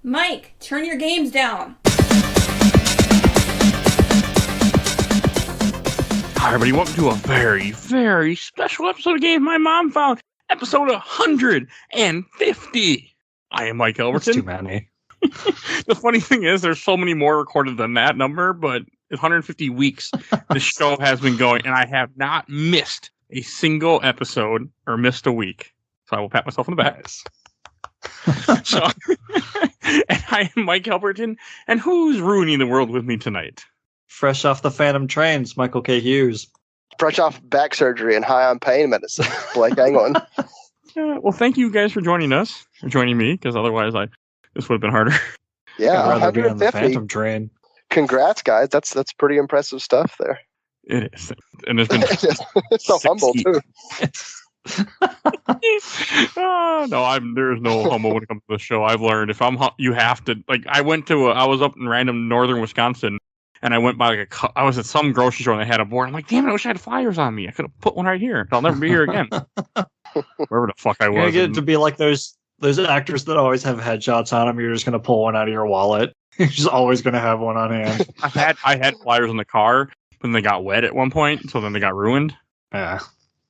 Mike, turn your games down. Hi, everybody. Welcome to a very, very special episode of Games My Mom Found. Episode 150. I am Mike Albertin. That's too many. The funny thing is, there's so many more recorded than that number, but it's 150 weeks the show has been going, and I have not missed a single episode or missed a week. So I will pat myself on the back. Nice. So, and I am Mike Albertin, and who's ruining the world with me tonight? Fresh off the Phantom Trains, Michael K. Hughes. Fresh off back surgery and high on pain medicine, Blake Anglin. Well, thank you guys for joining us, or joining me, because otherwise this would have been harder. Yeah, I'd rather be on the 150. Phantom Train. Congrats, guys. That's pretty impressive stuff there. It is, and there's been It's so humble too. No, there's no humble when it comes to the show. I've learned if you have to, like, I was up in random northern Wisconsin, and I went by I was at some grocery store and they had a board. I'm like, damn it, I wish I had flyers on me. I could have put one right here. I'll never be here again. Wherever the fuck I was. You're going to be like those actors that always have headshots on them. You're just going to pull one out of your wallet. You're just always going to have one on hand. I had flyers in the car, but then they got wet at one point, so then they got ruined. Yeah.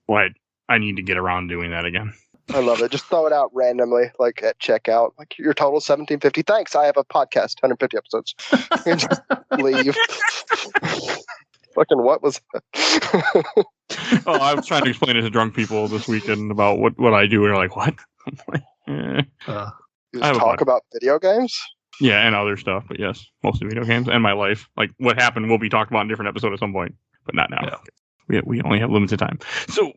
But I need to get around doing that again. I love it. Just throw it out randomly, like at checkout. Like, your total $17.50. Thanks. I have a podcast, 150 episodes. And just leave. Fucking what was Oh, I was trying to explain it to drunk people this weekend about what I do, and they're like, what? I'm like, Just talk about video games? Yeah, and other stuff, but yes, mostly video games and my life. Like, what happened will be talked about in a different episode at some point, but not now. Yeah. We only have limited time. So,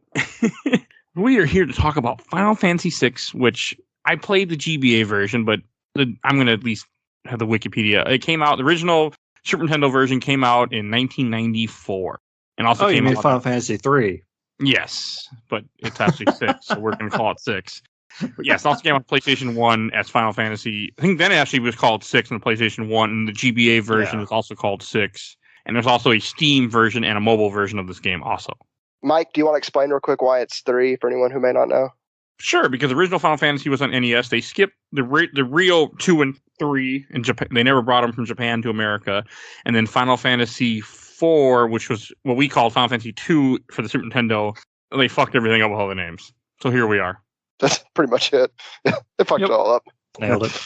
we are here to talk about Final Fantasy VI, which I played the GBA version, but I'm going to at least have the Wikipedia. It came out, the original Super Nintendo version came out in 1994. And also you came mean out Final Fantasy 3? Yes, but it's actually 6, so we're going to call it 6. But yes, it also came on PlayStation 1 as Final Fantasy. I think then it actually was called 6 on the PlayStation 1, and the GBA version is also called 6. And there's also a Steam version and a mobile version of this game also. Mike, do you want to explain real quick why it's 3 for anyone who may not know? Sure, because the original Final Fantasy was on NES. They skipped the real 2 and 3 in Japan. They never brought them from Japan to America. And then Final Fantasy 4, which was what we called Final Fantasy 2 for the Super Nintendo, they fucked everything up with all the names. So here we are. That's pretty much it. They fucked it all up. Nailed it.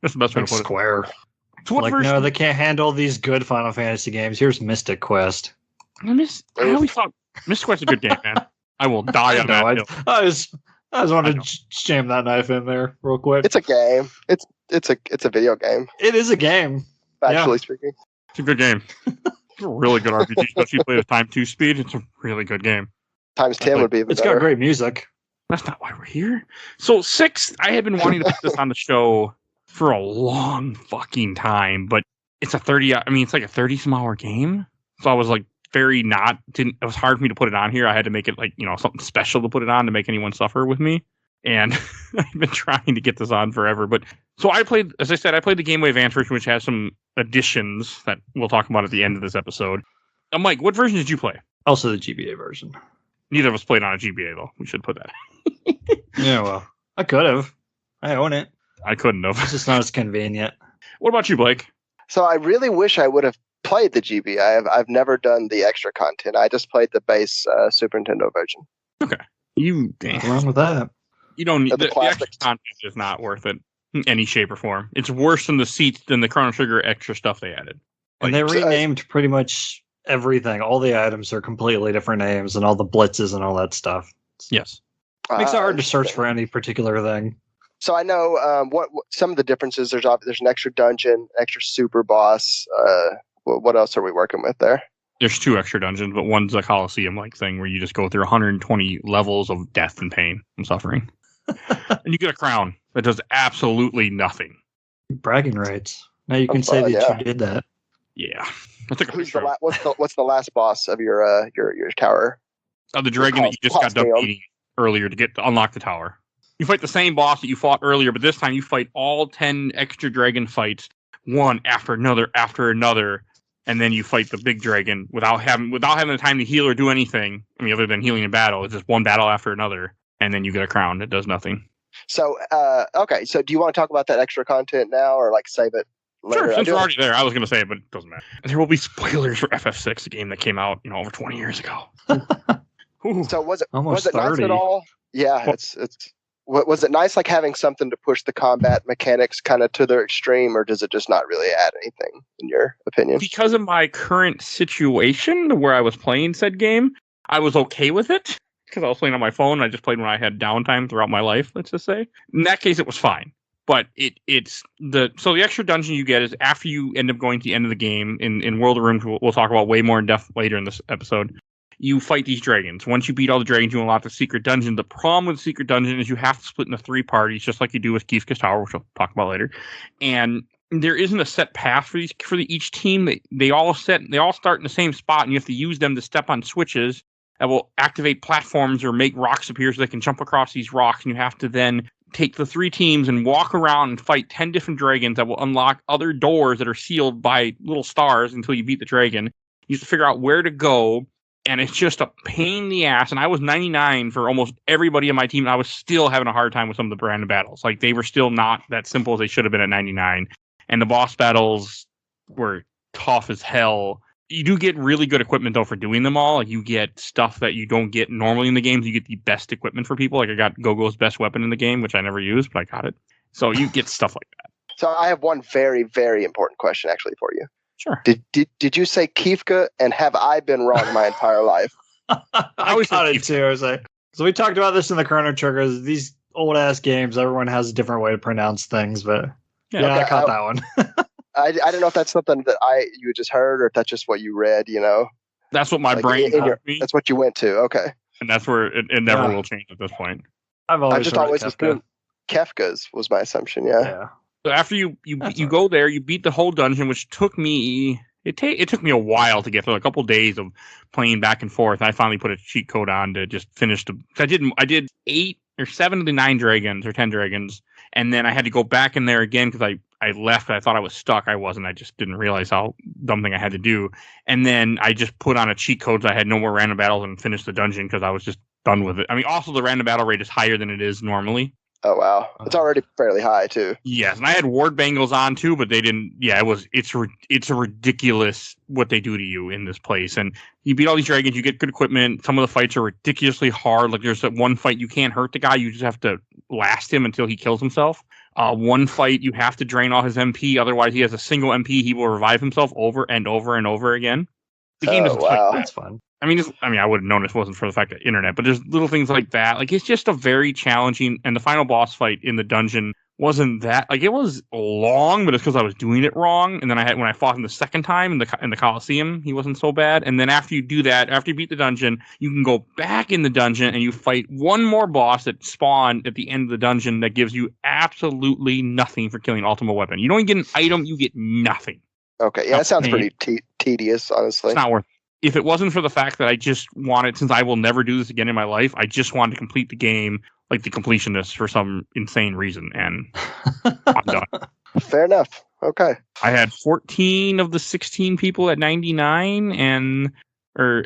That's the best way to put it. Square. So what version? No, they can't handle these good Final Fantasy games. Here's Mystic Quest. I always thought Mystic Quest is a good game, man. I will die on that hill. I just wanted to jam that knife in there real quick. It's a game. It's a video game. It is a game. Factually speaking. It's a good game. It's a really good RPG, especially if you play with time 2 speed. It's a really good game. Times 10 would be even It's better. got great music. That's not why we're here. So 6, I had been wanting to put this on the show for a long fucking time, but it's a 30. I mean, it's like a 30-some hour game. So I was like, it was hard for me to put it on here. I had to make it like, something special to put it on to make anyone suffer with me. And I've been trying to get this on forever. But so I played the Game Boy Advance version, which has some additions that we'll talk about at the end of this episode. Mike, what version did you play? Also the GBA version. Neither of us played on a GBA, though. We should put that. Yeah, well, I could have. I own it. I couldn't have. It's just not as convenient. What about you, Blake? So I really wish I would have played the GBA. I've never done the extra content. I just played the base Super Nintendo version. Okay. What's wrong with that? You don't need The the extra classics. content is not worth it in any shape or form. It's worse than the Chrono Trigger extra stuff they added. And they Like, renamed pretty much everything. All the items are completely different names, and all the blitzes and all that stuff. Yes. Makes it hard to search for any particular thing. So I know what some of the differences. There's an extra dungeon, extra super boss. What else are we working with there? There's 2 extra dungeons, but one's a Coliseum-like thing where you just go through 120 levels of death and pain and suffering. And you get a crown that does absolutely nothing. Bragging rights. Now you can say that you did that. Yeah. I took a Who's picture what's the last boss of your tower? of the dragon that you just got done beating earlier to unlock the tower. You fight the same boss that you fought earlier, but this time you fight all 10 extra dragon fights, one after another, and then you fight the big dragon without having the time to heal or do anything. I mean, other than healing in battle, it's just one battle after another, and then you get a crown that does nothing. So, okay. So, do you want to talk about that extra content now, or like save it later? Sure, I since do we're have- already there, I was going to say it, but it doesn't matter. There will be spoilers for FF6, a game that came out, over 20 years ago. Ooh. So, was it Almost nice 30. at all? Yeah, Well- it's. Was it nice, like having something to push the combat mechanics kind of to their extreme, or does it just not really add anything, in your opinion? Because of my current situation where I was playing said game, I was okay with it because I was playing on my phone. I just played when I had downtime throughout my life, let's just say. In that case, it was fine. But so the extra dungeon you get is after you end up going to the end of the game in World of Rooms. We'll talk about way more in depth later in this episode. You fight these dragons. Once you beat all the dragons, you unlock the secret dungeon. The problem with the secret dungeon is you have to split into 3 parties, just like you do with Kefka's Tower, which we'll talk about later. And there isn't a set path for each team. They all start in the same spot, and you have to use them to step on switches that will activate platforms or make rocks appear so they can jump across these rocks. And you have to then take the 3 teams and walk around and fight 10 different dragons that will unlock other doors that are sealed by little stars until you beat the dragon. You have to figure out where to go. And it's just a pain in the ass. And I was 99 for almost everybody on my team. And I was still having a hard time with some of the random battles. Like, they were still not that simple as they should have been at 99. And the boss battles were tough as hell. You do get really good equipment, though, for doing them all. Like, you get stuff that you don't get normally in the games. You get the best equipment for people. Like, I got Gogo's best weapon in the game, which I never used, but I got it. So you get stuff like that. So, I have one very, very important question actually for you. Sure. Did you say Kefka, and have I been wrong my entire life? I always got say it too. I was like, so we talked about this in the Chrono Triggers. These old ass games, everyone has a different way to pronounce things, but yeah, Okay, I caught that one. I don't know if that's something that you just heard, or if that's just what you read. That's what my Like, brain in told your- me. that's what you went to. Okay. And that's where it never Yeah. will change at this point. I've I always just heard always Kefka. assumed Kefka's was my assumption. Yeah. Yeah. So after you That's go there, you beat the whole dungeon, which took me it took me a while to get through, a couple days of playing back and forth. I finally put a cheat code on to just finish I did 8 or 7 of the 9 dragons or 10 dragons, and then I had to go back in there again because I left. I thought I was stuck. I wasn't. I just didn't realize how dumb thing I had to do. And then I just put on a cheat code so I had no more random battles and finished the dungeon because I was just done with it. I mean, also the random battle rate is higher than it is normally. Oh wow, it's already fairly high too. Yes, and I had ward bangles on too, but they didn't. Yeah, it's a ridiculous what they do to you in this place. And you beat all these dragons, you get good equipment. Some of the fights are ridiculously hard. Like, there's that one fight you can't hurt the guy, you just have to last him until he kills himself. One fight you have to drain all his MP, otherwise he has a single MP. He will revive himself over and over and over again. The game doesn't play wow. That's fun. I mean, I would have known this wasn't for the fact of internet, but there's little things like that. Like, it's just a very challenging, and the final boss fight in the dungeon wasn't that, like, it was long, but it's because I was doing it wrong. And then when I fought him the second time in the Coliseum, he wasn't so bad. And then after you do that, after you beat the dungeon, you can go back in the dungeon and you fight one more boss that spawned at the end of the dungeon that gives you absolutely nothing for killing Ultima Weapon. You don't even get an item, you get nothing. Okay, yeah, that sounds pretty tedious, honestly. It's not worth it. If it wasn't for the fact that I just wanted, since I will never do this again in my life, I just wanted to complete the game like the completionist for some insane reason, and I'm done. Fair enough. Okay. I had 14 of the 16 people at 99, or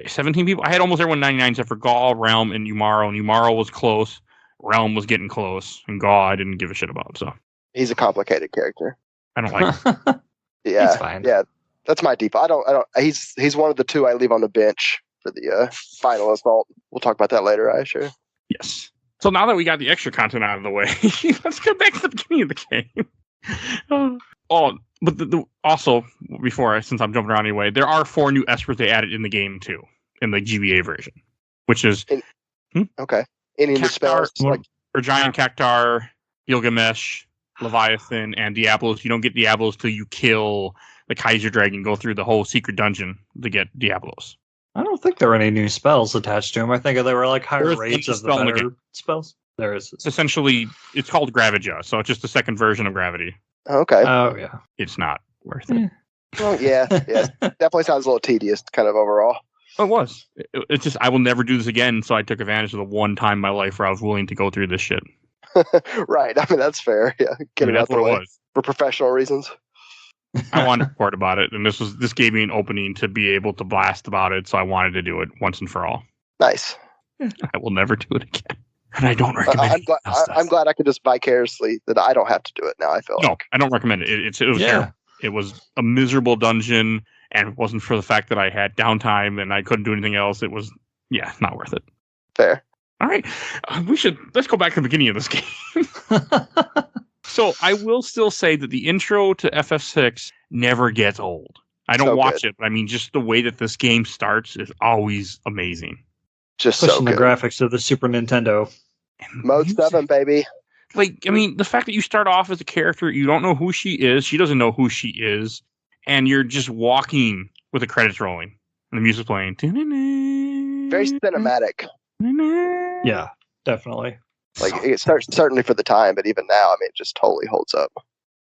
17 people. I had almost everyone 99 except for Gaul, Realm, and Umaro. And Umaro was close. Realm was getting close, and Gaul I didn't give a shit about. So He's a complicated character. I don't like him. Yeah. He's fine. Yeah. That's my default. I don't. He's one of the 2 I leave on the bench for the final assault. We'll talk about that later, I assure. Yes. So now that we got the extra content out of the way, let's go back to the beginning of the game. But also, since I'm jumping around anyway, there are 4 new espers they added in the game too, in the GBA version, which is Okay. Any new spells? Like, or Giant Cactar, Gilgamesh, Leviathan, and Diablos. You don't get Diablos till you kill the Kaiser Dragon, go through the whole secret dungeon to get Diablos. I don't think there were any new spells attached to them. I think they were like higher There's rates one of the spell in the better spells. There is. It's essentially, it's called Gravija, so it's just the second version of Gravity. okay. Oh yeah. It's not worth it. Well, yeah. Definitely sounds a little tedious, kind of overall. It was. It's just, I will never do this again, so I took advantage of the one time in my life where I was willing to go through this shit. Right. I mean, that's fair. Yeah. Get it out That's the what way it was. for professional reasons. I wanted to report about it, and this gave me an opening to be able to blast about it, so I wanted to do it once and for all. Nice. I will never do it again. and I don't recommend I'm glad. anyone else does. I'm glad I could just vicariously that I don't have to do it now. I feel No, like. I don't recommend it. It was terrible. It was a miserable dungeon, and it wasn't for the fact that I had downtime and I couldn't do anything else. It was, not worth it. Fair. All right, let's go back to the beginning of this game. So I will still say that the intro to FF6 never gets old. I don't watch it, but I mean, just the way that this game starts is always amazing. Just pushing the graphics of the Super Nintendo. Mode 7, baby. Like, I mean, the fact that you start off as a character, you don't know who she is, she doesn't know who she is, and you're just walking with the credits rolling and the music playing. Very cinematic. Yeah, definitely. Like, it starts certainly for the time, but even now, I mean, it just totally holds up.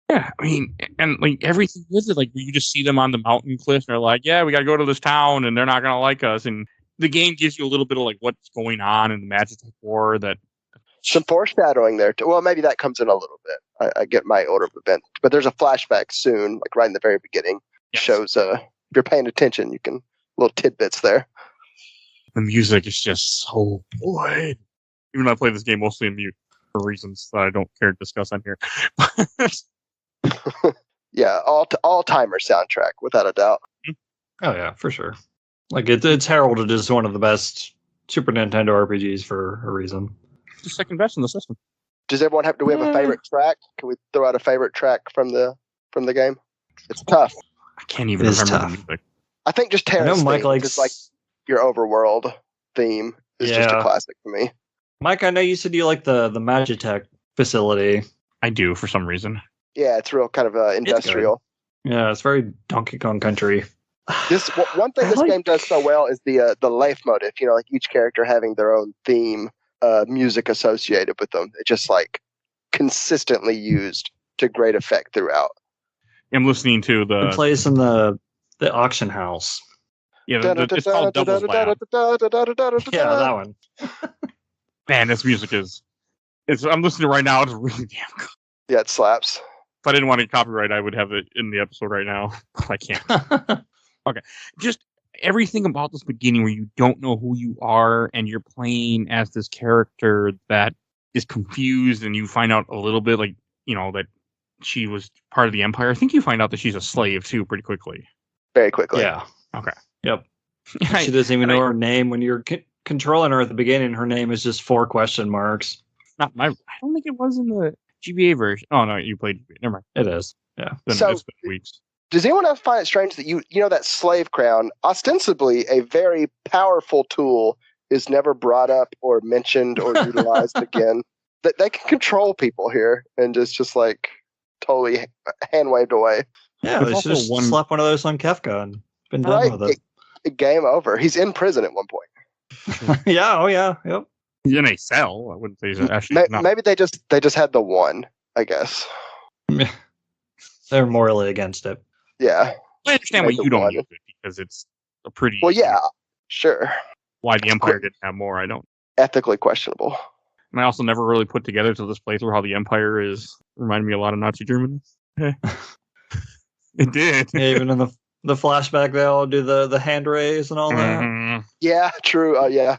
Yeah, I mean, and like everything with it, like you just see them on the mountain cliff, and they're like, "Yeah, we got to go to this town, and they're not gonna like us." And the game gives you a little bit of like what's going on in the Magic War. That some foreshadowing there too. Well, maybe that comes in a little bit. I get my order of events, but there's a flashback soon, like right in the very beginning. Yes. Shows if you're paying attention, you can little tidbits there. The music is just so good. Even though I play this game mostly in mute for reasons that I don't care to discuss on here. Yeah, all timer soundtrack without a doubt. Oh yeah, for sure. Like it's heralded as one of the best Super Nintendo RPGs for a reason. It's the second best in the system. Does everyone have? Do we have a favorite track? Can we throw out a favorite track from the game? It's tough. I can't even remember the music. I think just Terra's Mike theme, likes just like your overworld theme is just a classic for me. Mike, I know you said you like the Magitech facility. I do for some reason. Yeah, it's real kind of industrial. Yeah, it's very Donkey Kong Country. This one thing this game does so well is the life motive. You know, like each character having their own theme, music associated with them. It's just like consistently used to great effect throughout. I'm listening to It plays in the auction house. Yeah, it's called Devil's Lab. Yeah, that one. Man, this music I'm listening to it right now. It's really damn good. Yeah, it slaps. If I didn't want to copyright, I would have it in the episode right now. I can't. Okay. Just everything about this beginning where you don't know who you are and you're playing as this character that is confused and you find out a little bit like, that she was part of the Empire. I think you find out that she's a slave too pretty quickly. Very quickly. Yeah. Okay. Yep. She doesn't even know her name. When you're controlling her at the beginning, her name is just 4 question marks. I don't think it was in the GBA version. Oh no, you played GBA. Never mind. It is. Yeah. It's been weeks. Does anyone else find it strange that you know that slave crown, ostensibly a very powerful tool, is never brought up or mentioned or utilized again? That they can control people here and just like totally hand waved away. Yeah, they should just slap one of those on Kefka and been done with it. Game over. He's in prison at one point. Yeah. Oh yeah. Yep. He's in a cell. I wouldn't say he's actually. Maybe they just had the one. I guess they're morally against it. Yeah, I understand why you don't use it because it's a pretty. Well, yeah, sure. Why the Empire didn't have more, I don't. Ethically questionable. And I also never really put together to this playthrough how the Empire reminded me a lot of Nazi Germany. It did. Yeah, even in the flashback, they all do the hand raise and all that. Yeah, true. Yeah.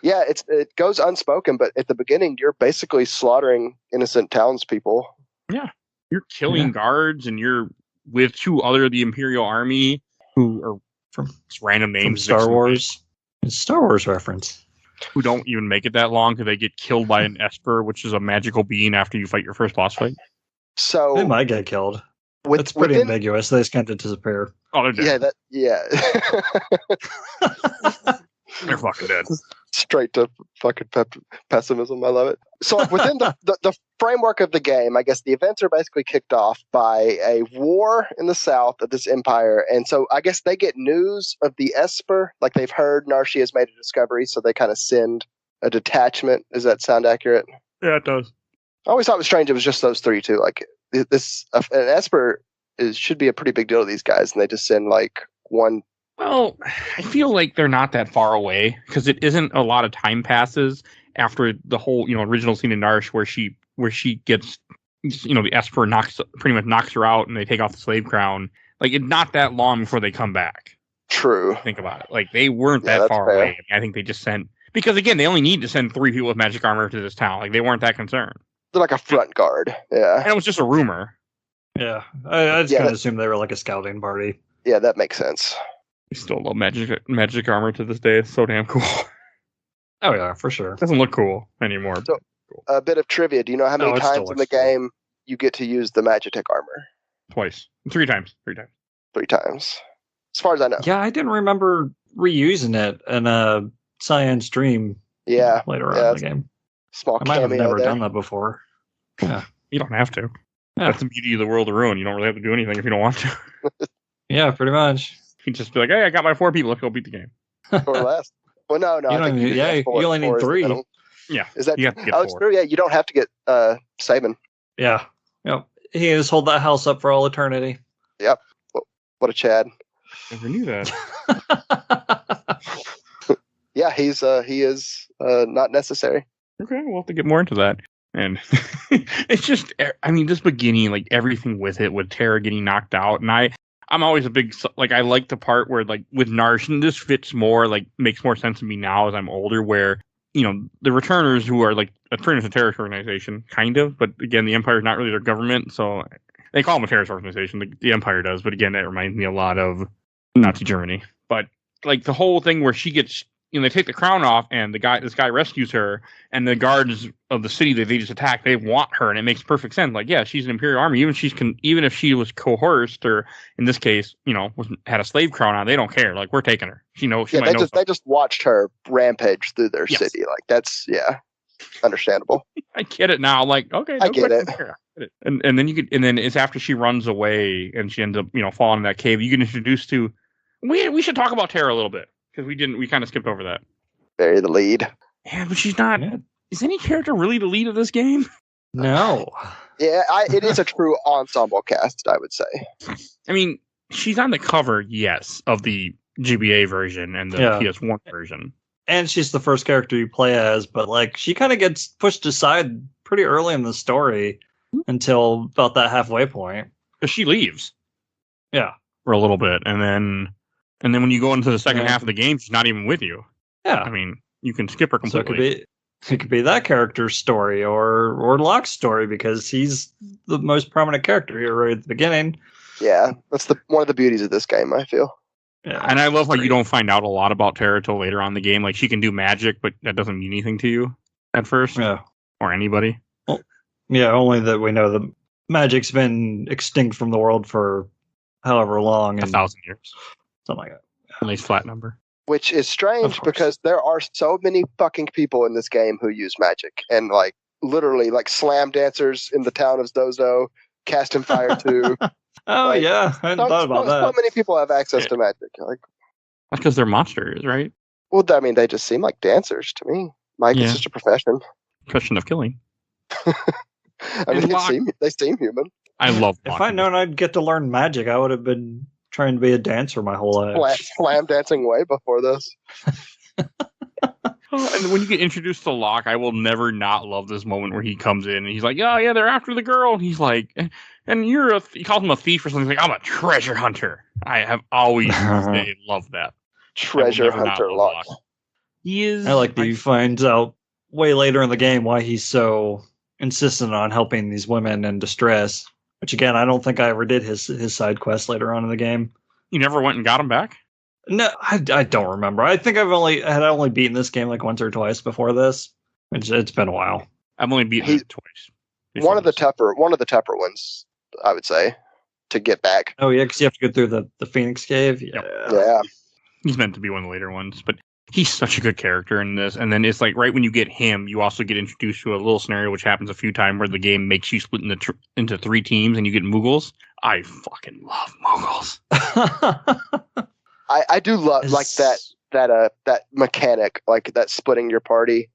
It goes unspoken, but at the beginning, you're basically slaughtering innocent townspeople. Yeah, you're killing guards, and you're with 2 other of the Imperial Army who are from random names. From Star Wars. It's Star Wars reference. Who don't even make it that long because they get killed by an Esper, which is a magical being after you fight your first boss fight. So they might get killed. It's pretty ambiguous. They just kind of disappear. Oh, they're dead. Yeah. They're fucking dead. Straight to fucking pessimism. I love it. So within the framework of the game, I guess the events are basically kicked off by a war in the south of this empire. And so I guess they get news of the Esper, like they've heard Narshe has made a discovery, so they kind of send a detachment. Does that sound accurate? Yeah, it does. I always thought it was strange it was just those 3 too. Like an Esper should be a pretty big deal to these guys, and they just send like one. Well, I feel like they're not that far away because it isn't a lot of time passes after the whole, original scene in Narshe where she gets, the Esper pretty much knocks her out and they take off the slave crown. Like it's not that long before they come back. True. Think about it. Like they weren't that far away. I think they just sent Because again, they only need to send 3 people with magic armor to this town. Like they weren't that concerned. They're like a front guard. Yeah. And it was just a rumor. Yeah, I just Yeah, kind of assumed they were like a scouting party. Yeah, that makes sense. I still love magic armor to this day. It's so damn cool. Oh yeah, for sure. It doesn't look cool anymore. So, a bit of trivia. Do you know how many it still times in the looks cool. game you get to use the Magitech armor? Twice. 3 times. 3 times. 3 times. As far as I know. Yeah, I didn't remember reusing it in Cyan's Dream. Yeah. Later yeah, on in the game. Small I might have cameo never there. done that before. Yeah. You don't have to. Yeah. That's the beauty of the World of Ruin. You don't really have to do anything if you don't want to. Yeah, pretty much. You can just be like, hey, I got my 4 people. Let's go beat the game. Or less. Well, no. You I don't think need- you yeah, get four. you only need Four is the 3. minimum. Yeah. Is that? You have to get Oh, it's 4. true. Yeah, you don't have to get Saban. Yeah. Yep. He has hold that house up for all eternity. What a Chad. Never knew that. Yeah, he is not necessary. Okay, we'll have to get more into that. And it's just, I mean, this beginning, like everything with it, with Terra getting knocked out, and I'm always a big, like, I like the part where, like, with Narsh, and this fits more, like, makes more sense to me now as I'm older, where, you know, the Returners, who are, like, a pretty much a terrorist organization, kind of, but again, the Empire's not really their government, so they call them a terrorist organization, the Empire does, but again, that reminds me a lot of Nazi Germany. But, like, the whole thing where she gets, you know, they take the crown off, and this guy rescues her, and the guards of the city that they just attacked, they want her, and it makes perfect sense. Like, yeah, she's an Imperial army. Even if she was coerced, or in this case, you know, had a slave crown on, they don't care. Like, we're taking her. She might know. They just watched her rampage through their Yes. city. Like that's understandable. I get it now. Like, okay, I get it. And then it's after she runs away and she ends up, you know, falling in that cave. You get introduced to. We should talk about Terra a little bit because we kind of skipped over that. Very the lead. Yeah, but she's not. Yeah. Is any character really the lead of this game? No. Yeah, it is a true ensemble cast, I would say. I mean, she's on the cover, yes, of the GBA version and the PS1 version. And she's the first character you play as, but like she kind of gets pushed aside pretty early in the story until about that halfway point. Because she leaves. Yeah. For a little bit. And then when you go into the second half of the game, she's not even with you. Yeah. I mean, you can skip her So completely. it could be that character's story or Locke's story because he's the most prominent character here right at the beginning. Yeah, that's one of the beauties of this game, I feel. Yeah. And I love how you don't find out a lot about Terra till later on in the game. Like, she can do magic, but that doesn't mean anything to you at first. Yeah. Or anybody. Yeah, only that we know the magic's been extinct from the world for however long. 1,000 years. Something like that. A nice flat number. Which is strange Of course. because there are so many fucking people in this game who use magic and like literally like slam dancers in the town of Zozo, casting fire too. Oh, Like, yeah. I hadn't thought about So that. many people have access to magic. Like, That's because they're monsters, right? well, I mean, they just seem like dancers to me. Mike Yeah. is just a profession. Question of killing. I mean, Locke- they seem human. I love If monsters. I'd known I'd get to learn magic, I would have been trying to be a dancer my whole life. Slam dancing way before this. And when you get introduced to Locke, I will never not love this moment where he comes in and he's like, "Oh yeah, they're after the girl." And he's like, "And you're he calls him a thief or something." He's like, "I'm a treasure hunter." I have always loved that. Treasure never not hunter love Locke. He is. I like that you find out way later in the game why he's so insistent on helping these women in distress. Which again, I don't think I ever did his side quest later on in the game. You never went and got him back. No, I don't remember. I think I've only beaten this game like once or twice before this. It's been a while. I've only beaten it twice. One of the tougher ones, I would say, to get back. Oh yeah, because you have to go through the Phoenix Cave. Yeah. Yeah. He's meant to be one of the later ones, but he's such a good character in this. And then it's like right when you get him, you also get introduced to a little scenario which happens a few times where the game makes you split into 3 teams and you get Muggles. I fucking love Muggles. I do love like that mechanic, like that splitting your party.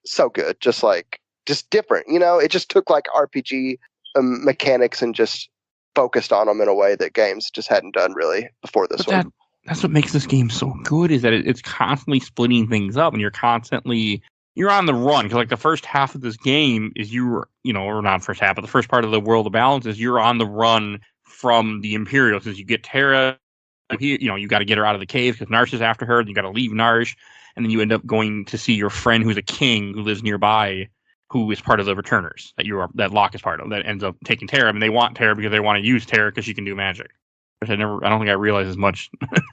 So good, just different. You know, it just took like RPG mechanics and just focused on them in a way that games just hadn't done really before this one. That's what makes this game so good is that it's constantly splitting things up and you're on the run because like the first half of this game is or not first half, but the first part of the World of Balance is you're on the run from the Imperials as you get Terra. You got to get her out of the cave because Narsh is after her. And you got to leave Narsh, and then you end up going to see your friend who's a king who lives nearby, who is part of the Returners that Locke is part of, that ends up taking Terra. And they want Terra because they want to use Terra because she can do magic. Which I don't think I realized as much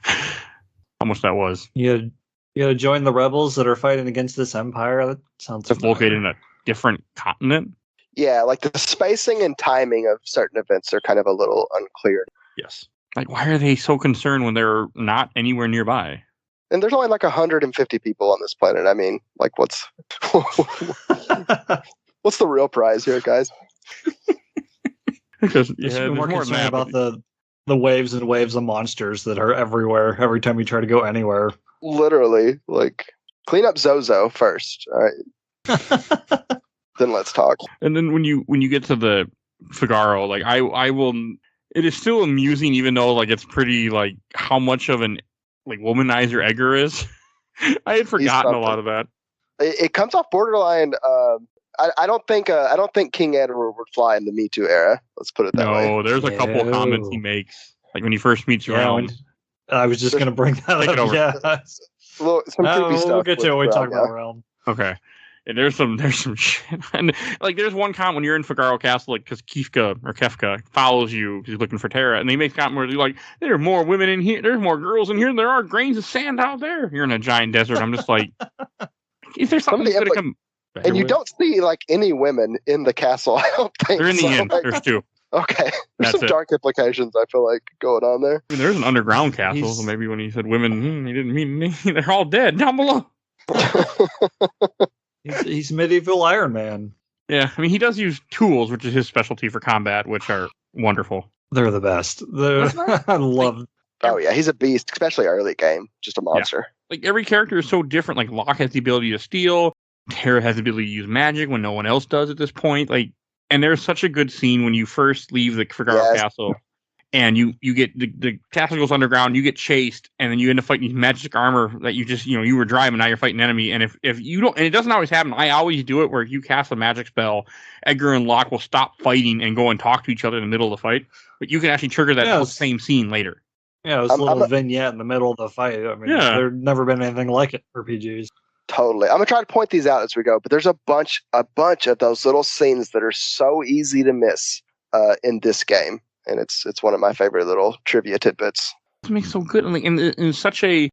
how much that was. You gotta join the rebels that are fighting against this empire. That sounds It's located in a different continent. Yeah, like the spacing and timing of certain events are kind of a little unclear. Yes. Like, why are they so concerned when they're not anywhere nearby? And there's only like 150 people on this planet. I mean, like, what's the real prize here, guys? Because You should be more concerned about the waves and waves of monsters that are everywhere every time you try to go anywhere. Literally, like, clean up Zozo first. All right. Then let's talk. And then when you get to the Figaro, like I will. It is still amusing, even though like it's pretty like how much of an like womanizer Edgar is. I had forgotten a lot of that. It comes off borderline. I don't think King Edward would fly in the Me Too era. Let's put it that way. No, there's a couple of comments he makes, like when he first meets Realm. I was just gonna bring that Take it up. over. Yeah, Some creepy stuff. we'll get to it when we with talk Realm, about Realm. Okay. And there's some shit. And like there's one comment when you're in Figaro Castle, like because Kefka follows you because he's looking for Terra, and they make comment where they're like, there are more women in here, there's more girls in here than there are grains of sand out there. You're in a giant desert. I'm just like, is there something that's gonna come? And you don't see like any women in the castle. I don't think They're in the inn. Like, There's two. okay, there's That's some it. dark implications. I feel like going on there. I mean, there's an underground castle, so maybe when he said women, he didn't mean any. They're all dead down below. He's medieval Iron Man. Yeah, I mean, he does use tools, which is his specialty for combat, which are wonderful. They're the best. I love. Oh yeah, he's a beast, especially early game. Just a monster. Like, every character is so different. Like, Locke has the ability to steal. Terra has the ability to use magic when no one else does at this point. Like, and there's such a good scene when you first leave the Figaro Castle, and you get the castle goes underground, you get chased, and then you end up fighting these magic armor that you just, you were driving, now you're fighting an enemy. And if you don't, and it doesn't always happen, I always do it where if you cast a magic spell, Edgar and Locke will stop fighting and go and talk to each other in the middle of the fight. But you can actually trigger that same scene later. Yeah, this little vignette in the middle of the fight. I mean, there's never been anything like it for RPGs. Totally. I'm gonna try to point these out as we go, but there's a bunch of those little scenes that are so easy to miss in this game, and it's one of my favorite little trivia tidbits. It makes so good, and like in such a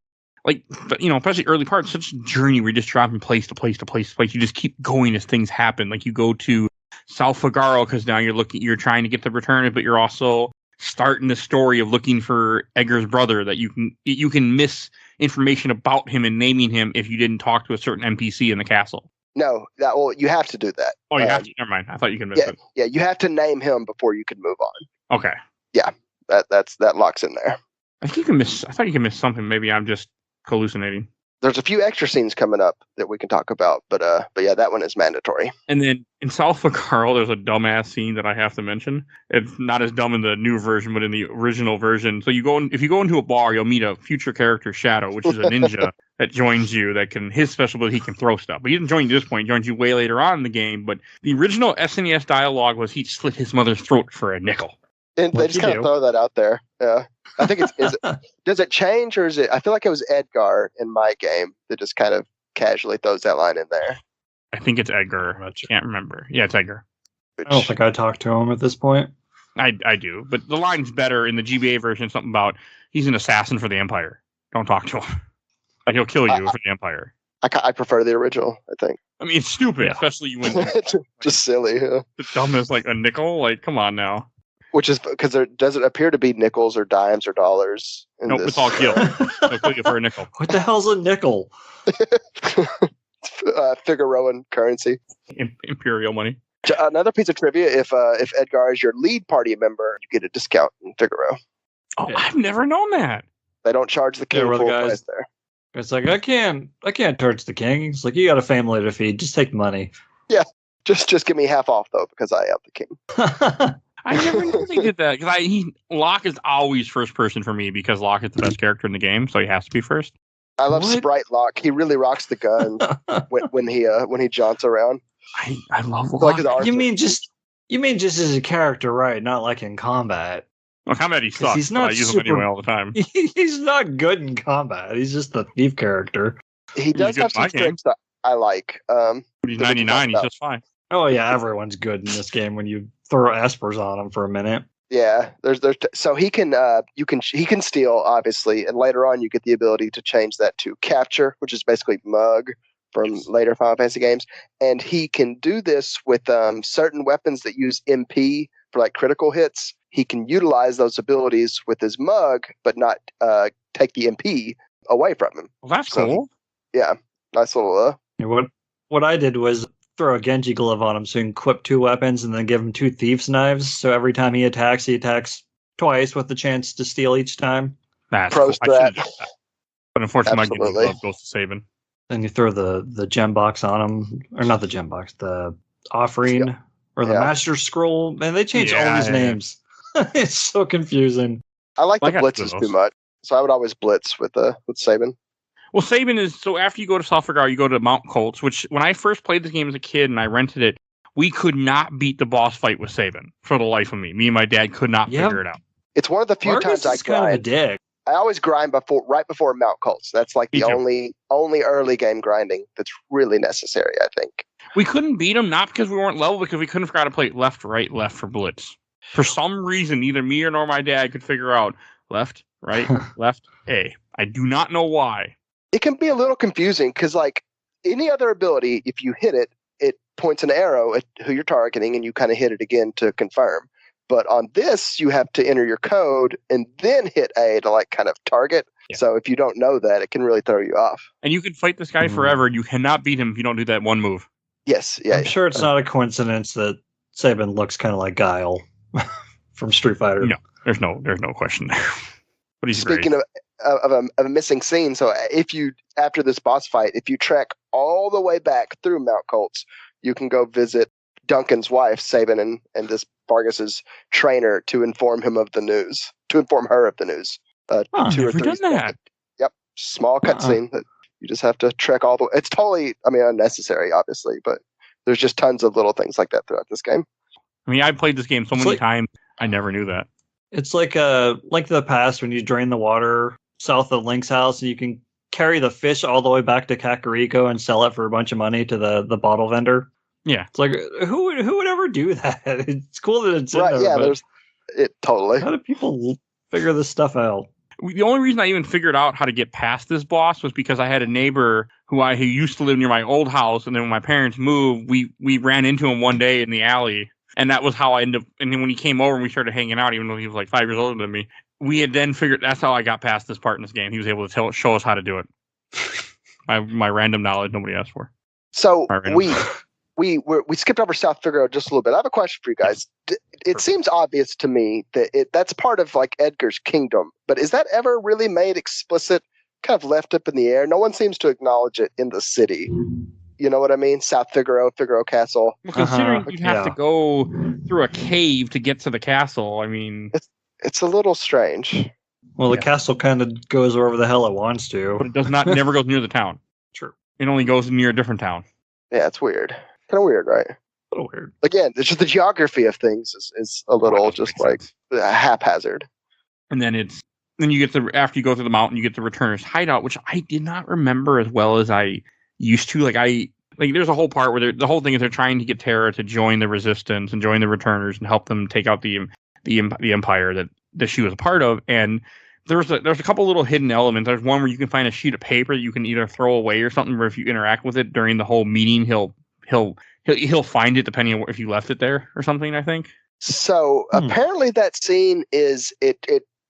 especially early parts, such a journey where you just drop from place to place to place to place. You just keep going as things happen. Like you go to South Figaro because now you're trying to get the Returners, but you're also starting the story of looking for Edgar's brother. That you can miss information about him and naming him if you didn't talk to a certain NPC in the castle. No, you have to do that. Oh, you have to. Never mind. I thought you could miss it. Yeah, you have to name him before you can move on. Okay. Yeah, that locks in there. I thought you can miss something. Maybe I'm just hallucinating. There's a few extra scenes coming up that we can talk about, but yeah, that one is mandatory. And then in South Figaro, there's a dumbass scene that I have to mention. It's not as dumb in the new version, but in the original version. So if you go into a bar, you'll meet a future character, Shadow, which is a ninja that joins you. His special ability, he can throw stuff. But he didn't join you at this point. He joins you way later on in the game. But the original SNES dialogue was he slit his mother's throat for a nickel. And they just kind of throw that out there. Yeah. I think does it change, or is it? I feel like it was Edgar in my game that just kind of casually throws that line in there. I think it's Edgar. I can't remember. Yeah, it's Edgar. I don't think I talked to him at this point. I do, but the line's better in the GBA version. Something about he's an assassin for the Empire. Don't talk to him. Like he'll kill you for the Empire. I prefer the original. I think. I mean, it's stupid, especially when just silly. Yeah. The dumb as like a nickel. Like, come on now. Which is because there doesn't appear to be nickels or dimes or dollars. Nope, it's all gil. They'll kill you for a nickel. What the hell's a nickel? Figaroan currency. Imperial money. Another piece of trivia: if Edgar is your lead party member, you get a discount in Figaro. Oh, yeah. I've never known that. They don't charge the king full price there. It's like I can't charge the king. It's like you got a family to feed. Just take the money. Yeah, just give me half off though because I am the king. I never knew they did that because Locke is always first person for me because Locke is the best character in the game, so he has to be first. I love Sprite Locke. He really rocks the gun when he jaunts around. I love Locke. You mean just as a character, right? Not like in combat. Well, combat he sucks. He's not I use him anyway all the time. He's not good in combat. He's just the thief character. He does good have in my some tricks that I like. He's that we can talk 99. He's about. just fine. Oh yeah, everyone's good in this game when you throw espers on them for a minute. Yeah, so he can he can steal, obviously, and later on you get the ability to change that to capture, which is basically mug from later Final Fantasy games, and he can do this with certain weapons that use MP for like critical hits. He can utilize those abilities with his mug, but not take the MP away from him. Well, that's So, cool. Yeah, nice little. And what I did was throw a Genji Glove on him so you can equip 2 weapons and then give him 2 Thieves' Knives. So every time he attacks twice with the chance to steal each time. That's Pro cool. I should have strat. done that. But unfortunately, my Genji Absolutely. Glove goes to Sabin. Then you throw the gem box on him. Or not the gem box, the offering or the Yeah. Master Scroll. Man, they changed all these Yeah. names. It's so confusing. I like Well, the I got two of blitzes those. too much, so I would always blitz with Sabin. Well, Sabin is so after you go to Sulfurgar, you go to Mount Colts, which when I first played this game as a kid and I rented it, we could not beat the boss fight with Sabin for the life of me. Me and my dad could not Yep. figure it out. It's one of the few Marcus times I is kind of a grind. dick. I always grind right before Mount Colts. That's like Me the too. only early game grinding that's really necessary, I think. We couldn't beat him, not because we weren't level, because we couldn't figure out to play left, right, left for Blitz. For some reason, neither me or nor my dad could figure out left, right, left, A. I do not know why. It can be a little confusing because, like any other ability, if you hit it, it points an arrow at who you're targeting, and you kind of hit it again to confirm. But on this, you have to enter your code and then hit A to like kind of target. Yeah. So if you don't know that, it can really throw you off. And you can fight this guy forever, and you cannot beat him if you don't do that one move. Yes, yeah. I'm sure it's not a coincidence that Sabin looks kind of like Guile from Street Fighter. No. There's no question there. But he's Speaking great. of a missing scene, so if you after this boss fight, if you trek all the way back through Mount Colts, you can go visit Duncan's wife, Sabin, and this Vargas's trainer to inform her of the news. I've 2 or never 3 done that. seconds. Yep, small cutscene that you just have to trek all the way. It's totally, unnecessary, obviously, but there's just tons of little things like that throughout this game. I mean, I played this game so many times, I never knew that. It's like the past when you drain the water south of Link's house and you can carry the fish all the way back to Kakariko and sell it for a bunch of money to the bottle vendor. Yeah. It's like who would ever do that? It's cool that it's Right? in there, Yeah, but there's it totally. how do people figure this stuff out? The only reason I even figured out how to get past this boss was because I had a neighbor who used to live near my old house, and then when my parents moved, we ran into him one day in the alley, and that was how I ended up. And then when he came over and we started hanging out, even though he was like 5 years older than me, we had then figured that's how I got past this part in this game. He was able to show us how to do it. my random knowledge nobody asked for. So All right, we skipped over South Figaro just a little bit. I have a question for you guys. It seems obvious to me that that's part of like Edgar's kingdom, but is that ever really made explicit? Kind of left up in the air. No one seems to acknowledge it in the city. You know what I mean? South Figaro Castle. Well, considering Uh-huh, you'd have to yeah. go through a cave to get to the castle, I mean, It's a little strange. Well, the Yeah. castle kind of goes wherever the hell it wants to. but it does not never goes near the town. True. It only goes near a different town. Yeah, it's weird. Kind of weird, right? A little weird. Again, it's just the geography of things is a little Well, that just doesn't like make sense. haphazard. And then you get after you go through the mountain, you get the Returners Hideout, which I did not remember as well as I used to. Like there's a whole part where the whole thing is they're trying to get Terra to join the Resistance and join the Returners and help them take out the Empire that she was a part of. And there's a couple little hidden elements. There's one where you can find a sheet of paper that you can either throw away or something. Where if you interact with it during the whole meeting, he'll find it depending on if you left it there or something. I think. So apparently that scene is it.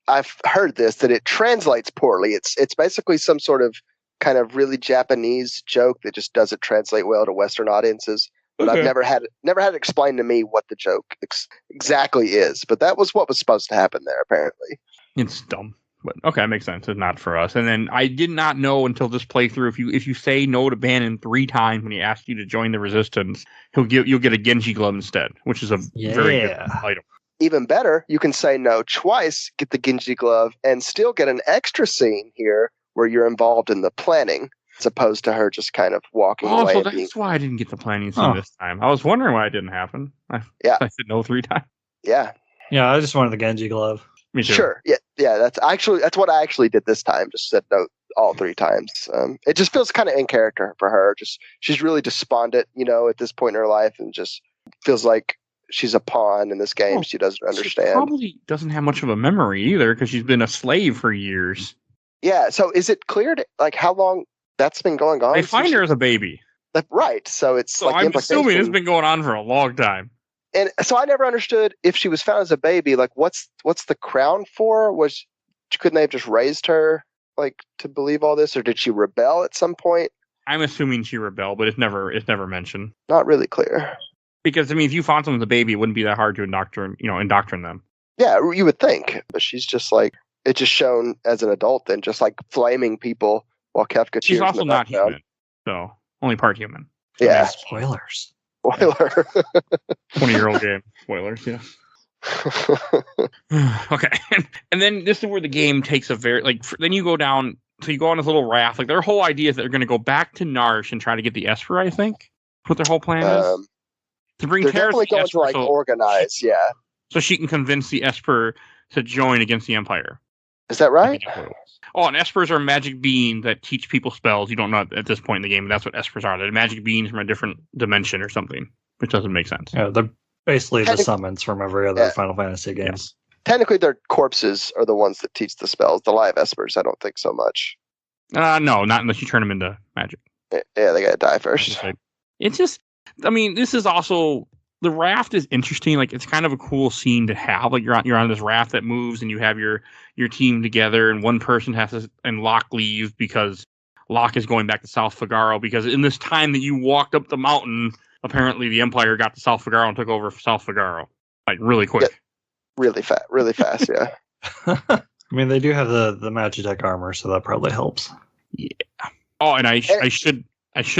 I've heard this that it translates poorly. It's basically some sort of kind of really Japanese joke that just doesn't translate well to Western audiences. But Okay. I've never had it explained to me what the joke exactly is. But that was what was supposed to happen there, apparently. It's dumb, but okay, it makes sense. It's not for us. And then I did not know until this playthrough if you say no to Bannon 3 times when he asks you to join the Resistance, you'll get a Genji Glove instead, which is a very good item. Even better, you can say no twice, get the Genji Glove, and still get an extra scene here where you're involved in the planning, as opposed to her just kind of walking away. So and being, that's why I didn't get the planning scene this time. I was wondering why it didn't happen. I said no 3 times. yeah, Yeah, I just wanted the Genji Glove. Me too. sure, yeah. That's what I actually did this time. Just said no all 3 times. It just feels kind of in character for her. Just she's really despondent, at this point in her life, and just feels like she's a pawn in this game. She doesn't understand. She probably doesn't have much of a memory either because she's been a slave for years. Yeah. So is it clear how long that's been going on? They find her as a baby. Right. So it's so I'm assuming it's been going on for a long time. And so I never understood if she was found as a baby, like what's the crown for? Couldn't they have just raised her to believe all this, or did she rebel at some point? I'm assuming she rebelled, but it's never mentioned. Not really clear. Because if you found someone as a baby, it wouldn't be that hard to indoctrinate them. Yeah, you would think, but she's just it's just shown as an adult and just flaming people while Kefka cheers. She's also in the not background. human, so only part human. Yeah, spoilers. Spoiler. 20-year-old game. Spoilers, yeah. Okay, and then this is where the game takes a very then you go down. So you go on this little raft. Their whole idea is that they're going to go back to Narsh and try to get the Esper. I think what their whole plan is to bring Terra to the Esper, organize. Yeah, so she can convince the Esper to join against the Empire. Is that right? Oh, and Espers are magic beings that teach people spells. You don't know at this point in the game, but that's what Espers are. They're magic beings from a different dimension or something, which doesn't make sense. Yeah, they're basically the summons from every other Final Fantasy game. Yes. Technically, their corpses are the ones that teach the spells. The live Espers, I don't think so much. No, not unless you turn them into magic. Yeah, they gotta die first. It's just, this is also, the raft is interesting. It's kind of a cool scene to have. You're on this raft that moves, and you have your team together, and one person has to, and Locke leaves because Locke is going back to South Figaro, because in this time that you walked up the mountain, apparently the Empire got to South Figaro and took over South Figaro. Really quick. Yeah. Really fast, yeah. I mean, they do have the Magitech armor, so that probably helps. Yeah. Oh, and I should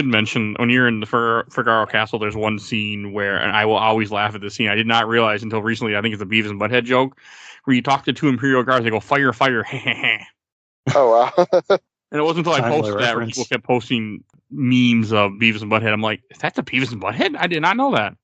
mention, when you're in the Figaro Castle, there's one scene where, and I will always laugh at this scene, I did not realize until recently, I think it's a Beavis and Butthead joke, where you talk to 2 Imperial guards, they go, fire, fire, Oh, wow. And it wasn't until I posted that where people kept posting memes of Beavis and Butthead. I'm like, is that the Beavis and Butthead? I did not know that.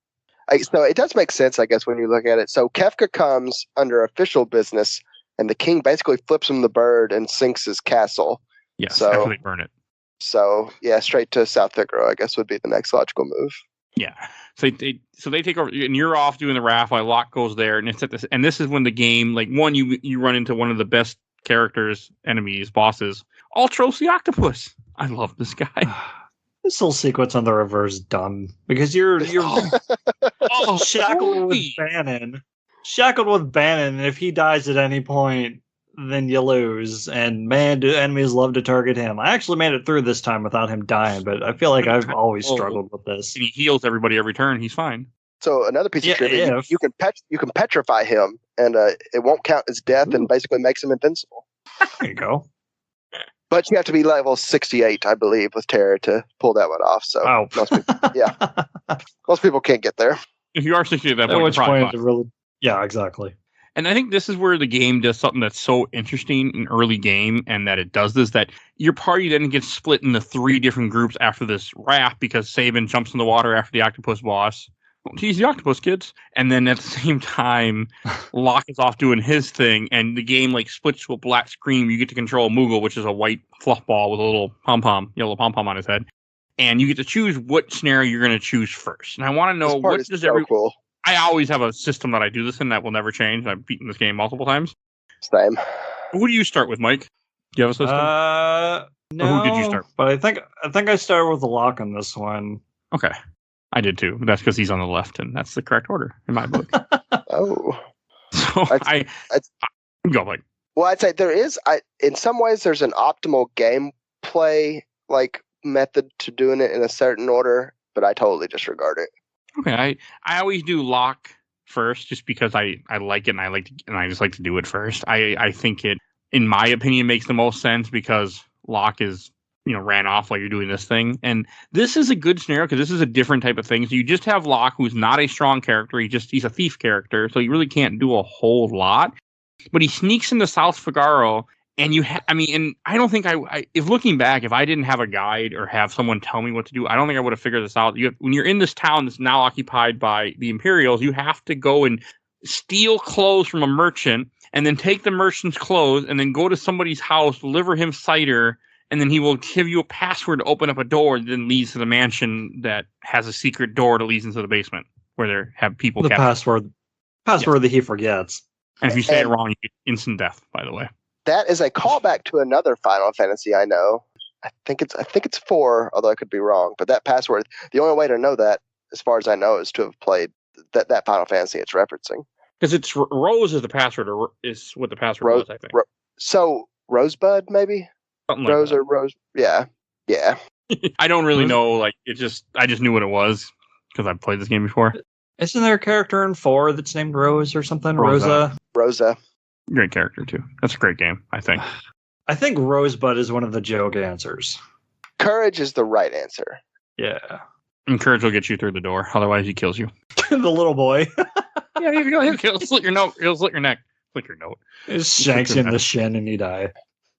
So it does make sense, I guess, when you look at it. So Kefka comes under official business, and the king basically flips him the bird and sinks his castle. Yes, so after they burn it. So, yeah, straight to South Figaro, I guess, would be the next logical move. Yeah. So they take over, and you're off doing the raft while Locke goes there, and it's at this, and this is when the game, you run into one of the best characters, enemies, bosses, Ultros the Octopus. I love this guy. This whole sequence on the river is dumb because you're shackled with Bannon. Shackled with Bannon, and if he dies at any point, then you lose. And man, do enemies love to target him. I actually made it through this time without him dying, but I feel like I've always struggled with this. And he heals everybody every turn. He's fine. So another piece of trivia: you can petrify him, and it won't count as death, and basically makes him invincible. There you go. But you have to be level 68, I believe, with Terra to pull that one off. So most people can't get there. If you are 68 at that point, which point yeah, exactly. And I think this is where the game does something that's so interesting in early game, and that it does this, that your party then gets split into 3 different groups after this raft, because Sabin jumps in the water after the octopus boss. Don't tease the octopus, kids. And then at the same time, Locke is off doing his thing, and the game splits to a black screen. You get to control Moogle, which is a white fluff ball with a little yellow pom-pom on his head. And you get to choose what scenario you're going to choose first. And I want to know, what does cool. I always have a system that I do this in that will never change. I've beaten this game multiple times. Same. Who do you start with, Mike? Do you have a system? No. Or who did you start with? But I think I started with the Locke on this one. Okay. I did too, but that's because he's on the left, and that's the correct order in my book. Oh. So I go, Mike. Well, I'd say there is, in some ways, there's an optimal gameplay method to doing it in a certain order, but I totally disregard it. Okay, I always do Locke first, just because I like it, and I just like to do it first. I think it, in my opinion, makes the most sense because Locke is, ran off while you're doing this thing. And this is a good scenario because this is a different type of thing. So you just have Locke, who's not a strong character. He's a thief character. So you really can't do a whole lot, but he sneaks into South Figaro, and and I don't think if looking back, if I didn't have a guide or have someone tell me what to do, I don't think I would have figured this out. When you're in this town that's now occupied by the Imperials, you have to go and steal clothes from a merchant, and then take the merchant's clothes, and then go to somebody's house, deliver him cider, and then he will give you a password to open up a door that then leads to the mansion that has a secret door that leads into the basement where there have people The captured. password that he forgets. And if you say it wrong, you get instant death, by the way. That is a callback to another Final Fantasy I know. I think it's 4, although I could be wrong. But that password, the only way to know that, as far as I know, is to have played that Final Fantasy it's referencing. Because it's Rose is the password, or is what the password was, I think. So Rosebud, maybe? Something like Rose that. or Rose? Yeah. I don't really know. Like, I just knew what it was because I've played this game before. Isn't there a character in 4 that's named Rose or something? Rosa. Rosa. Great character, too. That's a great game, I think. I think Rosebud is one of the joke answers. Courage is the right answer. Yeah. And Courage will get you through the door. Otherwise, he kills you. The little boy. Yeah, he'll slit your note. He'll slit your neck. Slit your note. It shanks you in the shin and you die.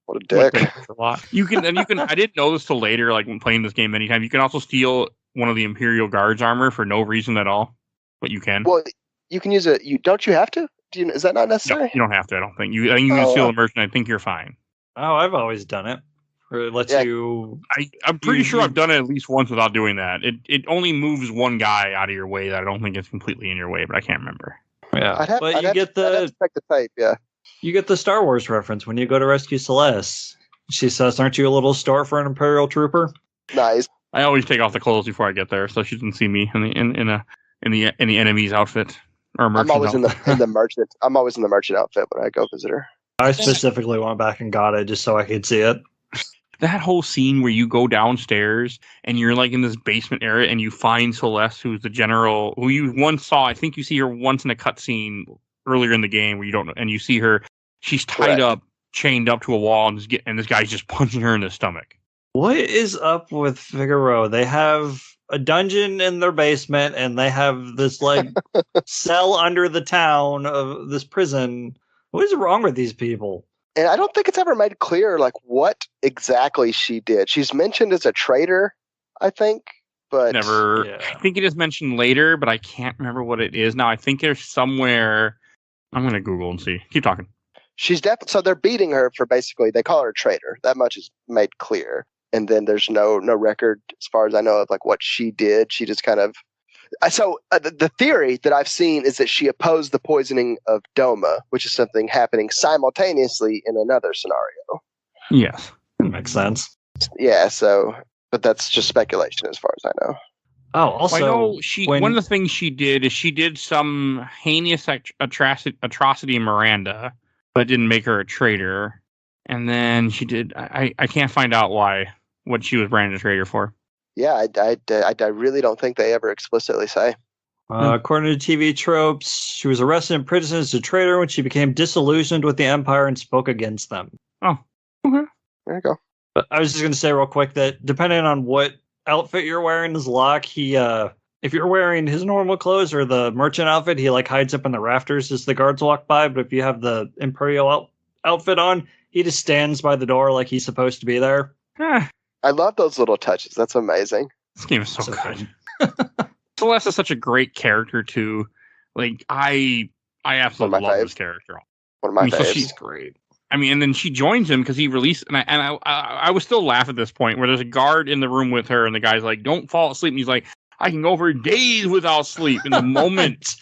What a dick. A lot. You can. I didn't know this till later. Like when playing this game many times, you can also steal one of the Imperial Guards armor for no reason at all. But you can. Well, you can use it. Don't you have to? Is that not No, necessary? you don't have to. I don't think. I think you can steal the merchant. I think you're fine. Oh, I've always done it. Or it lets you... I'm pretty sure I've done it at least once without doing that. It only moves one guy out of your way that I don't think is completely in your way, but I can't remember. Yeah, I'd have to check the tape, yeah. You get the Star Wars reference when you go to rescue Celeste. She says, "Aren't you a little star for an Imperial trooper?" Nice. I always take off the clothes before I get there, so she doesn't see me in the enemy's outfit or merchant. I'm always in the merchant. I'm always in the merchant outfit when I go visit her. I specifically went back and got it just so I could see it. That whole scene where you go downstairs and you're like in this basement area and you find Celeste, who's the general who you once saw. I think you see her once in a cutscene earlier in the game where you don't know, and you see her. She's tied up, chained up to a wall, and this guy's just punching her in the stomach. What is up with Figaro? They have a dungeon in their basement, and they have this like cell under the town of this prison. What is wrong with these people? And I don't think it's ever made clear like what exactly she did. She's mentioned as a traitor, I think, but never. Yeah. I think it is mentioned later, but I can't remember what it is now. I think there's somewhere. I'm gonna Google and see. Keep talking. She's definitely so they're beating her for basically they call her a traitor. That much is made clear. And then there's no record as far as I know of like what she did. She just kind of the theory that I've seen is that she opposed the poisoning of Doma, which is something happening simultaneously in another scenario. Yes, That makes sense. Yeah, but that's just speculation as far as I know. Oh, also, I know one of the things she did is she did some heinous atrocity in Miranda, but it didn't make her a traitor. And then she did. I can't find out what she was branded a traitor for. Yeah, I really don't think they ever explicitly say. According to TV tropes, she was arrested and imprisoned as a traitor when she became disillusioned with the Empire and spoke against them. Oh, okay. There you go. But I was just going to say real quick that depending on what outfit you're wearing as Locke, he if you're wearing his normal clothes or the merchant outfit, he like hides up in the rafters as the guards walk by. But if you have the Imperial outfit on, he just stands by the door like he's supposed to be there. I love those little touches. That's amazing. This game is so good. Celeste is such a great character too. Like I absolutely love this character. One of my faves. So she's great. I mean, and then she joins him because he released, and I was still laugh at this point where there's a guard in the room with her, and the guy's like, "Don't fall asleep," and he's like, "I can go for days without sleep." In the moment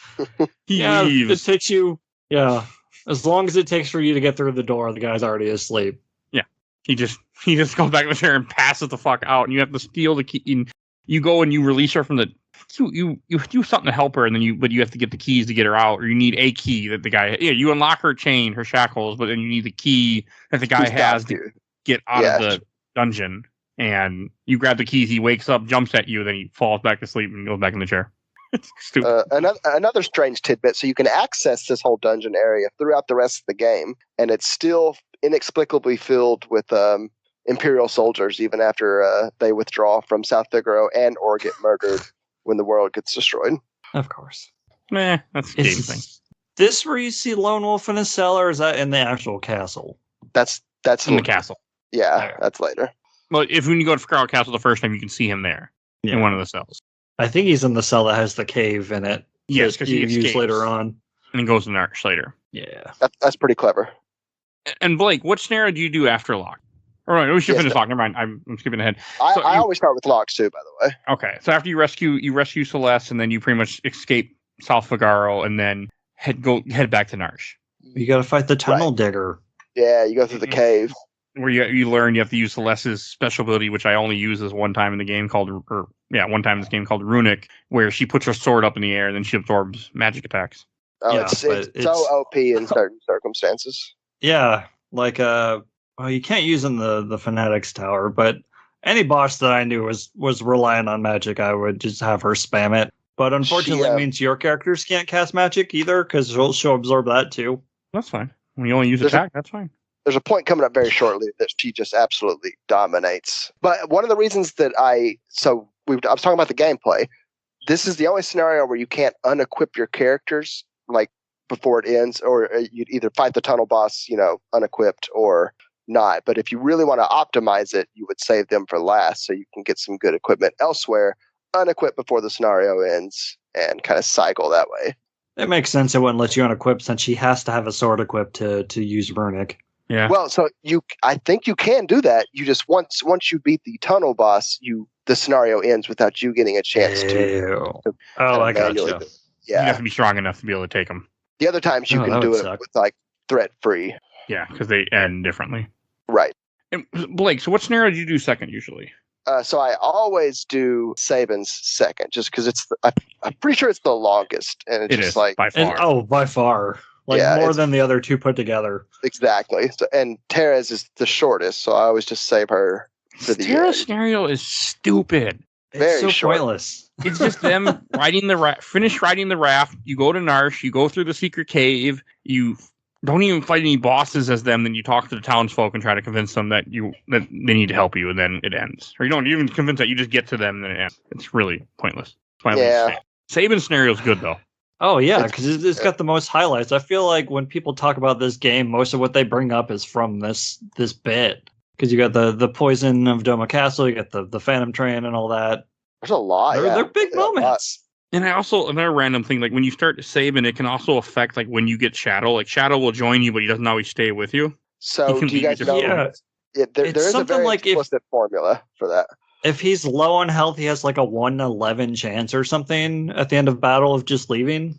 he leaves, it takes you, as long as it takes for you to get through the door, the guy's already asleep. Yeah, he just goes back in the chair and passes the fuck out, and you have to steal the key. And you go and you release her from the. You do something to help her, and then you have to get the keys to get her out, or you need a key that the guy. Yeah, you unlock her chain, her shackles, but then you need the key that the guy has to get out of the dungeon. And you grab the keys. He wakes up, jumps at you, then he falls back to sleep and goes back in the chair. It's stupid. Another strange tidbit. So you can access this whole dungeon area throughout the rest of the game, and it's still inexplicably filled with Imperial soldiers, even after they withdraw from South Figaro and or get murdered. When the world gets destroyed. Of course. That's the game thing. This where you see Lone Wolf in a cell, or is that in the actual castle? That's in the castle. Yeah, that's later. Well, when you go to Figaro Castle the first time, you can see him there in one of the cells. I think he's in the cell that has the cave in it. Yes, because he used later on. And he goes in the arch later. Yeah. That's pretty clever. And Blake, what scenario do you do after Locke? All right, we should Yes, finish no. talking. Never mind. I'm skipping ahead. I So you- always start with Locks too, by the way. Okay, so after you rescue Celeste, and then you pretty much escape South Figaro, and then head back to Narsh, You got to fight the tunnel digger. Yeah, you go through the cave. where you learn you have to use Celeste's special ability, which I only use this one time in the game called Runic, where she puts her sword up in the air and then she absorbs magic attacks. Oh, Yeah, it's so OP in certain circumstances. Yeah, like well, you can't use in the Fanatics Tower, but any boss that I knew was relying on magic, I would just have her spam it. But unfortunately, it means your characters can't cast magic either, because she'll absorb that too. That's fine. When you only use attack, that's fine. There's a point coming up very shortly that she just absolutely dominates. But one of the reasons that I was talking about the gameplay. This is the only scenario where you can't unequip your characters like before it ends, or you'd either fight the tunnel boss, unequipped or not. But if you really want to optimize it, you would save them for last so you can get some good equipment elsewhere, unequip before the scenario ends, and kind of cycle that way. It makes sense. It wouldn't let you unequip since she has to have a sword equipped to use Runic. Yeah. Well, so I think you can do that. You just once you beat the tunnel boss, the scenario ends without you getting a chance to I manually gotcha. do it. You have Yeah. to be strong enough to be able to take them. The other times you Oh, can that do would it suck. with like threat free. Yeah, because they end differently. Right. And Blake, so what scenario do you do second usually? So I always do Saban's second, just because I'm pretty sure it's the longest, and it's It just is like by far. And, by far. More it's- than the other two put together. exactly. So, and Tara's is the shortest, so I always just save her for the Terra end. scenario is stupid. It's Very so short. pointless. It's just them finish riding the raft. You go to Narsh. You go through the secret cave. You don't even fight any bosses as them. Then you talk to the townsfolk and try to convince them that they need to help you, and then it ends. Or you don't even convince that. You just get to them, and then it ends. It's really pointless. Yeah. Saban scenario is good though. Oh yeah, because it's got the most highlights. I feel like when people talk about this game, most of what they bring up is from this bit. Because you got the poison of Doma Castle, you got the Phantom Train and all that. There's a lot. They're big Yeah, a lot. moments. And I also another random thing, like when you start Saban, it can also affect like when you get Shadow. Like Shadow will join you, but he doesn't always stay with you. So He can do you beat guys you know? different Yeah. There It's is a something very like if- explicit formula for that. If he's low on health, he has like a 1-11 chance or something at the end of battle of just leaving.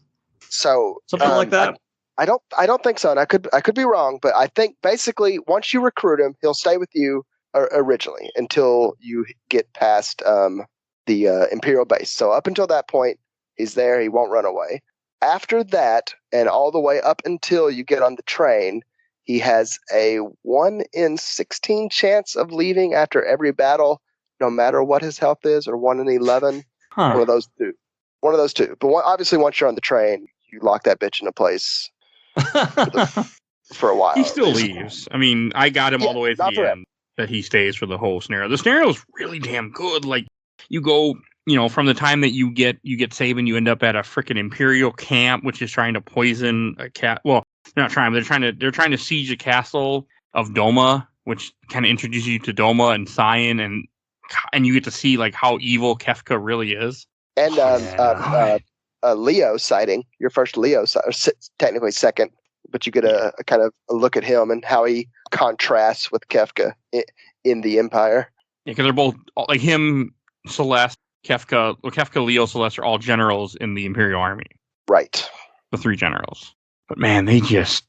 So Something like that. I don't think so, and I could be wrong, but I think basically once you recruit him, he'll stay with you originally until you get past the Imperial base. So up until that point, he's there. He won't run away. After that, and all the way up until you get on the train, he has a 1 in 16 chance of leaving after every battle, no matter what his health is, or 1 in 11. One of those two. But obviously, once you're on the train, you lock that bitch in a place for a while. He still leaves. I mean, I got him all the way to not the forever. end that he stays for the whole scenario. The scenario is really damn good. Like you go, from the time that you get Saban, you end up at a freaking Imperial camp, which is trying to poison a cat. Well, they're not trying. But they're trying to siege a castle of Doma, which kind of introduces you to Doma and Cyan, and you get to see like how evil Kefka really is. And Leo sighting, your first Leo sighting, technically second, but you get a kind of a look at him and how he contrasts with Kefka in the Empire. Yeah, because they're both like him, Celeste, Kefka, Leo, Celeste are all generals in the Imperial Army. Right. The 3 generals. But man, they just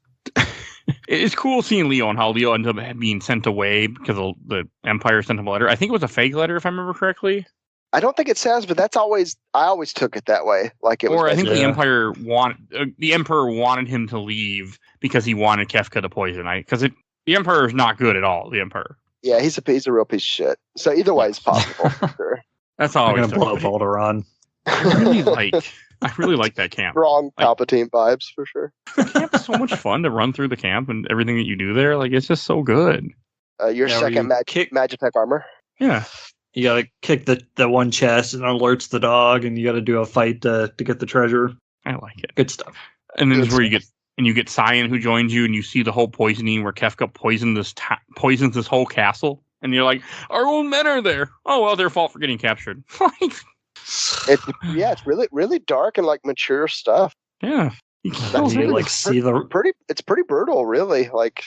it's cool seeing Leo and how Leo ended up being sent away because the Empire sent him a letter. I think it was a fake letter, if I remember correctly. I don't think it says, but I always took it that way. Like it was. Or I think Yeah. the Emperor wanted him to leave because he wanted Kefka to poison. Because the Emperor is not good at all. The Emperor. Yeah, he's a real piece of shit. So either way is possible. For sure. That's how I I'm always gonna blow took it. Balderon. I really like that camp. Strong Like- Palpatine vibes for sure. The camp is so much fun to run through the camp and everything that you do there. Like it's just so good. Your Yeah, where second you kick- Magitech armor. Yeah. You gotta kick the one chest and it alerts the dog, and you gotta do a fight to get the treasure. I like it. Good stuff. And then Good is where you get Cyan who joins you, and you see the whole poisoning where Kefka poisons this whole castle, and you're like, our own men are there. Oh well, their fault for getting captured. Like, It's really really dark and like mature stuff. yeah, he And kills you it. like see the It's pretty brutal, really. Like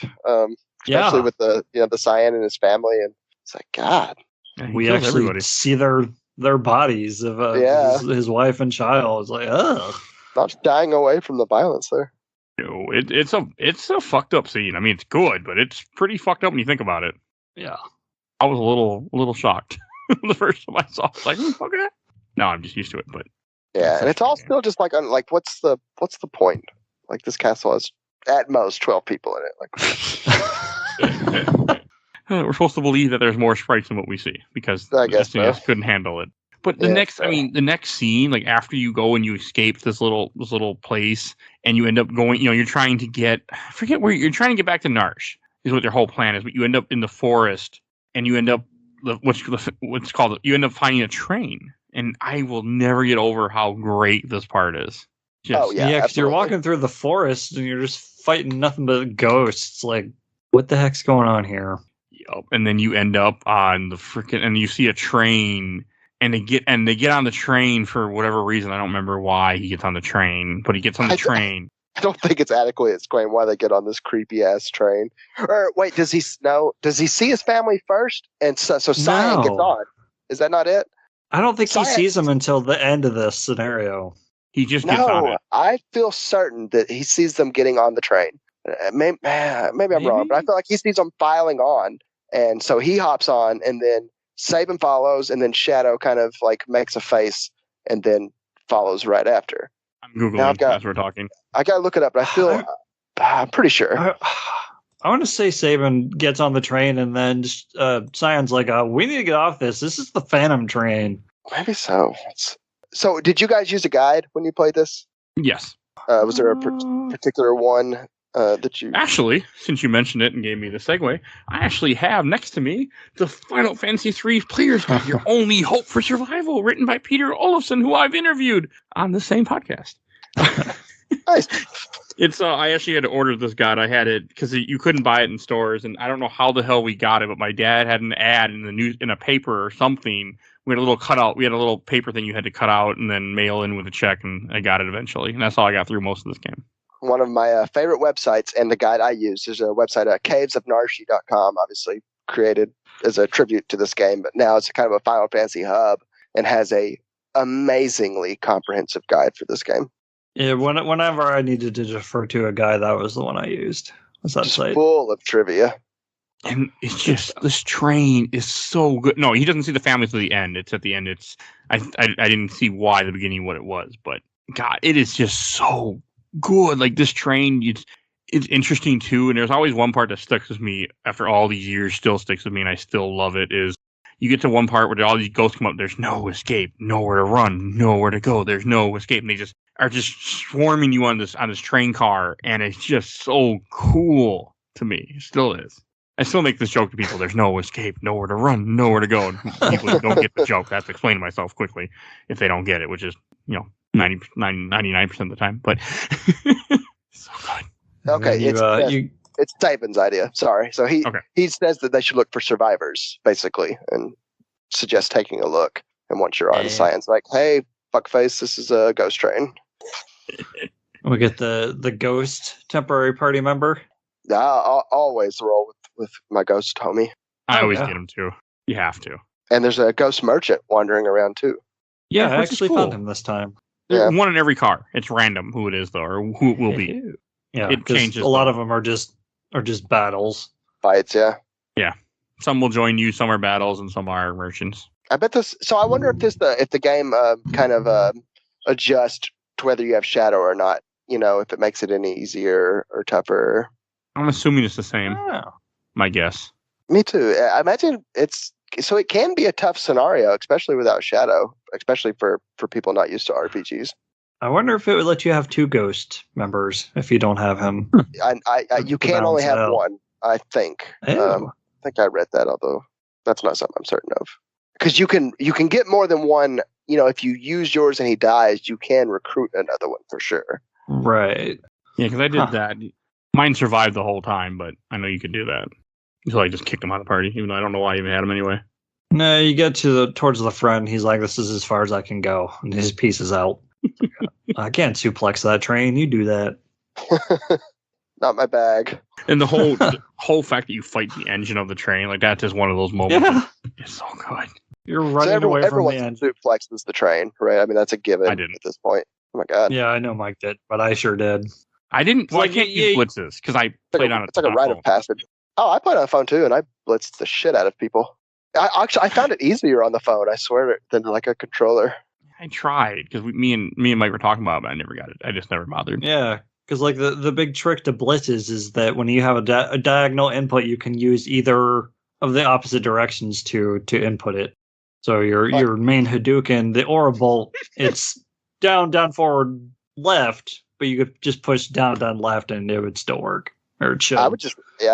especially Yeah. with the Cyan and his family, and it's like God. Yeah, he We kills actually everybody. see their bodies of Yeah. his wife and child. It's like, ugh. Not dying away from the violence there. No, it's a fucked up scene. I mean, it's good, but it's pretty fucked up when you think about it. Yeah. I was a little shocked the first time I saw it. I was like, okay. No, I'm just used to it, but Yeah, and it's all still just like what's the point? Like this castle has at most 12 people in it. Like we're supposed to believe that there's more sprites than what we see because I guess SNES so. couldn't handle it. But the Yeah, next, fair. the next scene, like after you go and you escape this little place, and you end up going, you're trying to get, I forget where you're trying to get back to Narsh is what their whole plan is. But you end up in the forest, and you end up what's called, you end up finding a train, and I will never get over how great this part is. Oh, yeah, Yeah, because you're absolutely. walking through the forest and you're just fighting nothing but ghosts. Like, what the heck's going on here? Yep. And then you end up on the freaking, and you see a train, and they get on the train for whatever reason. I don't remember why he gets on the train, but he gets on the train. I don't think it's adequately explained why they get on this creepy ass train. Or wait, does he see his family first? And so Cyan gets No. on. Is that not it? I don't think he Cyan- sees them until the end of this scenario. He just gets on No, it. I feel certain that he sees them getting on the train. Maybe I'm wrong, but I feel like he sees them filing on, and so he hops on, and then Saban follows, and then Shadow kind of like makes a face, and then follows right after. I'm Googling Now I've got- as we're talking. I gotta look it up, but I feel I'm pretty sure. I want to say Saban gets on the train and then Cyan's like, we need to get off this. This is the Phantom train. Maybe so. So, did you guys use a guide when you played this? Yes. Was there a particular one that you? Actually, since you mentioned it and gave me the segue, I actually have next to me the Final Fantasy III Player's Guide, Your Only Hope for Survival, written by Peter Olofsson, who I've interviewed on the same podcast. Nice. It's I actually had to order this guide. I had it because you couldn't buy it in stores, and I don't know how the hell we got it, but my dad had an ad in the news in a paper or something. We had a little cutout. We had a little paper thing you had to cut out and then mail in with a check, and I got it eventually. And that's how I got through most of this game. One of my favorite websites and the guide I use is a website at cavesofnarshi.com, obviously created as a tribute to this game, but now it's kind of a Final Fantasy hub and has a amazingly comprehensive guide for this game. Yeah, whenever I needed to defer to a guy, that was the one I used. Was that Just site? full of trivia. And it's just this train is so good. No, he doesn't see the family to the end. It's at the end. I didn't see why at the beginning what it was, but God, it is just so good. Like this train, it's interesting too. And there's always one part that sticks with me after all these years, still sticks with me, and I still love it. Is you get to one part where all these ghosts come up. There's no escape, nowhere to run, nowhere to go. There's no escape, and they just are just swarming you on this train car, and it's just so cool to me. It still is. I still make this joke to people. There's no escape, nowhere to run, nowhere to go. And people who don't get the joke, I have to explain to myself quickly if they don't get it, which is 99% of the time. But so good. Okay, it's Saban's idea. Sorry. So he says that they should look for survivors, basically, and suggests taking a look. And once you're on, Cyan's like, hey, fuckface, this is a ghost train. We get the ghost temporary party member. I'll always roll with my ghost homie. I always get them too. You have to. And there's a ghost merchant wandering around too. Yeah, I which is actually cool. found him this time. There's one in every car. It's random who it is though, or who it will be. Yeah, It changes. A lot of them are just battles. Fights, yeah. Yeah. Some will join you, some are battles, and some are merchants. I bet this. So I wonder if the game kind of adjusts to whether you have shadow or not. If it makes it any easier or tougher. I'm assuming it's the same. Oh. My guess. Me too. I imagine it can be a tough scenario, especially without shadow, especially for people not used to RPGs. I wonder if it would let you have two ghost members if you don't have him. You can only have balance it out. one, I think. Ew. I think I read that, although that's not something I'm certain of. Because you can get more than one. If you use yours and he dies, you can recruit another one for sure. Right. Yeah, because I did that. Mine survived the whole time, but I know you could do that. So I just kicked him out of the party, even though I don't know why I even had him anyway. No, you get towards the front. He's like, "This is as far as I can go," and his piece is out. I can't suplex that train. You do that. not my bag. And the whole fact that you fight the engine of the train, like that's just one of those moments. Yeah. It's so good. You're running away from the everyone end. suplexes the train, right? I mean, that's a given I didn't. at this point. Oh my god. Yeah, I know Mike did, but I sure did. I didn't. Well, Like, I can't yeah, use blitzes because I played on it. It's like a rite of passage. Oh, I played on the phone too, and I blitzed the shit out of people. I found it easier on the phone, I swear, than like a controller. I tried because me and Mike were talking about it, but I never got it. I just never bothered. Yeah, because like the big trick to blitzes is that when you have a diagonal input, you can use either of the opposite directions to input it. So your main Hadouken, the Aura Bolt, it's down, forward, left, but you could just push down, left, and it would still work. Or it should. I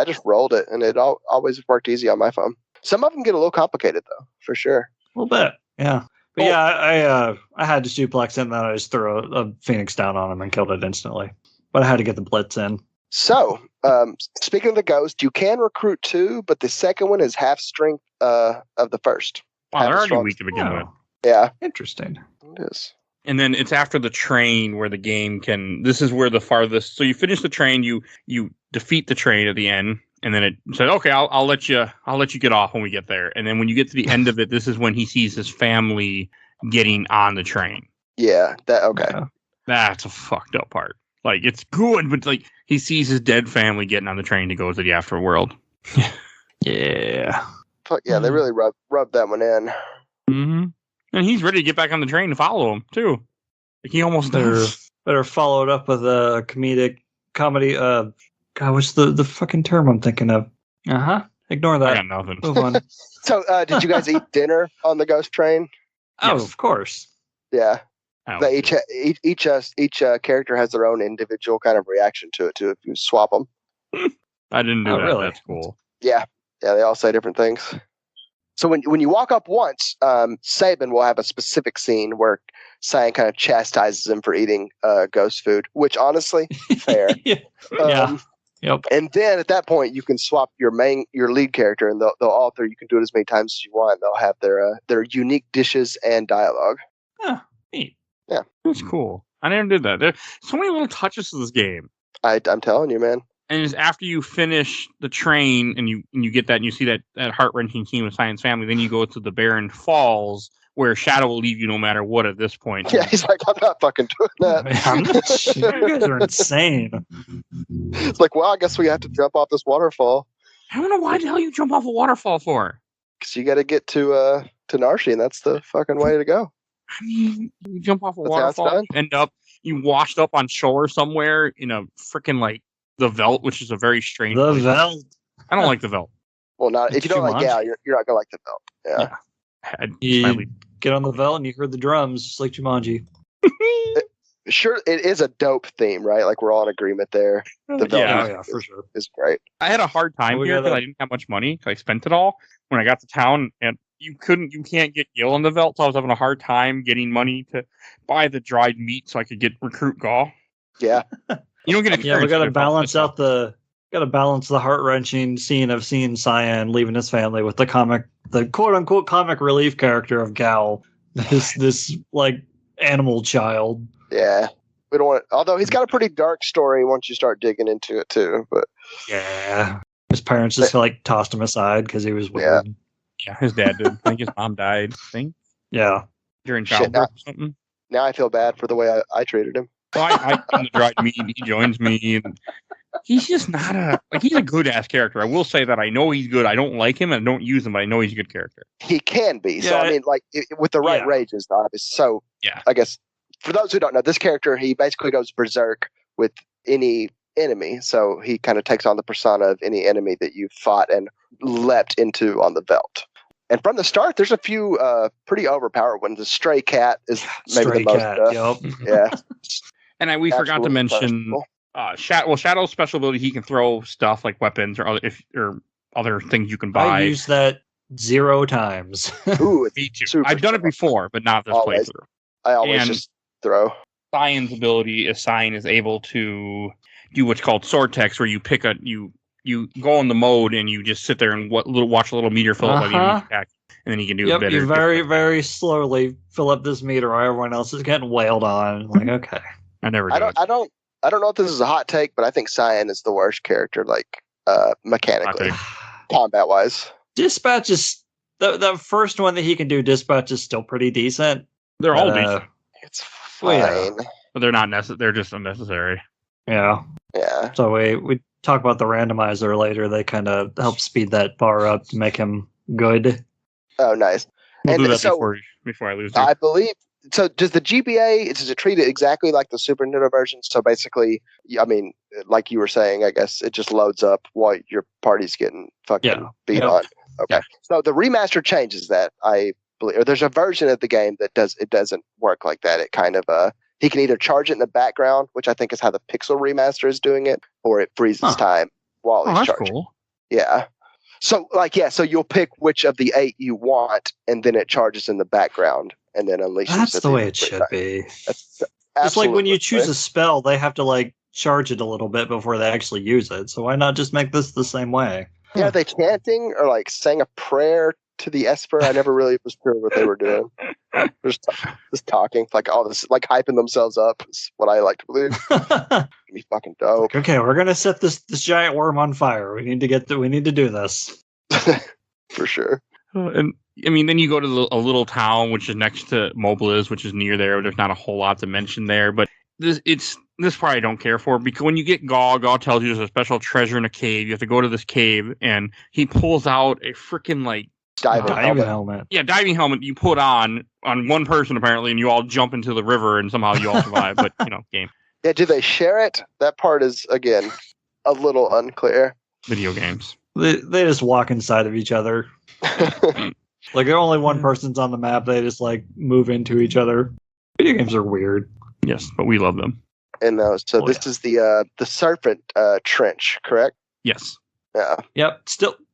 just rolled it, and it always worked easy on my phone. Some of them get a little complicated though, for sure. A little bit, yeah. But I had to suplex it, and then I just threw a Phoenix down on him and killed it instantly. But I had to get the blitz in. So, speaking of the Ghost, you can recruit 2, but the second one is half strength of the first. Wow, they're already strong. weak to begin with. Yeah. Interesting. It is. And then it's after the train where the game can. This is where the farthest. So you finish the train, you defeat the train at the end, and then it said, "Okay, I'll let you get off when we get there." And then when you get to the end of it, this is when he sees his family getting on the train. Yeah. Okay. Yeah. That's a fucked up part. Like it's good, but like he sees his dead family getting on the train to go to the afterworld. Yeah. But yeah, they really rubbed that one in. Mm-hmm. And he's ready to get back on the train to follow him too. Like he almost does. Better follow it up with a comedy. God, what's the fucking term I'm thinking of? Ignore I that. got nothing. Move on. So, did you guys eat dinner on the Ghost train? Oh, Yes. of course. Yeah. Oh, They each character has their own individual kind of reaction to it too. If you swap them. I didn't do Oh, that. really? That's cool. Yeah. They all say different things. So when you walk up once, Sabin will have a specific scene where Cyan kind of chastises him for eating ghost food, which honestly, fair. Yeah. Yep. And then at that point, you can swap your lead character, and they'll alter. You can do it as many times as you want. They'll have their unique dishes and dialogue. Neat. That's cool. I never did that. There's so many little touches to this game. I'm telling you, man. And it's after you finish the train and you get that and you see that heart-wrenching scene with Cyan's family, then you go to the Barren Falls where Shadow will leave you no matter what at this point. Yeah, he's like, I'm not fucking doing that. Man, I'm not sure. You guys are insane. It's like, well, I guess we have to jump off this waterfall I don't know why the hell you jump off a waterfall for. because you got to get to Narshi, and that's the fucking way to go. I mean, you jump off a That's how it's waterfall, done. end up, you washed up on shore somewhere in a freaking like the Veld, which is a very strange The place. Veld. I don't like the Veld. Well, not if It's you don't like Jumanji. Gal, you're not gonna like the belt. Yeah. I finally- Get on the Veld and you heard the drums, just like Jumanji. Sure, it is a dope theme, right? Like we're all in agreement there. The belt Yeah. For sure. is great. I had a hard time We here gotta- because I didn't have much money. 'Cause I spent it all when I got to town, and you can't get Gil on the Veld, so I was having a hard time getting money to buy the dried meat so I could recruit Gaul. Yeah. You don't get Yeah, we experience. gotta with it, balance but- out the heart-wrenching scene of seeing Cyan leaving his family with the quote-unquote comic relief character of Gal, this like animal child. Yeah. We don't want. Although he's got a pretty dark story once you start digging into it too. But Yeah, his parents just like tossed him aside because he was weird. Yeah, his dad did. I think his mom died. I think Yeah, during Shit, childbirth or something. now I feel bad for the way I treated him. So I give him the dried meat. He joins me, and he's just not he's a good ass character. I will say that I know he's good. I don't like him and I don't use him, but I know he's a good character. He can be. So Yeah, I mean, like with the right yeah. rages, obviously. So Yeah. I guess for those who don't know, this character he basically goes berserk with any enemy. So he kind of takes on the persona of any enemy that you've fought and leapt into on the belt. And from the start, there's a few pretty overpowered ones. The stray cat is maybe stray the most. cat. Yep. Yeah. And we forgot to absolutely mention personable. Shadow's special ability. He can throw stuff like weapons or other things you can I buy. used that 0 times. Ooh, Me too. super I've done it strong. before, but not this Always. playthrough. I always And- just throw. Cyan's ability is Cyan is able to do what's called sword text, where you pick you go in the mode and you just sit there and watch a little meter fill up by the enemy attack, and then you can do Yep, better. you very, very slowly fill up this meter while everyone else is getting wailed on. Like, okay. I never I do it. I don't know if this is a hot take, but I think Cyan is the worst character, like mechanically, combat wise. Dispatch is the first one that he can do. Dispatch is still pretty decent. They're all decent. It's fine. Well, yeah. But they're not necessary. They're just unnecessary. Yeah. Yeah. So we talk about the randomizer later. They kind of help speed that bar up to make him good. Oh, nice. We'll And do that so, before I lose you. I believe. So does the GBA, does it treat it exactly like the Super Nintendo version? So basically, I mean, like you were saying, I guess it just loads up while your party's getting fucking beat on. Okay. So the remaster changes that, I believe. Or there's a version of the game that doesn't work like that. It kind of he can either charge it in the background, which I think is how the Pixel remaster is doing it, or it freezes time while he's charging. Cool. Yeah. So so you'll pick which of the 8 you want, and then it charges in the background, and then unleashes. That's the way it should be. It's like when you choose a spell, they have to like charge it a little bit before they actually use it. So why not just make this the same way? Yeah, are they chanting or like saying a prayer to the Esper? I never really was sure what they were doing. Just talking, like all this, like hyping themselves up is what I like to believe. It'd be fucking dope. Okay, we're gonna set this giant worm on fire. We need to do this. For sure. And I mean, then you go to a little town which is next to Mobliz, which is near there. There's not a whole lot to mention there, but this part I don't care for, because when you get Gaw tells you there's a special treasure in a cave. You have to go to this cave, and he pulls out a freaking like diving helmet. Yeah, diving helmet you put on one person apparently, and you all jump into the river, and somehow you all survive. But game. Yeah, do they share it? That part is again a little unclear. Video games. They just walk inside of each other. Like only one person's on the map. They just like move into each other. Video games are weird. Yes, but we love them. And this is the Serpent Trench, correct? Yes. Yeah. Yep.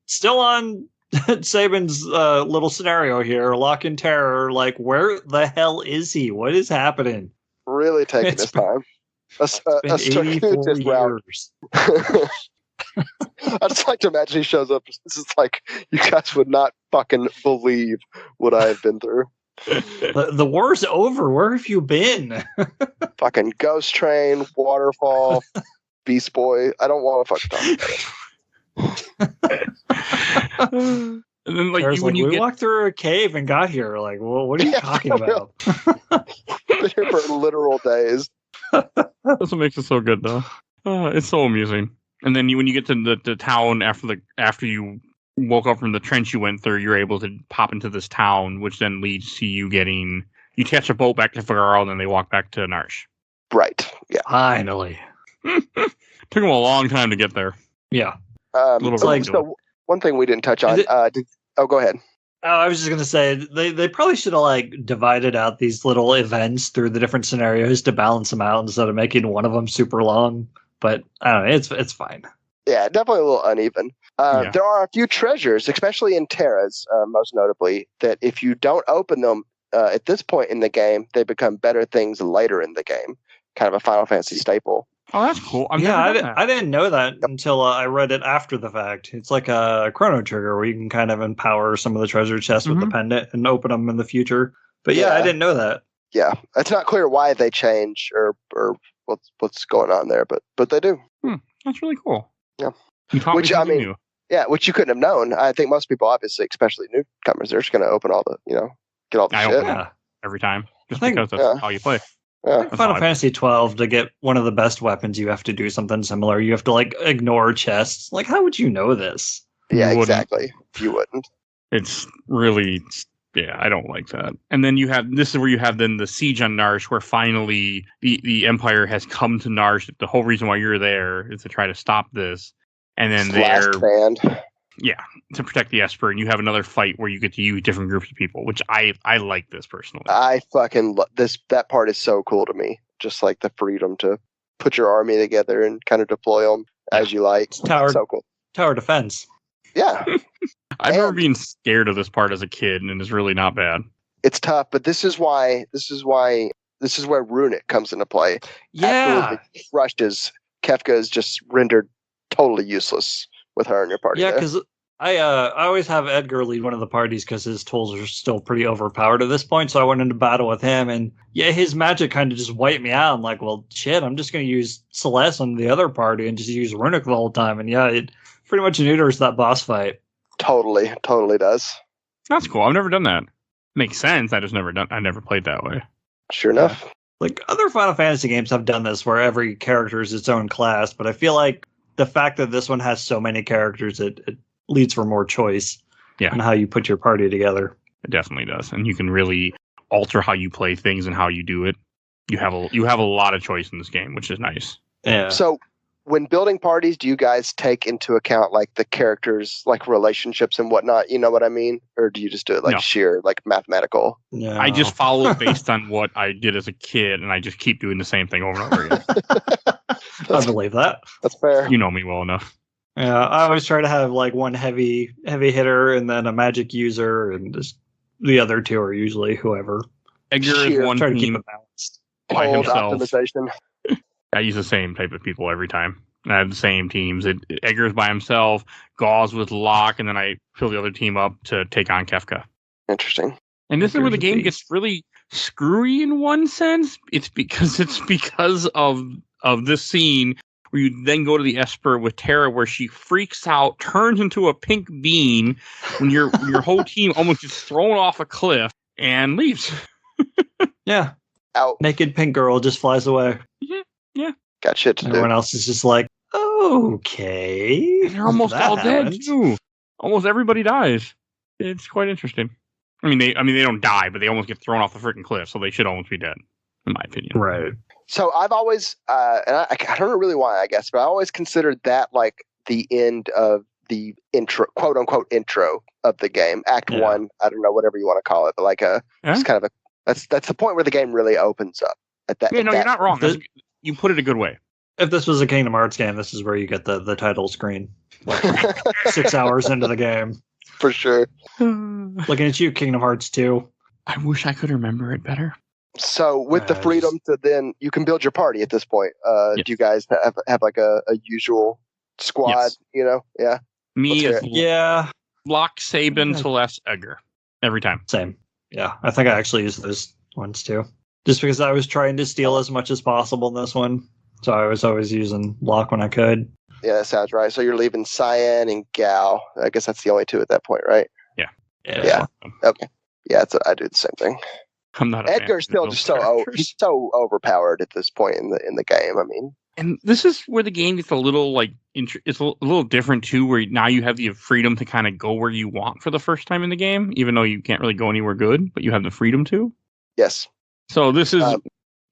Still on Saban's little scenario here. Lock in terror. Like, where the hell is he? What is happening? Really taking his time. A circuitous route. I just like to imagine he shows up. This is like, you guys would not fucking believe what I have been through. The war's over. Where have you been? Fucking Ghost Train, Waterfall, Beast Boy. I don't want to fucking talk about it. And then, like, we walked through a cave and got here. Like, well, what are you talking about? Been here for literal days. That's what makes it so good, though. It's so amusing. And then when you get to the town after you woke up from the trench you went through, you're able to pop into this town, which then leads to you catch a boat back to Figaro, and then they walk back to Narsh. Right. Yeah. Finally. Took them a long time to get there. Yeah. So one thing we didn't touch on. Go ahead. Oh, I was just gonna say they probably should have like divided out these little events through the different scenarios to balance them out instead of making one of them super long. But I don't know, it's fine. Yeah, definitely a little uneven. There are a few treasures, especially in Terras, most notably, that if you don't open them at this point in the game, they become better things later in the game. Kind of a Final Fantasy staple. Oh, that's cool. I didn't know that until I read it after the fact. It's like a Chrono Trigger where you can kind of empower some of the treasure chests with the pendant and open them in the future. But yeah, I didn't know that. Yeah, it's not clear why they change or what's going on there, but they do. That's really cool. Yeah. Which I mean, which you couldn't have known. I think most people, obviously, especially newcomers, they're just going to open all the, get all the shit. Every time, just because that's how you play. Yeah. Final Fantasy 12, to get one of the best weapons, you have to do something similar. You have to like ignore chests. Like, how would you know this? Yeah, exactly. You wouldn't. It's really, I don't like that. And then this is where you have then the siege on Narsh, where finally the Empire has come to Narsh. The whole reason why you're there is to try to stop this. And then to protect the Esper, and you have another fight where you get to use different groups of people, which I like this personally. I fucking love this. That part is so cool to me. Just like the freedom to put your army together and kind of deploy them as you like. It's so cool. Tower defense. Yeah. I remember being scared of this part as a kid, and it's really not bad. It's tough, but this is where Runic comes into play. Yeah. Rushed Kefka is just rendered totally useless with her in your party. Yeah, because I always have Edgar lead one of the parties because his tools are still pretty overpowered at this point. So I went into battle with him, and yeah, his magic kind of just wiped me out. I'm like, well, shit, I'm just going to use Celeste on the other party and just use Runic the whole time. And yeah, it pretty much neuters that boss fight. Totally does. That's cool. I've never done that. Makes sense. I never played that way. Sure enough. Like other Final Fantasy games have done this where every character is its own class, but I feel like the fact that this one has so many characters, it leads for more choice on how you put your party together. It definitely does, and you can really alter how you play things and how you do it. You have a lot of choice in this game, which is nice. Yeah. So when building parties, do you guys take into account like the characters, like relationships and whatnot? You know what I mean? Or do you just do it like sheer, like mathematical? No. I just follow based on what I did as a kid, and I just keep doing the same thing over and over again. I believe that. That's fair. You know me well enough. Yeah, I always try to have like one heavy hitter and then a magic user, and just the other two are usually whoever. Edgar is one Try to keep team it balanced. by Cold himself. optimization. I use the same type of people every time. I have the same teams. Edgar's by himself, Gauze with Locke, and then I fill the other team up to take on Kefka. Interesting. And this is where the Edgar's a game beast. gets really screwy in one sense. It's because of this scene where you then go to the Esper with Terra, where she freaks out, turns into a pink bean, when your whole team almost gets thrown off a cliff and leaves. Yeah, Out. naked pink girl just flies away. Got shit to do. Everyone else is just like, okay. And they're almost that all dead happened. too. Almost everybody dies. It's quite interesting. I mean, they don't die, but they almost get thrown off the freaking cliff, so they should almost be dead, in my opinion. Right. So I've always, and I don't know really why, I guess, but I always considered that like the end of the intro, quote unquote intro of the game, Act 1. I don't know, whatever you want to call it, but like it's kind of that's the point where the game really opens up. At that, Yeah, no, you're not wrong. You put it a good way. If this was a Kingdom Hearts game, this is where you get the title screen. Like 6 hours into the game. For sure. Looking at you, Kingdom Hearts 2. I wish I could remember it better. So with the freedom to then, you can build your party at this point. Yes. Do you guys have like a usual squad? Yes. You know, yeah. Me Let's is Yeah, Locke, Sabin, Celeste, Edgar. Every time. same. Yeah, I think I actually used those ones too. Just because I was trying to steal as much as possible in this one. So I was always using Locke when I could. Yeah, that sounds right. So you're leaving Cyan and Gao. I guess that's the only two at that point, right? Yeah. Okay. Yeah, I do the same thing. I'm not a fan Edgar's of still those just characters. he's so overpowered at this point in the game. I mean, And this is where the game gets a little like it's a little different too, where now you have the freedom to kind of go where you want for the first time in the game, even though you can't really go anywhere good, but you have the freedom to. yes. So this is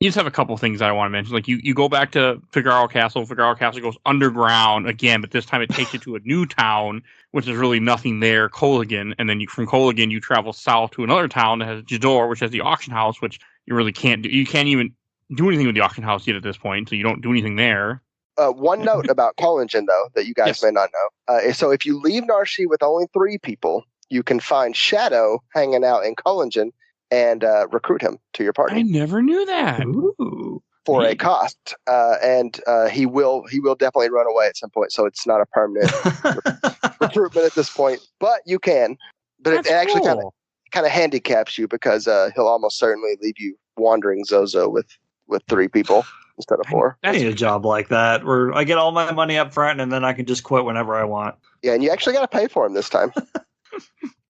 you just have a couple things that I want to mention. Like you go back to Figaro Castle. Figaro Castle goes underground again, but this time it takes you to a new town, which is really nothing there, Colligan. And then from Colligan, you travel south to another town that has Jador, which has the auction house, which you really can't do. You can't even do anything with the auction house yet at this point, so you don't do anything there. One note about Collingen, though, that you guys may not know. So if you leave Narshe with only 3 people, you can find Shadow hanging out in Collingen and recruit him to your party. I never knew that. Ooh. For a cost, and he will definitely run away at some point. So it's not a permanent recruitment at this point, but you can. But That's it actually cool. kind of handicaps you because he'll almost certainly leave you wandering Zozo with 3 people instead of 4. I need a job like that where I get all my money up front and then I can just quit whenever I want. Yeah, and you actually got to pay for him this time.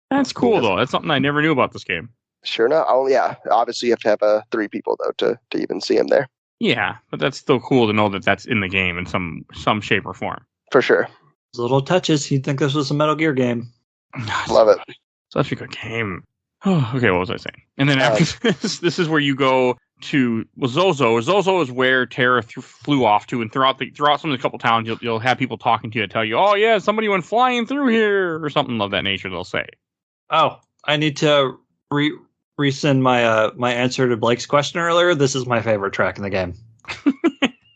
That's cool though. That's something I never knew about this game. Sure enough. Oh yeah, obviously you have to have 3 people though to even see him there. Yeah, but that's still cool to know that that's in the game in some shape or form. For sure. Those little touches, you'd think this was a Metal Gear game. Love it. Such a good game. Oh, okay, what was I saying? And then after this is where you go to Zozo. Zozo is where Terra flew off to, and throughout some of the couple towns, you'll have people talking to you that tell you, "Oh yeah, somebody went flying through here," or something of that nature. They'll say. Oh, I need to resend my my answer to Blake's question earlier. This is my favorite track in the game.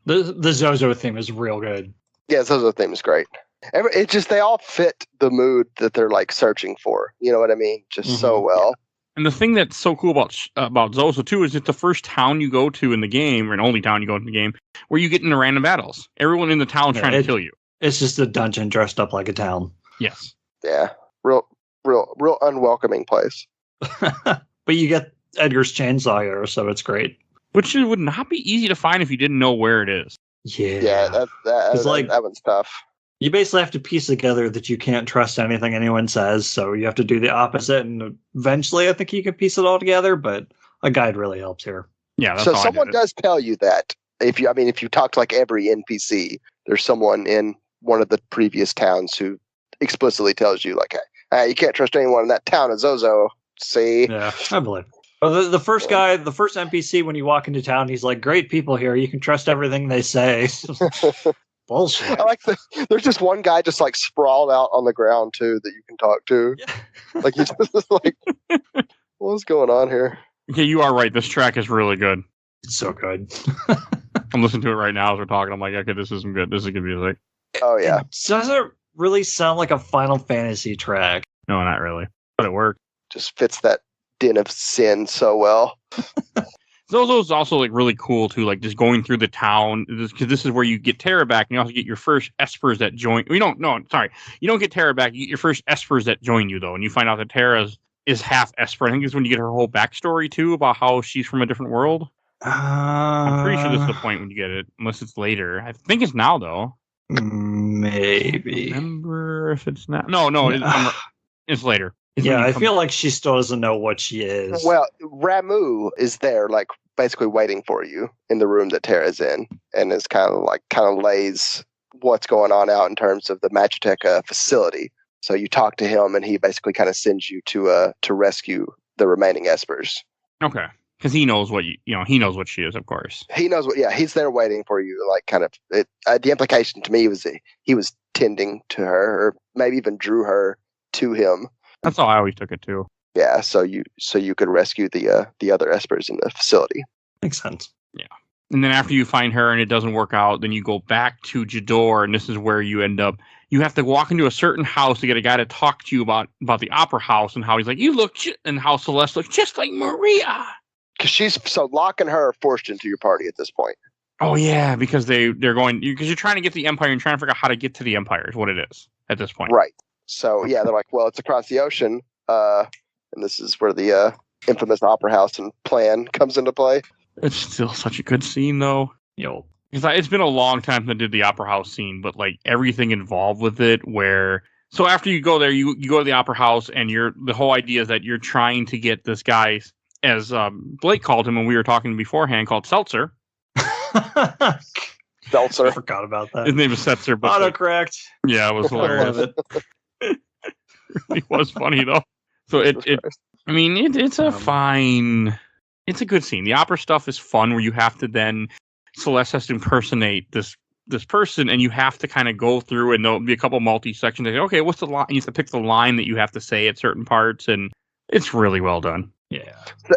the Zozo theme is real good. Yeah, Zozo theme is great. It's just they all fit the mood that they're like searching for. You know what I mean? Just so well. And the thing that's so cool about Zozo too is it's the first town you go to in the game, or an only town you go to in the game, where you get into random battles. Everyone in the town trying to kill you. It's just a dungeon dressed up like a town. Yes. Yeah, real unwelcoming place. But you get Edgar's chainsaw here, so it's great. Which would not be easy to find if you didn't know where it is. Yeah. That one's tough. You basically have to piece together that you can't trust anything anyone says, so you have to do the opposite, and eventually I think you can piece it all together, but a guide really helps here. Yeah, that's So how someone does tell you that if you talk to like every NPC, there's someone in one of the previous towns who explicitly tells you like, hey, you can't trust anyone in that town of Zozo. See? Yeah, I believe. Well, the first guy, the first NPC when you walk into town, he's like, great people here. You can trust everything they say. Bullshit. I like there's just one guy just like sprawled out on the ground too that you can talk to. Yeah. Like he's just like, what's going on here? Yeah, you are right. This track is really good. It's so good. I'm listening to it right now as we're talking. I'm like, okay, this is some good. This is good music. Oh yeah. It doesn't really sound like a Final Fantasy track. No, not really, but it worked. Just fits that den of sin so well. Zozo's also like really cool too, like just going through the town because this is where you get Terra back, and you also get your first espers that join. You don't get Terra back. You get your first espers that join you though, and you find out that Terra is half esper. I think it's when you get her whole backstory too about how she's from a different world. I'm pretty sure this is the point when you get it, unless it's later. I think it's now though. Maybe. Remember if it's not? No, it's later. Yeah, I feel like she still doesn't know what she is. Well, Ramu is there, like basically waiting for you in the room that Terra's in, and is kind of lays what's going on out in terms of the Magitech facility. So you talk to him, and he basically kind of sends you to rescue the remaining espers. Okay, because he knows what he knows what she is, of course. He knows what. Yeah, he's there waiting for you. Like kind of the implication to me was he was tending to her, or maybe even drew her to him. That's how I always took it too. Yeah, so you could rescue the other espers in the facility. Makes sense. Yeah. And then after you find her and it doesn't work out, then you go back to Jador, and this is where you end up. You have to walk into a certain house to get a guy to talk to you about the opera house and how he's like, you look, and how Celeste looks just like Maria. Because Locke and her are forced into your party at this point. Oh yeah, because they're going because you're trying to get the Empire and trying to figure out how to get to the Empire is what it is at this point. Right. So yeah, they're like, well, it's across the ocean, and this is where the infamous opera house and plan comes into play. It's still such a good scene, though. Yo, it's been a long time since I did the opera house scene, but like everything involved with it. So after you go there, you go to the opera house, and the whole idea is that you're trying to get this guy, as Blake called him when we were talking beforehand, called Seltzer. Seltzer. I forgot about that. His name is Setzer, but autocorrect. Yeah, it was hilarious. I love it. It was funny though. So it's a fine. It's a good scene. The opera stuff is fun, where you have to then Celeste has to impersonate this person, and you have to kind of go through, and there'll be a couple multi sections. Okay, what's the line? You have to pick the line that you have to say at certain parts, and it's really well done. Yeah.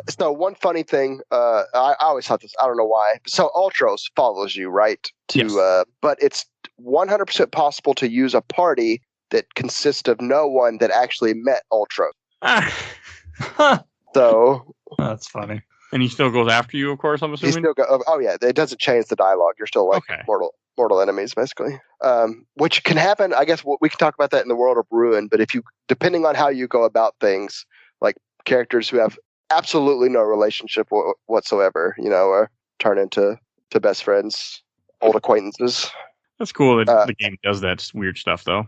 So one funny thing, I always thought this. I don't know why. So Ultros follows you, right? Yes. But it's 100% possible to use a party that consists of no one that actually met Ultros. So that's funny. And he still goes after you, of course, I'm assuming? Oh yeah, it doesn't change the dialogue. You're still like mortal enemies, basically. Which can happen, I guess we can talk about that in the world of Ruin, but depending on how you go about things, like characters who have absolutely no relationship whatsoever, turn into best friends, old acquaintances. That's cool that the game does that weird stuff, though.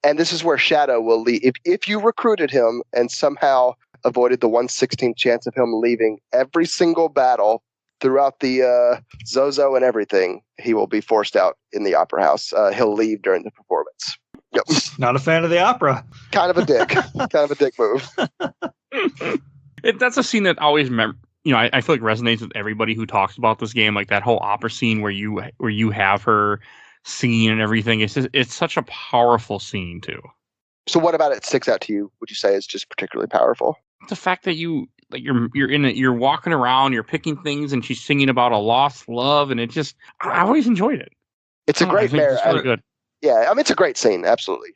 And this is where Shadow will leave. If you recruited him and somehow avoided the 1/16th chance of him leaving every single battle throughout the Zozo and everything, he will be forced out in the opera house. He'll leave during the performance. Yep. Not a fan of the opera. Kind of a dick. Kind of a dick move. That's a scene that always I feel like resonates with everybody who talks about this game, like that whole opera scene where you have her singing and everything. It's such a powerful scene too. So what about it sticks out to you? Would you say is just particularly powerful? The fact that you're in it, you're walking around, you're picking things, and she's singing about a lost love, and I always enjoyed it. It's a great marriage. It's really good. Yeah, I mean it's a great scene, absolutely.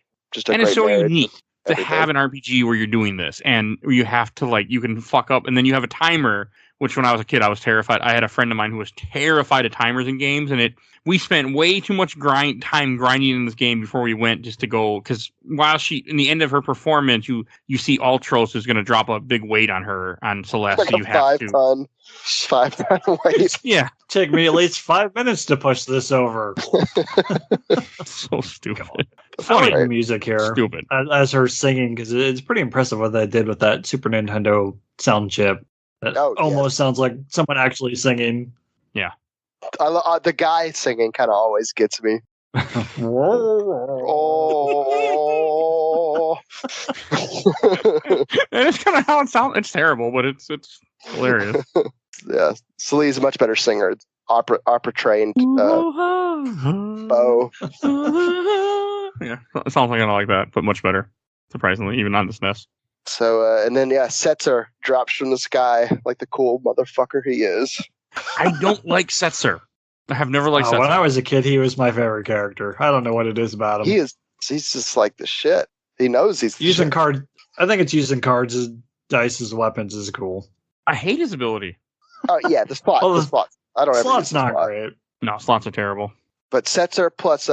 And it's so unique to have an RPG where you're doing this, and where you have to you can fuck up, and then you have a timer which when I was a kid, I was terrified. I had a friend of mine who was terrified of timers in games, and we spent way too much time grinding in this game before we went just to go. Because while in the end of her performance, you see Ultros is going to drop a big weight on Celeste, like so you have to. 5-ton weight. Yeah, Take me at least 5 minutes to push this over. so stupid. I like the Right. music here. Stupid. As her singing, because it's pretty impressive what they did with that Super Nintendo sound chip. That almost sounds like someone actually singing. Yeah. The guy singing kind of always gets me. Oh. And it's kind of how it sounds. It's terrible, but it's hilarious. Yeah, Slee's a much better singer. Opera trained bow. Yeah, it sounds like like that, but much better. Surprisingly, even on the SNES. So, and then Setzer drops from the sky like the cool motherfucker he is. I don't like Setzer. I have never liked Setzer. When I was a kid, he was my favorite character. I don't know what it is about him. He's just like the shit. He knows he's the using shit. cards. I think it's using cards as dice as weapons is cool. I hate his ability. Oh yeah, the slot. Well, the slot. I don't ever use Slot's the not slot. great. No, slots are terrible. But Setzer plus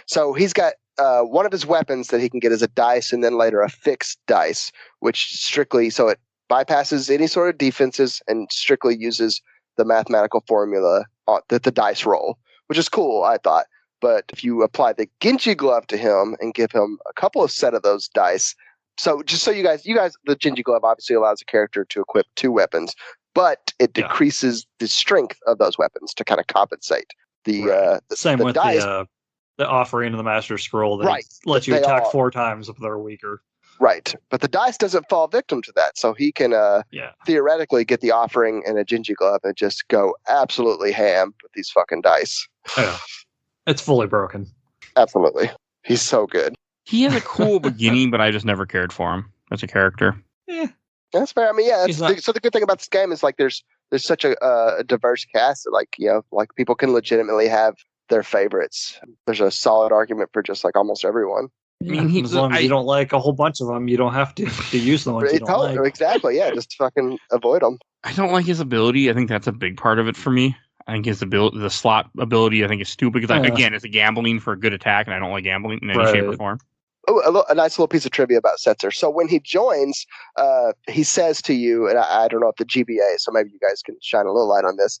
so he's got one of his weapons that he can get as a dice, and then later a fixed dice, which strictly so it bypasses any sort of defenses and strictly uses the mathematical formula that the dice roll, which is cool, I thought. But if you apply the Genji Glove to him and give him a couple of set of those dice, so just so you guys, the Genji Glove obviously allows a character to equip 2 weapons, but it decreases the strength of those weapons to kind of compensate. The same the with dice, the offering of the Master Scroll that lets you They attack all- 4 times if they're weaker. right. But the dice doesn't fall victim to that, so he can theoretically get the offering and a Genji Glove and just go absolutely ham with these fucking dice. Yeah. It's fully broken. Absolutely, he's so good. He has a cool beginning, but I just never cared for him as a character. Yeah. That's fair. I mean, yeah. He's not- So the good thing about this game is like there's such a diverse cast that like people can legitimately have their favorites. There's a solid argument for just like almost everyone. I mean, as long as you don't like a whole bunch of them, you don't have to use the ones you don't like. Exactly. Yeah. Just fucking avoid them. I don't like his ability. I think that's a big part of it for me. I think his ability, the slot ability, I think is stupid because again, it's a gambling for a good attack, and I don't like gambling in any shape or form. Oh, a nice little piece of trivia about Setzer. So when he joins, he says to you, and I don't know if the GBA, so maybe you guys can shine a little light on this,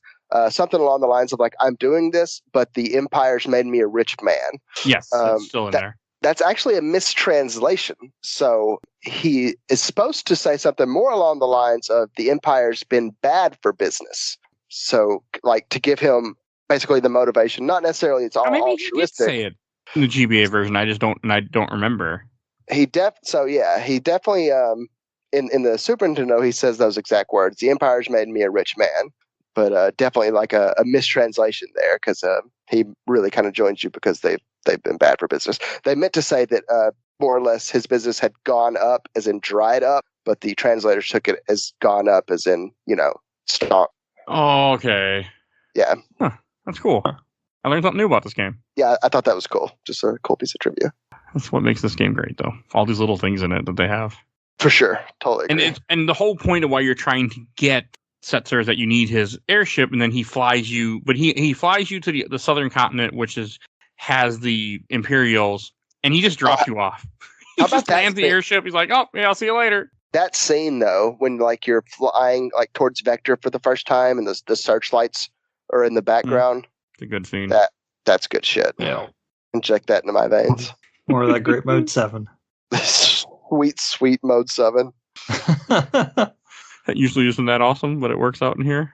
something along the lines of like, I'm doing this, but the Empire's made me a rich man. Yes, that's still in there. That's actually a mistranslation. So he is supposed to say something more along the lines of the Empire's been bad for business. So like to give him basically the motivation, not necessarily it's all Maybe he did altruistic. say it in the GBA version. I just don't remember. He definitely in the Super Nintendo he says those exact words. The Empire's made me a rich man, but definitely like a mistranslation there because he really kind of joins you because they've been bad for business. They meant to say that more or less his business had gone up as in dried up, but the translators took it as gone up as in stock. Oh, okay. Yeah. Huh. That's cool. I learned something new about this game. Yeah, I thought that was cool. Just a cool piece of trivia. That's what makes this game great, though. All these little things in it that they have. For sure. Totally agree. And the whole point of why you're trying to get Setzer is that you need his airship, and then he flies you. But he flies you to the southern continent, which has the Imperials, and he just drops you off. He just lands the airship. He's like, "Oh, yeah, I'll see you later." That scene though, when like you're flying like towards Vector for the first time, and the searchlights are in the background. It's a good scene. That's good shit. Yeah. Inject that into my veins. More of that great mode 7. Sweet mode 7. That usually isn't that awesome, but it works out in here.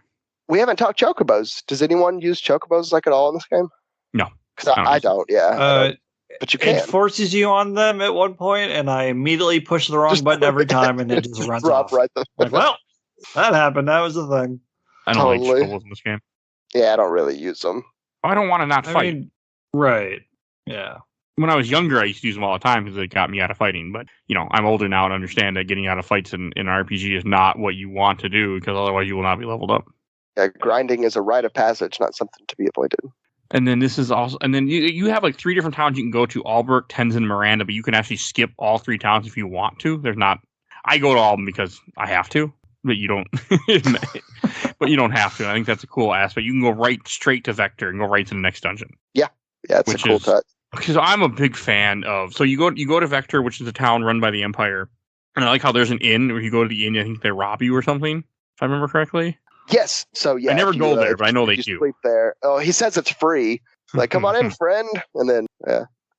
We haven't talked chocobos. Does anyone use chocobos like at all in this game? No. Because I don't. Yeah. But you can. It forces you on them at one point, and I immediately push the wrong button every time, and it just runs off. Right like, well, that happened. That was the thing. I don't like chocobos in this game. Yeah, I don't really use them. I don't want to not fight. mean, right. Yeah. When I was younger, I used to use them all the time because they got me out of fighting. But, I'm older now and understand that getting out of fights in an RPG is not what you want to do because otherwise you will not be leveled up. Yeah, grinding is a rite of passage, not something to be avoided. And then this is also, and then you have like 3 different towns you can go to: Albert, Tenzin, Miranda. But you can actually skip all 3 towns if you want to. There's not. I go to all of them because I have to. but you don't. But you don't have to. I think that's a cool aspect. You can go right straight to Vector and go right to the next dungeon. Yeah, it's a cool touch. Because I'm a big fan of. So you go to Vector, which is a town run by the Empire, and I like how there's an inn where you go to the inn. I think they rob you or something, if I remember correctly. Yes. So yeah, I never go there, but I know they do. Sleep there. Oh, he says it's free. Like, come on in, friend, and then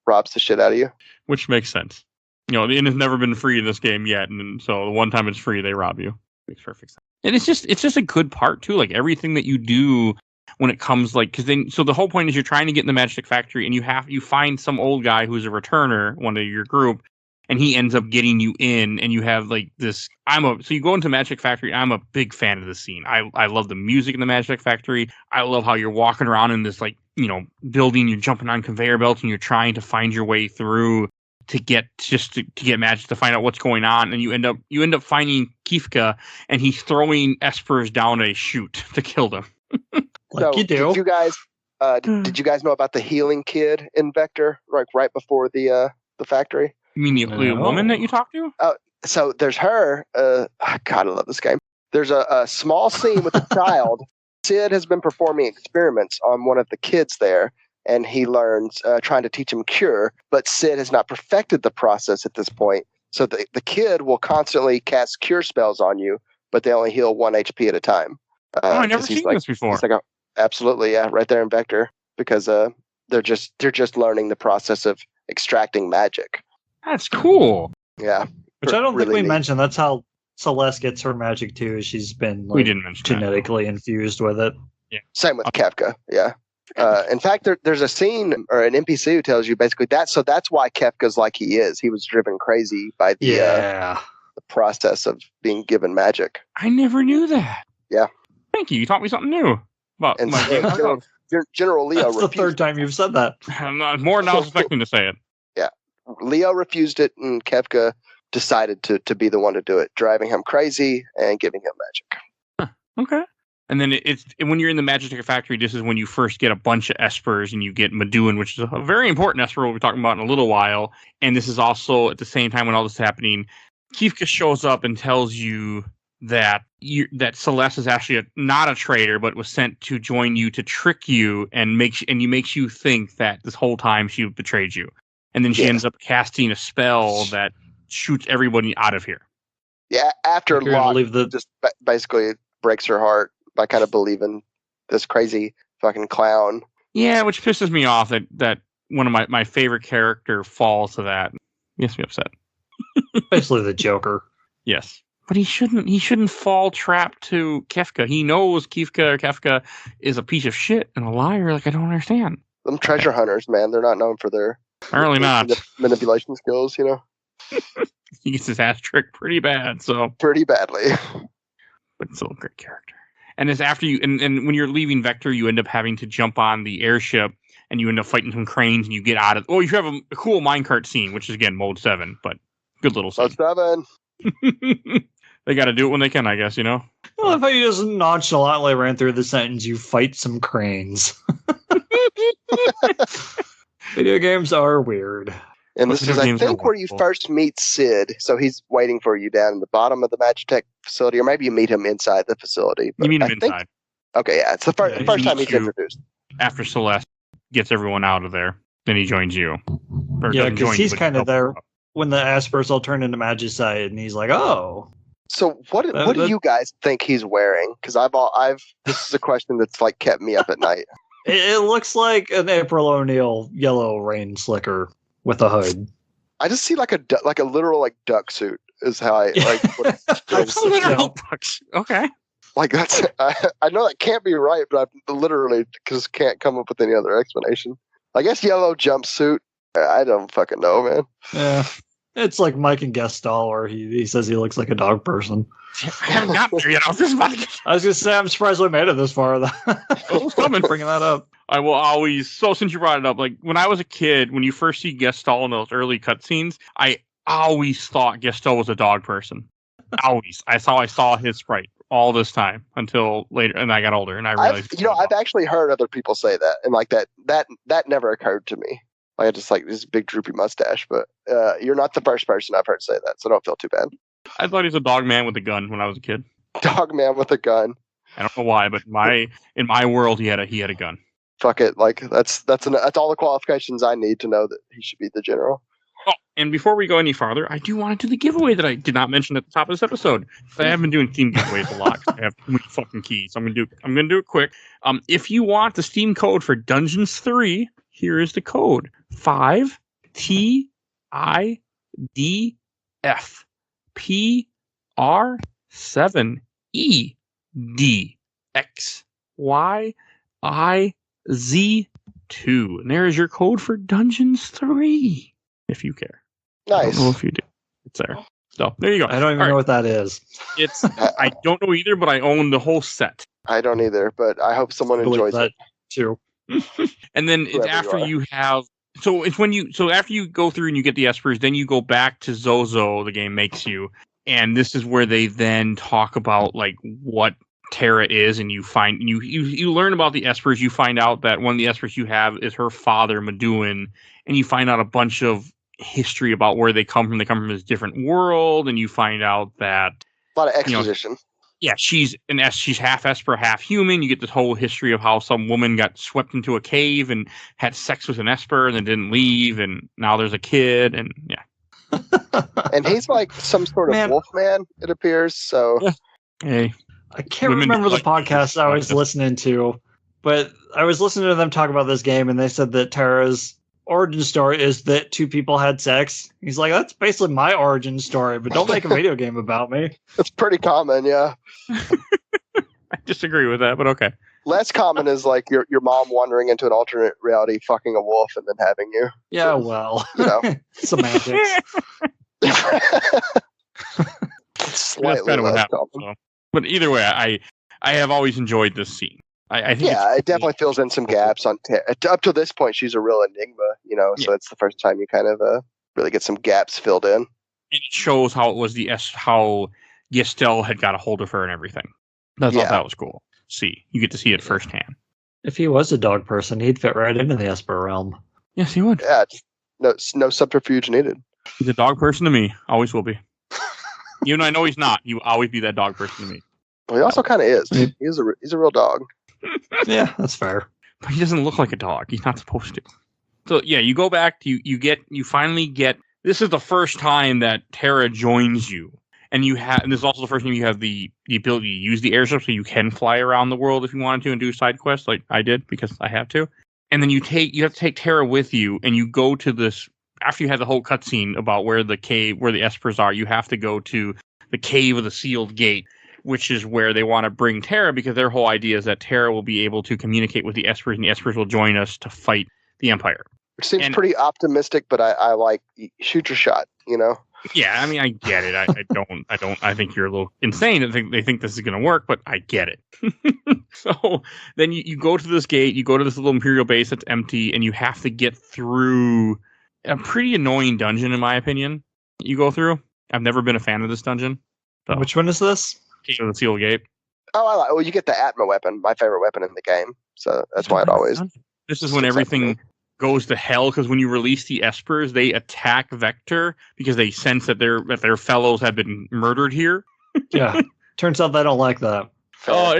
robs the shit out of you. Which makes sense. The inn has never been free in this game yet, and so the one time it's free, they rob you. Makes perfect sense. And it's just a good part too. Like everything that you do when it comes so the whole point is you're trying to get in the Magic Factory, and you find some old guy who's a returner, one of your group, and he ends up getting you in, and you have like this. So you go into Magic Factory. I'm a big fan of the scene. I love the music in the Magic Factory. I love how you're walking around in this building. You're jumping on conveyor belts, and you're trying to find your way through to get magic, to find out what's going on, and you end up finding Kefka, and he's throwing espers down a chute to kill them. Like you do. Did you guys know about the healing kid in Vector, right before the factory? You mean the woman that you talked to? So there's her. God, I love this game. There's a small scene with a child. Sid has been performing experiments on one of the kids there, and he learns, trying to teach him cure, but Sid has not perfected the process at this point. So the kid will constantly cast cure spells on you, but they only heal 1 HP at a time. I never seen this before. Absolutely, yeah, right there in Vector, because they're just learning the process of extracting magic. That's cool. Yeah, which I don't really think we neat. mentioned. That's how Celeste gets her magic too. She's been we didn't mention genetically infused with it. Yeah. Same with Kefka. Yeah. In fact, there's a scene or an NPC who tells you basically that. So that's why Kefka's like he is. He was driven crazy by the process of being given magic. I never knew that. Yeah. Thank you. You taught me something new. About General Leo. That's the third time you've said that. More than I was expecting to say it. Yeah. Leo refused it, and Kefka decided to be the one to do it, driving him crazy and giving him magic. Huh. Okay. And then it's when you're in the Magic Factory, this is when you first get a bunch of espers, and you get Meduin, which is a very important esper we'll be talking about in a little while. And this is also at the same time when all this is happening, Kefka shows up and tells you that Celeste is actually not a traitor, but was sent to join you to trick you and makes you think that this whole time she betrayed you. And then she ends up casting a spell that shoots everybody out of here. Yeah, after Locke just basically breaks her heart by kind of believing this crazy fucking clown. Yeah, which pisses me off that one of my favorite character falls to that. Makes me upset. Especially the Joker. Yes. But he shouldn't fall trapped to Kefka. He knows Kefka is a piece of shit and a liar. Like, I don't understand. Them treasure hunters, man, they're not known for their apparently not manipulation skills, you know. He gets his ass tricked pretty bad, so pretty badly. But still a great character. And as after you and when you're leaving Vector, you end up having to jump on the airship and you end up fighting some cranes and you get out of you have a cool minecart scene, which is again mode 7, but good little scene. Mode 7. They got to do it when they can, I guess, you know? Well, if I just nonchalantly ran through the sentence, you fight some cranes. Video games are weird. And this is, I think, where you first meet Sid. So he's waiting for you down in the bottom of the Magitech facility, or maybe you meet him inside the facility. But you meet him inside. Okay, yeah. It's the first time he's introduced. After Celeste gets everyone out of there, then he joins you. Yeah, because he's kind of there when the Aspers all turn into Magicite, and he's like, oh. So what do you guys think he's wearing? Because this is a question that's like kept me up at night. It looks like an April O'Neil yellow rain slicker with a hood. I just see like a literal like duck suit is how I like. Okay. Like that's I know that can't be right, but I literally just can't come up with any other explanation. I guess yellow jumpsuit. I don't fucking know, man. Yeah. It's like Mike and Gestall, where he says he looks like a dog person. I haven't got there yet. I was going to say, I'm surprised we made it this far. I'm bringing that up. I will always. So since you brought it up, like when I was a kid, when you first see Gestall in those early cutscenes, I always thought Gestall was a dog person. Always. I saw his sprite all this time until later, and I got older, and I realized. I've actually heard other people say that, and like that never occurred to me. Like I just like this big droopy mustache, but you're not the first person I've heard say that, so don't feel too bad. I thought he was a dog man with a gun when I was a kid. Dog man with a gun. I don't know why, but in my world, he had a gun. Fuck it. Like that's all the qualifications I need to know that he should be the general. Oh, and before we go any farther, I do want to do the giveaway that I did not mention at the top of this episode. I have been doing Steam giveaways a lot. I have too many fucking keys. I'm gonna do it quick. If you want the Steam code for Dungeons 3, here is the code: 5TIDFPR7EDXYIZ2. And there is your code for Dungeons 3. If you care. Nice. I don't know if you do. It's there. So there you go. I don't even know what that is. It's I don't know either, but I own the whole set. I don't either, but I hope someone enjoys that it too. And then it's after you have after you go through and you get the espers, then you go back to Zozo, the game makes you, and this is where they then talk about like what Terra is, and you find you learn about the espers. You find out that one of the espers you have is her father, Meduin, and you find out a bunch of history about where they come from. They come from this different world, and you find out that a lot of exposition. She's half Esper, half human. You get this whole history of how some woman got swept into a cave and had sex with an Esper and then didn't leave, and now there's a kid, and yeah. And he's like some sort of wolf man, it appears. So Hey. I can't remember the podcast I was listening to, but I was listening to them talk about this game, and they said that Terra's origin story is that two people had sex. He's like, that's basically my origin story, but don't make a video game about me. It's pretty common, yeah. I disagree with that, but okay. Less common is like your mom wandering into an alternate reality, fucking a wolf, and then having you. Yeah, well, semantics. Slightly kind of what less happened. common. So. But either way, I have always enjoyed this scene. I think it definitely fills in some gaps on up to this point. She's a real enigma, so it's the first time you kind of really get some gaps filled in. And it shows how it was how Gestel had got a hold of her and everything. I thought that was cool. See, you get to see it firsthand. If he was a dog person, he'd fit right into the Esper realm. Yes, he would. Yeah, no subterfuge needed. He's a dog person to me. Always will be. Even though I know he's not, he will always be that dog person to me. Well, he also kind of is. He's a real dog. Yeah, that's fair. But he doesn't look like a dog. He's not supposed to. So yeah, you go back to you finally get. This is the first time that Terra joins you, and this is also the first time you have the ability to use the airship, so you can fly around the world if you wanted to and do side quests like I did because I have to. And then you have to take Terra with you, and you go to this. After you had the whole cutscene about where the espers are, you have to go to the cave of the sealed gate, which is where they want to bring Terra, because their whole idea is that Terra will be able to communicate with the espers, and the espers will join us to fight the Empire. Which seems pretty optimistic, but I like shoot your shot, Yeah, I mean, I get it. I think you're a little insane. They think this is going to work, but I get it. So then you go to this gate, you go to this little Imperial base that's empty, and you have to get through a pretty annoying dungeon, in my opinion. You go through. I've never been a fan of this dungeon. So. Which one is this? Cave of the Sealed Gate. Oh, well, you get the Atma weapon, my favorite weapon in the game. So that's why it always. This is when everything goes to hell, because when you release the espers, they attack Vector because they sense that their fellows have been murdered here. Yeah, turns out they don't like that. Oh,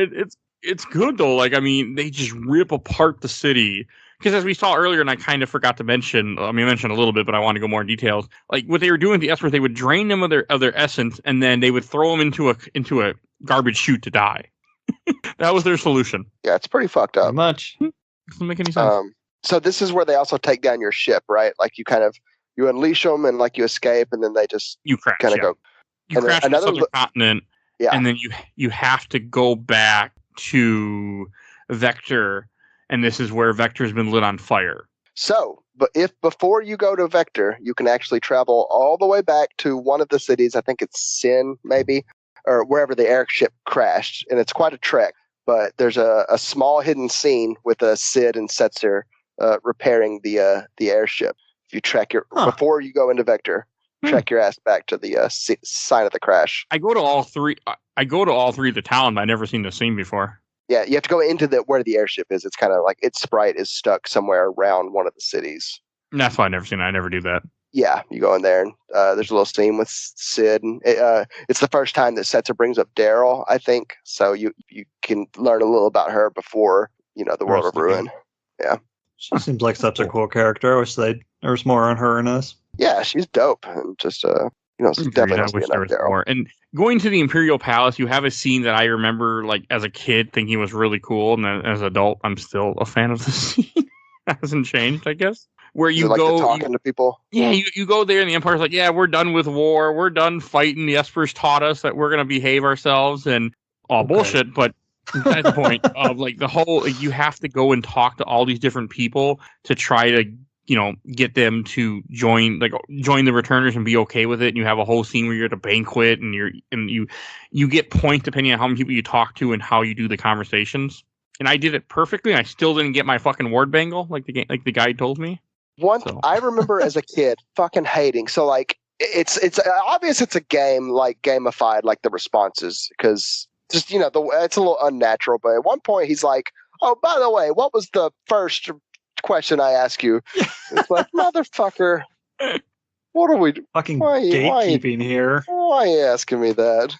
it's good though. Like, I mean, they just rip apart the city. Because as we saw earlier, and I kind of forgot to mention, I mentioned a little bit, but I want to go more in details. Like what they were doing with the espers, they would drain them of their essence, and then they would throw them into a garbage chute to die. That was their solution. Yeah, it's pretty fucked up. Not much. Doesn't make any sense. So this is where they also take down your ship, right? Like you unleash them and like you escape, and then they just crash. Go. You crash on the southern continent, and then you have to go back to Vector, and this is where Vector's been lit on fire. So, but if before you go to Vector, you can actually travel all the way back to one of the cities. I think it's Sin, maybe, or wherever the airship crashed, and it's quite a trek. But there's a small hidden scene with Sid and Setzer repairing the airship. If you track before you go into Vector, track your ass back to the sign of the crash. I go to all three. I go to all three of the towns. But I've never seen the scene before. Yeah, you have to go into where the airship is. It's kind of like its sprite is stuck somewhere around one of the cities. And that's why I've never seen it. I never do that. Yeah, you go in there and there's a little scene with Sid, and it's the first time that Setzer brings up Daryl, I think. So you can learn a little about her before the World of Ruin. Yeah, she seems like such a cool character. I wish there was more on her in this. Yeah, she's dope, and just definitely I must be wish there was Daryl. more. And going to the Imperial Palace, you have a scene that I remember, like as a kid, thinking was really cool, and then as an adult, I'm still a fan of the scene. Hasn't changed, I guess. Where you go talking to people. Yeah, you go there and the Empire's like, yeah, we're done with war. We're done fighting. The Espers taught us that we're going to behave ourselves and all bullshit. But at the point of like the whole, you have to go and talk to all these different people to try to, get them to join the Returners and be okay with it. And you have a whole scene where you're at a banquet and you get points depending on how many people you talk to and how you do the conversations. And I did it perfectly. And I still didn't get my fucking ward bangle like the guy told me. I remember as a kid fucking hating. So like it's obvious it's a game like gamified like the responses because just it's a little unnatural. But at one point he's like, "Oh, by the way, what was the first question I asked you?" It's like, motherfucker, what are we fucking gatekeeping here? Why are you asking me that?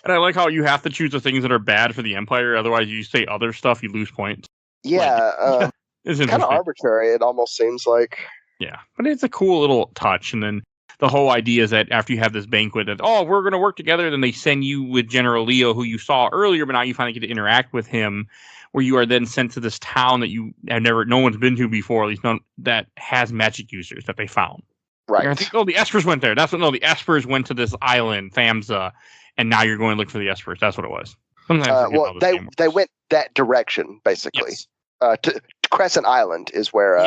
And I like how you have to choose the things that are bad for the Empire. Otherwise, you say other stuff, you lose points. Yeah. It's kind of arbitrary, it almost seems like. Yeah, but it's a cool little touch. And then the whole idea is that after you have this banquet that, we're going to work together, then they send you with General Leo, who you saw earlier, but now you finally get to interact with him, where you are then sent to this town that no one's been to before, at least none that has magic users that they found. Right. I think, the Espers went there. The Espers went to this island, Thamsa, and now you're going to look for the Espers. That's what it was. They went that direction, basically. Yes. To Crescent Island is where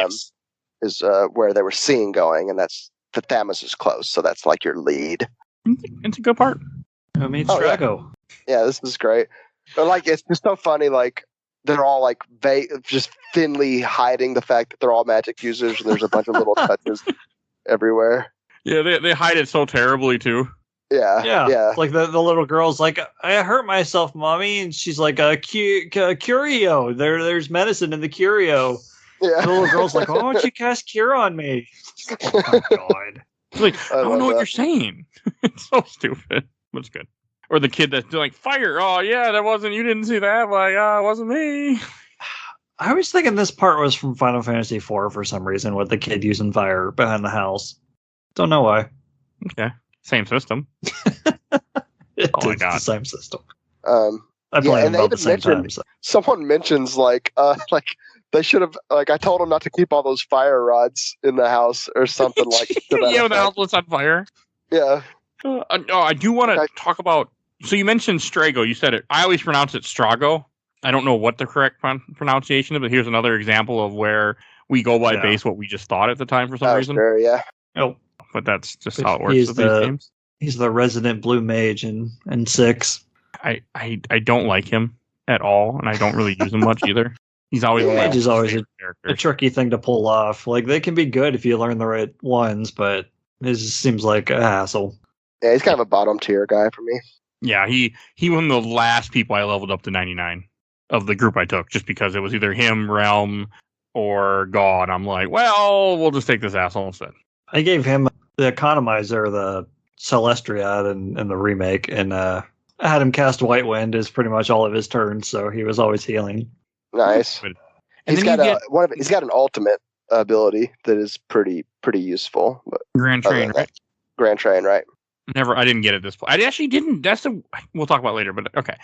where they were seeing going, and that's the Thamus is close, so that's like your lead. It's a good part. I mean, Drago. Yeah, this is great. But like, it's just so funny. Like, they're all like just thinly hiding the fact that they're all magic users, and there's a bunch of little touches everywhere. Yeah, they hide it so terribly too. Yeah. Like the little girl's like, "I hurt myself, mommy," and she's like, "Curio. There's medicine in the Curio." Yeah. The little girl's like, "Why don't you cast Cure on me?" Oh my god! Like, I don't know what you're saying. It's so stupid. But it's good. Or the kid that's like, "Fire! Oh yeah, you didn't see that? Like, it wasn't me." I was thinking this part was from Final Fantasy IV for some reason, with the kid using fire behind the house. Don't know why. Okay. Same system. It's the same system. I played them about the same time. So. Someone mentions like they should have I told them not to keep all those fire rods in the house or something like that. The house was on fire. Yeah. I do want to talk about. So you mentioned Strago. You said it. I always pronounce it Strago. I don't know what the correct pronunciation is, but here's another example of where we go by base what we just thought at the time for some reason. Sure, yeah. Oh. But that's just how it works with these games. He's the resident blue mage in 6. I don't like him at all, and I don't really use him much either. He's always mage is always a tricky thing to pull off. Like, they can be good if you learn the right ones, but it just seems like a hassle. Yeah, he's kind of a bottom tier guy for me. Yeah, he one of the last people I leveled up to 99 of the group I took, just because it was either him, Realm, or God. I'm like, well, we'll just take this asshole instead. I gave him the Economizer, the Celestria in the remake, and I had him cast White Wind as pretty much all of his turns, so he was always healing. Nice. He's got an ultimate ability that is pretty useful. But Grand Train, right? Grand Train, right? I didn't get it this point. I actually didn't. We'll talk about it later, but okay.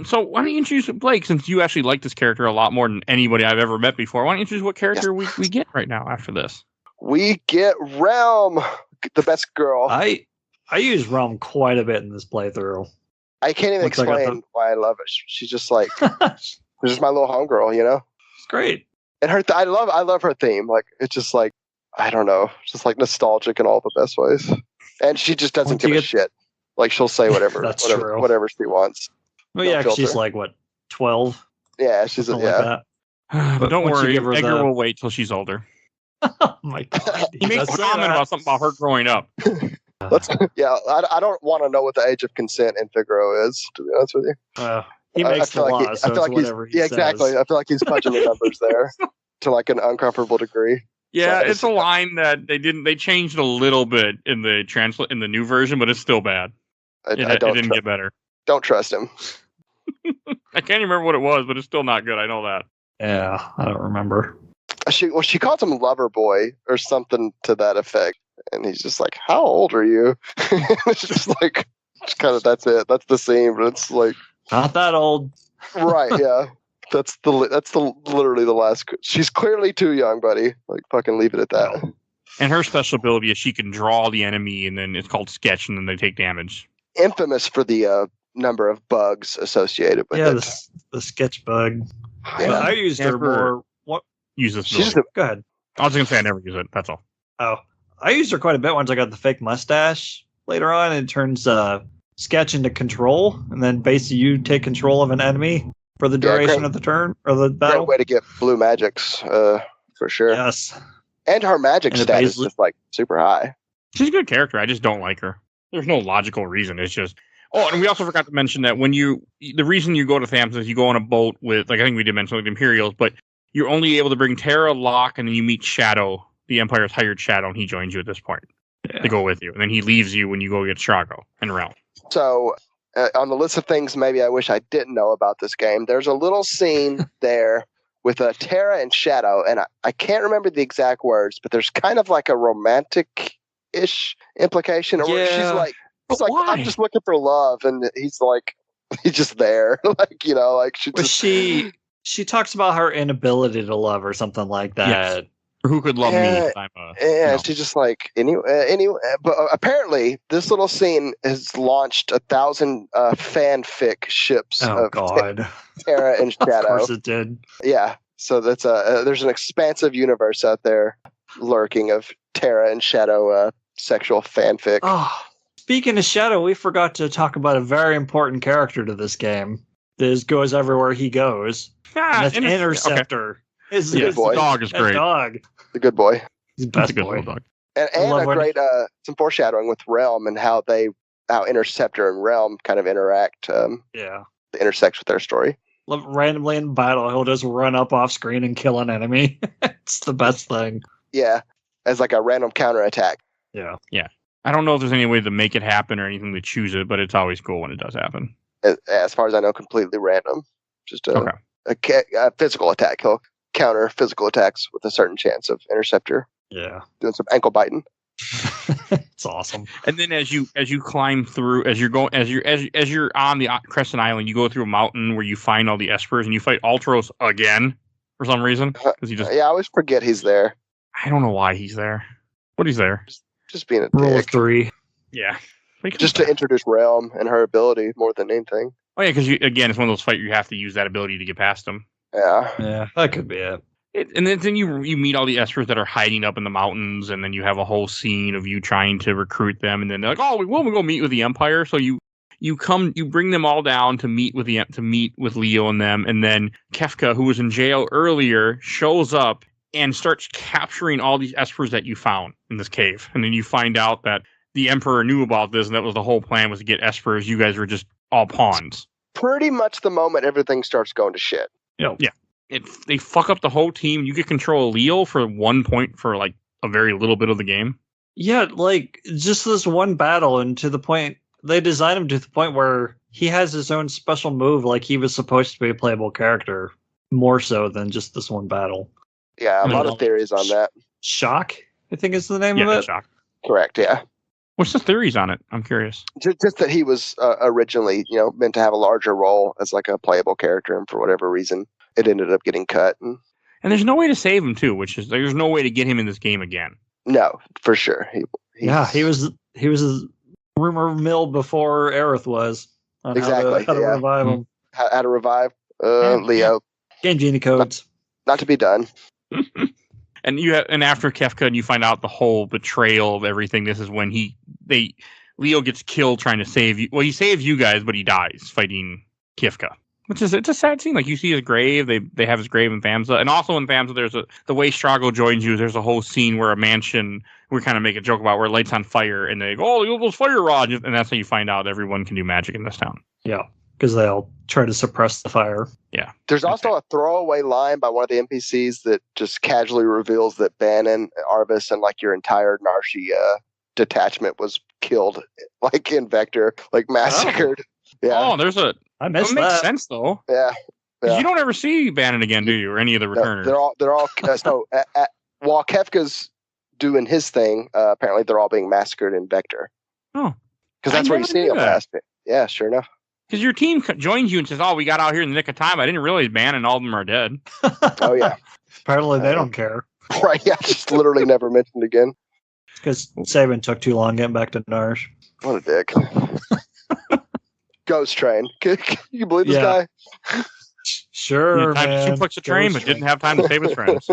So why don't you introduce Blake, since you actually like this character a lot more than anybody I've ever met before? Why don't you introduce what character we get right now after this? We get Realm, the best girl. I use Realm quite a bit in this playthrough. I can't even explain why I love it. She's just like she's just my little homegirl, It's great. And I love her theme. Like, it's just like, I don't know, it's just like nostalgic in all the best ways. And she just doesn't give a shit. Like, she'll say whatever she wants. Well, yeah, she's like, what, 12? Yeah, she's like that. But don't worry, Edgar will wait till she's older. Oh my god! He makes a comment about something about her growing up. I don't want to know what the age of consent in Figaro is, to be honest with you. He makes the law, so it's whatever he says. Exactly. I feel like he's punching the numbers there to like an uncomfortable degree. Yeah, So it's a line that they changed a little bit in the new version, but it's still bad. I It don't didn't get better. don't trust him. I can't even remember what it was, but it's still not good. I know that. Yeah, I don't remember. She calls him lover boy or something to that effect, and he's just like, "How old are you?" It's just like, just kind of that's it. That's the scene, but it's like, Not that old. right, yeah. That's literally the last. She's clearly too young, buddy. Like, fucking leave it at that. No. And her special ability is she can draw the enemy, and then it's called sketch, and then they take damage. Infamous for the number of bugs associated with Yeah, it. the sketch bug. Yeah. I used her Never- more. What? Use this. She's ability. Go ahead. I was gonna say I never use it. That's all. Oh, I used her quite a bit once I got the fake mustache. Later on, it turns sketch into control, and then basically you take control of an enemy for the Yeah, duration great. of the turn or the Great battle. way to get blue magics, for sure. Yes. And her magic And it stat is basically- just like super high. She's a good character. I just don't like her. There's no logical reason. It's just. Oh, and we also forgot to mention that the reason you go to Thames is you go on a boat with, like I think we did mention, like the Imperials, but you're only able to bring Terra, Locke, and then you meet Shadow, the Empire's hired Shadow, and he joins you at this point to go with you. And then he leaves you when you go get Strago and Realm. So, on the list of things maybe I wish I didn't know about this game, there's a little scene there with Terra and Shadow, and I can't remember the exact words, but there's kind of like a romantic-ish implication. Or she's Yeah. like, But I'm why? just looking for love, and he's like, he's just there. Like, you know, like she But just, she talks about her inability to love or something like that. Yes. Who could love me? Yeah, 'Cause I'm yeah, know. she's just like, anyway, but apparently this little scene has launched 1,000 fanfic ships Oh of God! Terra and Of Shadow. course it did. Yeah, so that's there's an expansive universe out there lurking of Terra and Shadow sexual fanfic. Oh, speaking of Shadow, we forgot to talk about a very important character to this game. This goes everywhere he goes. And that's Interceptor. Okay. His, Yeah, his boy. Dog is that great. dog. The good boy, He's That's best a good boy. little dog. and love a when- great some foreshadowing with Realm and how Interceptor and Realm kind of interact, Yeah. intersects with their story. Love randomly in battle, he'll just run up off screen and kill an enemy. It's the best thing. Yeah, as like a random counterattack. Yeah. I don't know if there's any way to make it happen or anything to choose it, but it's always cool when it does happen. As far as I know, completely random. Just Okay. a physical attack. He'll counter physical attacks with a certain chance of Interceptor Yeah. doing some ankle biting. It's awesome. And then as you climb through, as you're on the Crescent Island, you go through a mountain where you find all the Espers and you fight Ultros again for some reason because he just Yeah, I always forget he's there. I don't know why he's there, but he's there. Just being a Rule of dick. 3. Yeah, But he Just comes to back. introduce Realm and her ability more than anything. Oh yeah, because again, it's one of those fights you have to use that ability to get past them. Yeah. Yeah, that could be it. And then you meet all the Espers that are hiding up in the mountains, and then you have a whole scene of you trying to recruit them, and then they're like, "Oh, we will go meet with the Empire." So you bring them all down to meet with Leo and them, and then Kefka, who was in jail earlier, shows up and starts capturing all these Espers that you found in this cave, and then you find out that the Emperor knew about this, and that was the whole plan, was to get Espers. You guys were just all pawns. Pretty much the moment everything starts going to shit. Yeah. They fuck up the whole team. You get control of Leo for 1 point for like a very little bit of the game. Yeah, like just this one battle, and to the point they designed him to the point where he has his own special move, like he was supposed to be a playable character, more so than just this one battle. Yeah, a I lot know. of theories on that. Shock, I think is the name Yeah, of it. shock. Correct, yeah. What's the theories on it? I'm curious. Just that he was originally, meant to have a larger role as like a playable character, and for whatever reason, it ended up getting cut. And And there's no way to save him too, which is there's no way to get him in this game again. no, for sure. Yeah, he was a rumor mill before Aerith was on Exactly, how to yeah. revive him. How to revive Yeah, Leo. Game Genie codes. Not to be done. And after Kefka, and you find out the whole betrayal of everything. This is when Leo gets killed trying to save you. Well, he saves you guys, but he dies fighting Kefka. It's a sad scene. Like you see his grave. They have his grave in Famsa, and also in Famsa, there's the way Strago joins you. There's a whole scene where a mansion. We kind of make a joke about where it lights on fire, and they go, "Oh, those fire rods," and that's how you find out everyone can do magic in this town. Yeah. because they'll try to suppress the fire. There's also a throwaway line by one of the NPCs that just casually reveals that Bannon, Arvis, and like your entire Narshi detachment was killed, like in Vector, like massacred. Yeah. Oh, there's a. I That missed makes that. sense though. Yeah. 'Cause you don't ever see Bannon again, do you? Or any of the No, returners? they're all so while Kefka's doing his thing, apparently they're all being massacred in Vector. Oh. Because that's I where you never see knew them that. last. Yeah, sure enough. Because your team joins you and says, "Oh, we got out here in the nick of time." I didn't realize Bannon and all of them are dead. Oh yeah. Apparently they don't care. Right, yeah, just literally never mentioned again. Because Saban took too long getting back to Narsh. What a dick. Ghost Train. Can you believe this Yeah. guy? Sure, He had time man. to suplex the train, but Ghost didn't have time to save his friends.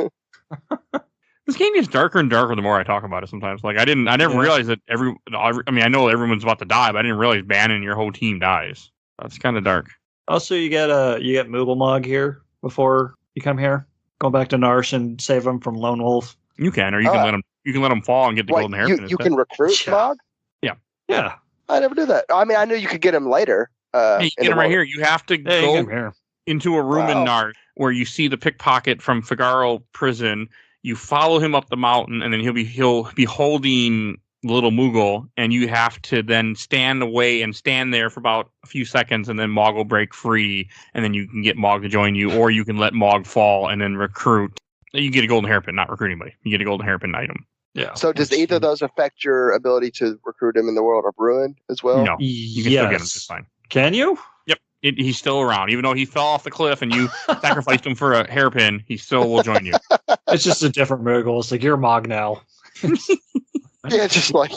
This game gets darker and darker the more I talk about it. Sometimes, like I never Yeah. realized that I know everyone's about to die, but I didn't realize Bannon and your whole team dies. That's kind of dark. Also, you get Moogle here before you come here. Going back to Narsh and save him from Lone Wolf. You can, or you can let him fall and get the Wait, golden hairpin. you can recruit Yeah. Mog? Yeah. I never knew that. I mean, I knew you could get him later. Hey, you in get the him right world. here. You have to Hey, go come here. into a room in Wow. Narc where you see the pickpocket from Figaro prison. You follow him up the mountain, and then he'll be holding little Moogle, and you have to then stand there for about a few seconds, and then Mog will break free, and then you can get Mog to join you, or you can let Mog fall and then recruit. You get a golden hairpin, not recruit anybody. You get a golden hairpin item. Yeah. So does either of those affect your ability to recruit him in the world of Ruin as well? No, you can still get him just fine. Can you? He's still around, even though he fell off the cliff and you sacrificed him for a hairpin. He still will join you. It's just a different Moogle. It's like, you're Mog now. Yeah, just like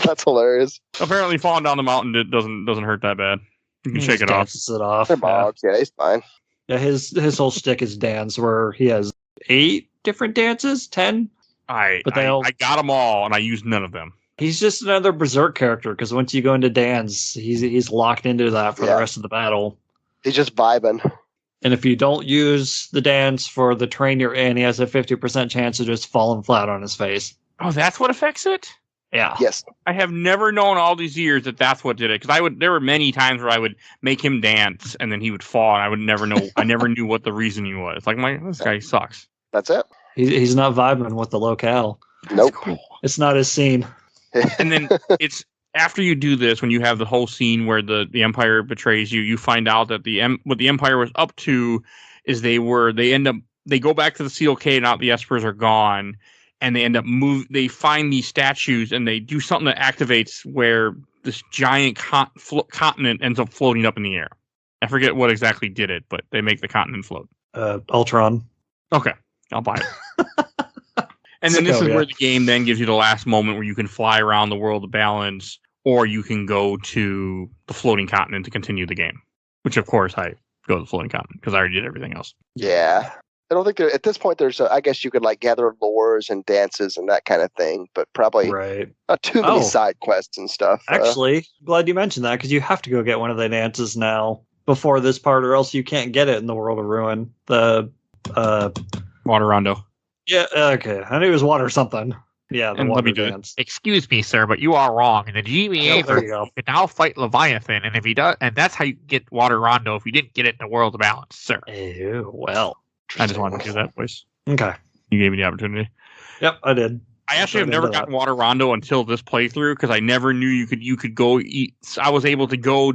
that's hilarious. Apparently, falling down the mountain doesn't hurt that bad. You can He shake just it off. dances it off. They're Yeah. Mogs. Yeah, he's fine. Yeah, his whole shtick is dance, where he has 8 different dances, 10. I But they all- got them all, and I used none of them. He's just another berserk character because once you go into dance, he's locked into that for Yeah. the rest of the battle. He's just vibing. And if you don't use the dance for the train you're in, he has a 50% chance of just falling flat on his face. Oh, that's what affects it? Yeah. Yes. I have never known all these years that that's what did it. Because there were many times where I would make him dance, and then he would fall, and I would never know. I never knew what the reasoning was. Like, this guy sucks. That's it. He's not vibing with the locale. Nope. It's not his scene. And then it's after you do this, when you have the whole scene where the Empire betrays you, you find out that what the Empire was up to is they go back to the CLK, now the Espers are gone, and they end up they find these statues, and they do something that activates where this giant continent ends up floating up in the air. I forget what exactly did it, but they make the continent float. Ultron. Okay, I'll buy it. And then this is Sokovia. where the game then gives you the last moment where you can fly around the world of balance, or you can go to the floating continent to continue the game. Which, of course, I go to the floating continent because I already did everything else. Yeah. I don't think at this point I guess you could like gather lores and dances and that kind of thing, but probably Right. not too many Oh. side quests and stuff. Actually, glad you mentioned that because you have to go get one of the dances now before this part, or else you can't get it in the World of Ruin. Water Rondo. Yeah, okay. I knew it was water something. Yeah, the And let water me do it. dance. Excuse me, sir, but you are wrong. In the GMMF, Oh, there you go. you can now fight Leviathan, and if he does, and that's how you get Water Rondo if you didn't get it in the World of Balance, sir. Ew, well. I just wanted to do that voice. Okay. You gave me the opportunity. Yep, I did. I actually have Right never into gotten Water Rondo until this playthrough because I never knew you could go eat. I was able to go.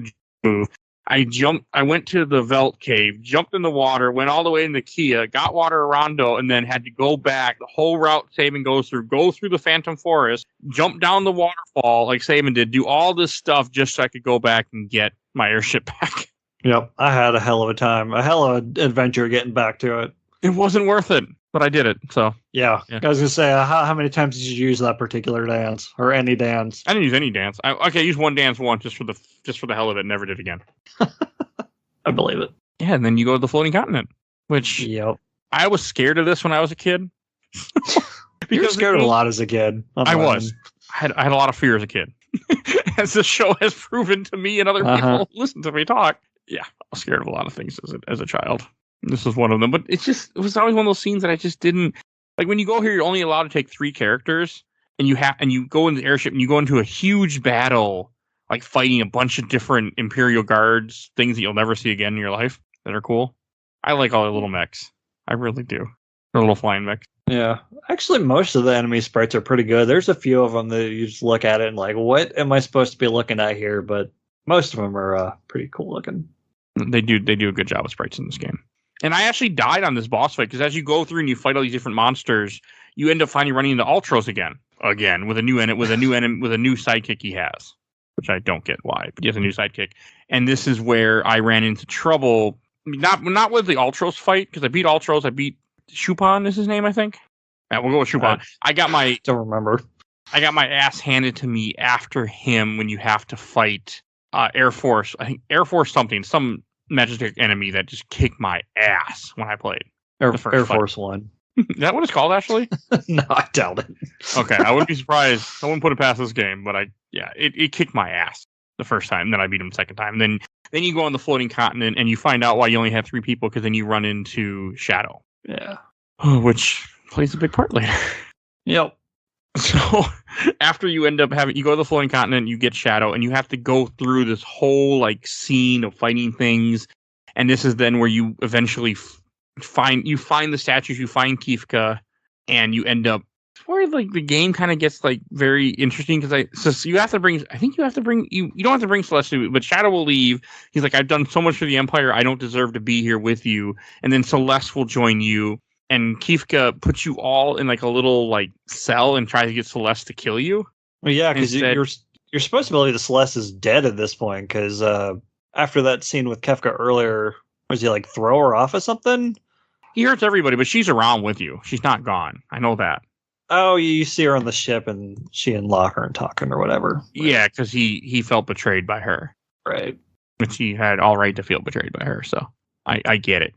I went to the Velt Cave, jumped in the water, went all the way into Kia, got Water Rondo, and then had to go back. The whole route Saban goes through the Phantom Forest, jump down the waterfall like Saban did, do all this stuff just so I could go back and get my airship back. Yep, I had a hell of a time. A hell of an adventure getting back to it. It wasn't worth it, but I did it. So Yeah. Yeah. I was going to say, how many times did you use that particular dance? Or any dance? I didn't use any dance. I used one dance once just for the hell of it. Never did again. I believe it. Yeah, and then you go to the floating continent, which Yep. I was scared of this when I was a kid. You were scared of a lot as a kid. I was. I had a lot of fear as a kid. As the show has proven to me and other people who listen to me talk. Yeah, I was scared of a lot of things as a child. This was one of them. But it was always one of those scenes that I just didn't like. When you go here, you're only allowed to take 3 characters, and you go in the airship and you go into a huge battle like fighting a bunch of different Imperial Guards, things that you'll never see again in your life that are cool. I like all the little mechs. I really do. The little flying mechs. Yeah. Actually, most of the enemy sprites are pretty good. There's a few of them that you just look at it and like, what am I supposed to be looking at here? But most of them are pretty cool looking. They do a good job with sprites in this game. And I actually died on this boss fight because as you go through and you fight all these different monsters, you end up finally running into Ultros again with a new sidekick he has, which I don't get why, but he has a new sidekick. And this is where I ran into trouble. Not with the Ultros fight because I beat Ultros. I beat Chupon is his name, I think. Yeah, we'll go with Chupon. Don't remember. I got my ass handed to me after him when you have to fight Air Force. I think Air Force something, some magic enemy that just kicked my ass when I played. Air Force One. Is that what it's called, actually? No, I doubt it. Okay, I wouldn't be surprised. I wouldn't put it past this game, but it kicked my ass the first time. And then I beat him the second time. Then you go on the floating continent and you find out why you only have 3 people because then you run into Shadow. Yeah. Which plays a big part later. Yep. So after you end up you go to the floating continent, you get Shadow, and you have to go through this whole like scene of fighting things. And this is then where you eventually find the statues, you find Kefka, and you end up where like the game kind of gets like very interesting because you don't have to bring Celeste, but Shadow will leave. He's like, I've done so much for the Empire, I don't deserve to be here with you. And then Celeste will join you. And Kefka puts you all in like a little like cell and tries to get Celeste to kill you. Well, yeah, because you're supposed to believe that Celeste is dead at this point. Because after that scene with Kefka earlier, was he like throw her off of something? He hurts everybody, but she's around with you. She's not gone. I know that. Oh, you see her on the ship, and she and Locker and talking or whatever. Yeah, because he felt betrayed by her. Right. Which he had all right to feel betrayed by her. So I get it.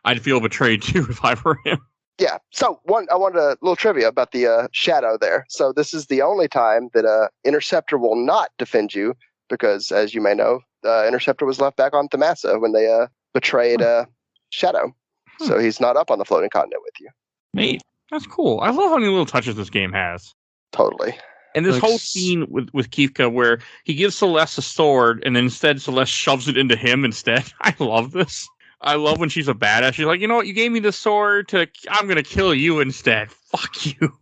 I'd feel betrayed too if I were him. Yeah. So I wanted a little trivia about the Shadow there. So this is the only time that Interceptor will not defend you because, as you may know, Interceptor was left back on Thamasa when they betrayed Shadow. So he's not up on the floating continent with you. Neat. That's cool. I love how many little touches this game has. Totally. And this whole scene with Kefka where he gives Celeste a sword and then instead Celeste shoves it into him instead. I love this. I love when she's a badass. She's like, you know what? You gave me the sword I'm going to kill you instead. Fuck you.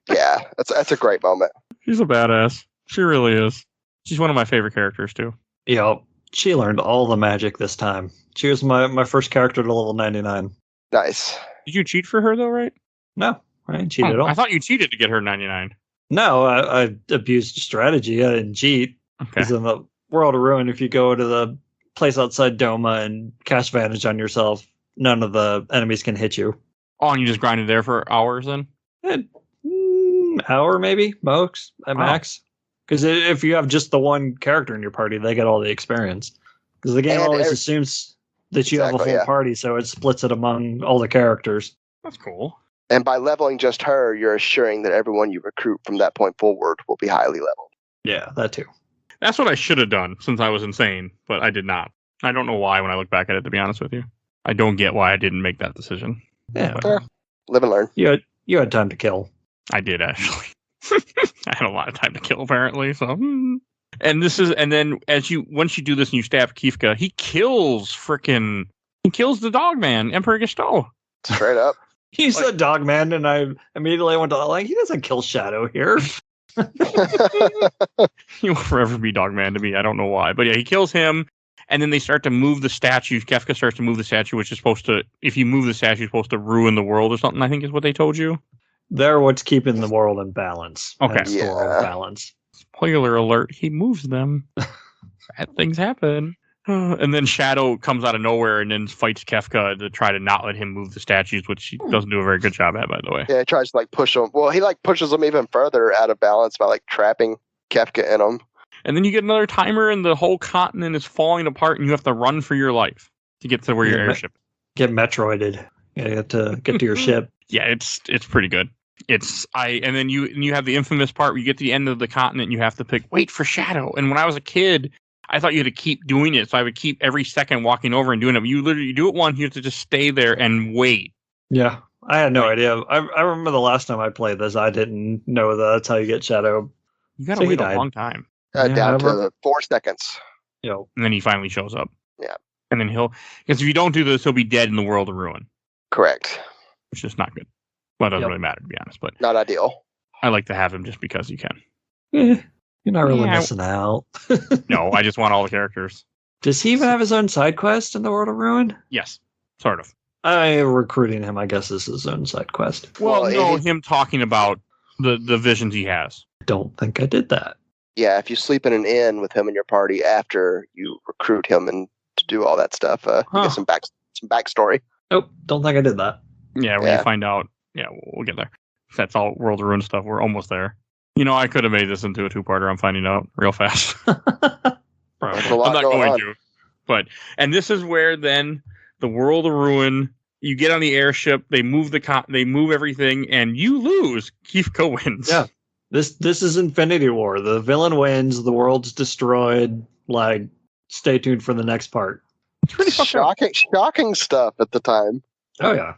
Yeah, that's a great moment. She's a badass. She really is. She's one of my favorite characters too. Yep. She learned all the magic this time. She was my first character to level 99. Nice. Did you cheat for her though, right? No, I didn't cheat at all. I thought you cheated to get her 99. No, I abused strategy. I didn't cheat. Okay. Because in the World of Ruin, if you go to the place outside Doma and cast Vantage on yourself, none of the enemies can hit you. Oh, and you just grinded there for hours then? Hour maybe, max. Because if you have just the one character in your party, they get all the experience. Because the game always assumes that you have a full party, so it splits it among all the characters. That's cool. And by leveling just her, you're assuring that everyone you recruit from that point forward will be highly leveled. Yeah, that too. That's what I should have done since I was insane, but I did not. I don't know why when I look back at it, to be honest with you. I don't get why I didn't make that decision. Yeah. Live and learn. You had time to kill. I did, actually. I had a lot of time to kill, apparently. So, and then once you do this and you stab Kefka, he kills the dog man, Emperor Gusteau. Straight up. He's a dog man, and I immediately went to he doesn't kill Shadow here. He will forever be dog man to me. I don't know why, but yeah, he kills him, and then they start to move the statue. Kefka starts to move the statue, which is supposed to, if you move the statue, it's supposed to ruin the world or something. I think is what they told you. They're what's keeping the world in balance. Okay, the world in balance. Spoiler alert: he moves them. Bad things happen. And then Shadow comes out of nowhere and then fights Kefka to try to not let him move the statues, which he doesn't do a very good job at, by the way. Yeah, he tries to push them. Well, he pushes them even further out of balance by trapping Kefka in them. And then you get another timer and the whole continent is falling apart and you have to run for your life to get to where your airship. Get Metroided. You have to get to your ship. Yeah, it's pretty good. And then you have the infamous part where you get to the end of the continent and you have to wait for Shadow. And when I was a kid, I thought you had to keep doing it, so I would keep every second walking over and doing it. But you literally do it once, you have to just stay there and wait. Yeah, I had no idea. I remember the last time I played this, I didn't know that's how you get Shadow. You gotta wait a long time. Down to 4 seconds. Yo. And then he finally shows up. Yeah. And then because if you don't do this, he'll be dead in the world of ruin, Correct. which is not good. Well, it doesn't Yep. really matter, to be honest, but Not ideal. I like to have him just because you can. You're not really Yeah. missing out. No, I just want all the characters. Does he even have his own side quest in the World of Ruin? Yes, sort of. Recruiting him, I guess, is his own side quest. Well, Well, no, it- him talking about the visions he has. Don't think I did that. Yeah, if you sleep in an inn with him in your party after you recruit him and to do all that stuff, you Huh. get some backstory. Nope, don't think I did that. Yeah, when Yeah. you find out, we'll get there. That's all World of Ruin stuff. We're almost there. I could have made this into a 2-parter. I'm finding out real fast. There's a lot I'm not going going on. to. And this is where then the World of Ruin. You get on the airship. They move they move everything, and you lose. Kifka wins. Yeah. This is Infinity War. The villain wins. The world's destroyed. Like, stay tuned for the next part. It's pretty fucked up. Shocking stuff at the time. Oh yeah.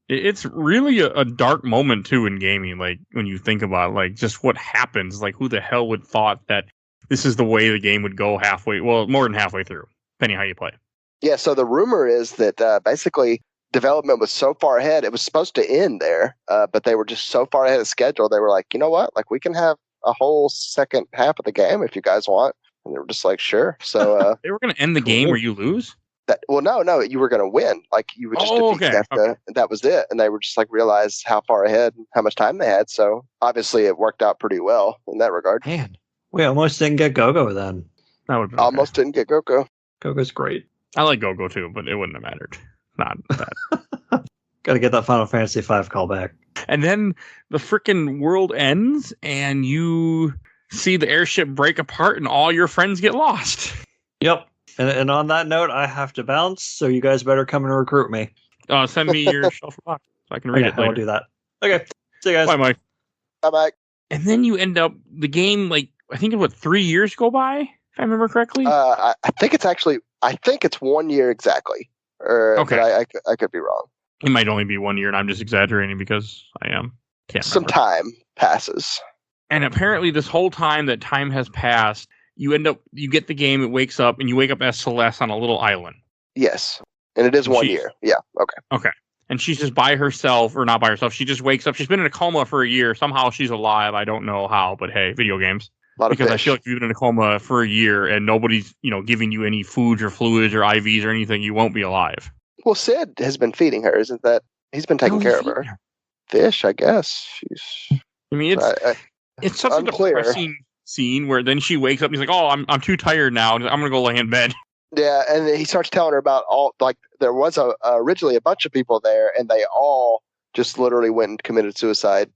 It's really a dark moment too in gaming. Like when you think about like just what happens. Like who the hell would thought that this is the way the game would go halfway? Well, more than halfway through, depending how you play. Yeah, so the rumor is that basically development was so far ahead, it was supposed to end there, but they were just so far ahead of schedule. They were like, you know what? Like we can have a whole second half of the game if you guys want. And they were just like, sure. So They were going to end the game where you lose. no, you were going to win. Like you would just defeat Kefka, and that was it. And they were just like realized how far ahead, and how much time they had. So obviously it worked out pretty well in that regard. Man, we almost didn't get Gogo then. That would Almost didn't get Goku. Gogo's great. I like Go-Go too, but it wouldn't have mattered. Not that. Got to get that Final Fantasy V callback. And then the freaking world ends, and you see the airship break apart, and all your friends get lost. Yep. And on that note, I have to bounce, so you guys better come and recruit me. Send me your shelf box so I can read Okay, it I will later. do that. Okay. See you guys. Bye, Mike. Bye-bye. And then you end up the game like I think 3 years go by, if I remember correctly. I think it's 1 year exactly. Okay. But I could be wrong. It might only be 1 year, and I'm just exaggerating because I am. Can't Some remember. time passes. And apparently, this whole time that time has passed, you get the game. It wakes up, and you wake up as Celeste on a little island. Yes. And it is 1 She- year. Yeah. Okay. And she's just by herself, or not by herself. She just wakes up. She's been in a coma for a year. Somehow she's alive. I don't know how, but hey, video games. A lot of Because I fish. feel like if you've been in a coma for a year and nobody's, giving you any foods or fluids or IVs or anything, you won't be alive. Well, Sid has been feeding her, isn't that? He's been taking care of her. Fish, I guess. I mean, it's such unclear. a depressing scene where then she wakes up and he's like, "Oh, I'm too tired now. I'm gonna go lay in bed." Yeah, and then he starts telling her about there was originally a bunch of people there, and they all just literally went and committed suicide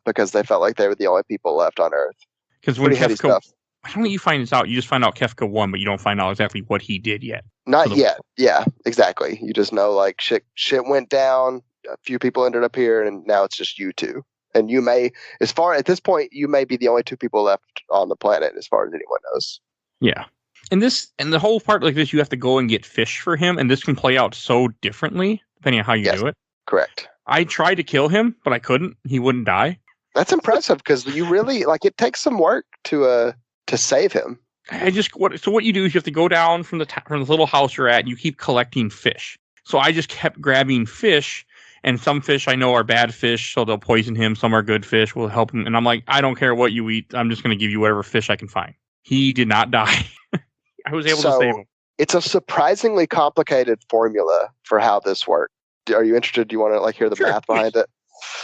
because they felt like they were the only people left on Earth. Because when Pretty heavy Kefka, stuff. I don't think you find this out. You just find out Kefka won, but you don't find out exactly what he did yet. Not For the- yet. Yeah, exactly. You just know like shit went down. A few people ended up here, and now it's just you two. And you may, at this point, you may be the only two people left on the planet, as far as anyone knows. Yeah. And the whole part like this, you have to go and get fish for him, and this can play out so differently depending on how you Yes. do it. Correct. I tried to kill him, but I couldn't. He wouldn't die. That's impressive because you really it takes some work to save him. So what you do is you have to go down from the little house you're at, and you keep collecting fish. So I just kept grabbing fish, and some fish I know are bad fish, so they'll poison him. Some are good fish, will help him. And I'm like, I don't care what you eat. I'm just going to give you whatever fish I can find. He did not die. I was able to save him. It's a surprisingly complicated formula for how this works. Are you interested? Do you want to hear the Sure, math behind it?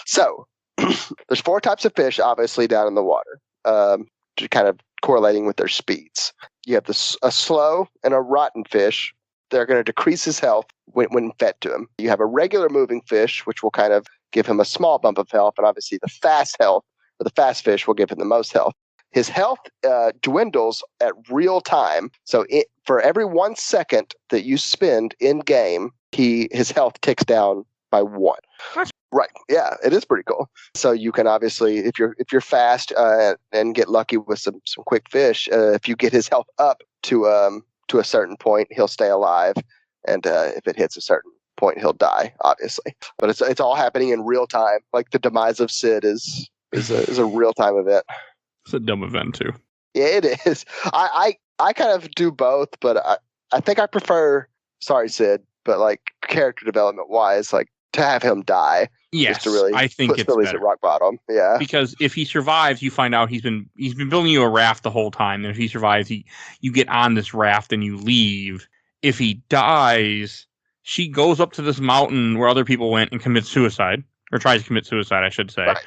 So there's 4 types of fish, obviously, down in the water, kind of correlating with their speeds. You have a slow and a rotten fish. They're going to decrease his health when fed to him. You have a regular moving fish, which will kind of give him a small bump of health, and obviously the fast fish will give him the most health. His health dwindles at real time. So for every 1 second that you spend in game, his health ticks down by 1. Right. Yeah, it is pretty cool. So you can obviously, if you're fast and get lucky with some quick fish, if you get his health up to a certain point, he'll stay alive, and if it hits a certain point, he'll die. Obviously, but it's all happening in real time. Like the demise of Sid is a real time event. It's a dumb event too. Yeah, it is. I kind of do both, but I think I prefer. Sorry, Sid, but like character development wise, like to have him die. Yes, Just to really I think put it's Phillies better. at rock bottom. Yeah. Because if he survives, you find out he's been building you a raft the whole time. And if he survives, you get on this raft and you leave. If he dies, she goes up to this mountain where other people went and commits suicide, or tries to commit suicide, I should say. Right.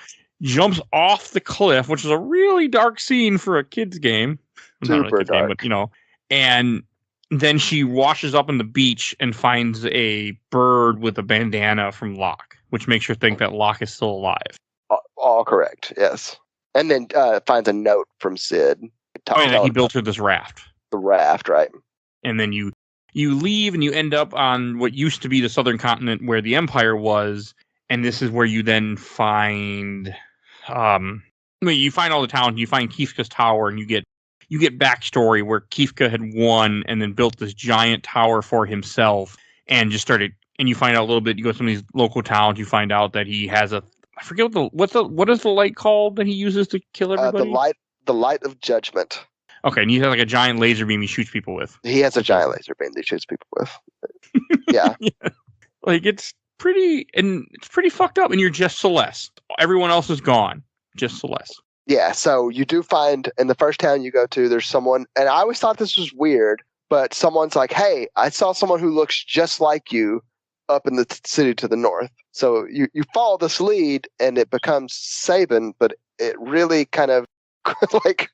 Jumps off the cliff, which is a really dark scene for a kid's game. Not really a Super kid's game, dark. but and then she washes up on the beach and finds a bird with a bandana from Locke, which makes her think that Locke is still alive. All correct. Yes. And then finds a note from Sid. He built her this raft. The raft, right? And then you leave and you end up on what used to be the southern continent where the Empire was, and this is where you then find you find all the towns, you find Kefka's tower, and you get backstory where Kefka had won and then built this giant tower for himself and just started, and you find out a little bit, you go to some of these local towns, you find out that he has I forget what is the light called that he uses to kill everybody? The light of judgment. Okay, and he has like a giant laser beam he shoots people with. He has a giant laser beam that he shoots people with. Yeah. Like it's pretty fucked up, and you're just Celeste. Everyone else is gone. Just Celeste. Yeah, so you do find in the first town you go to, there's someone, and I always thought this was weird, but someone's like, hey, I saw someone who looks just like you up in the city to the north. So you follow this lead, and it becomes Sabin, but it really kind of, like,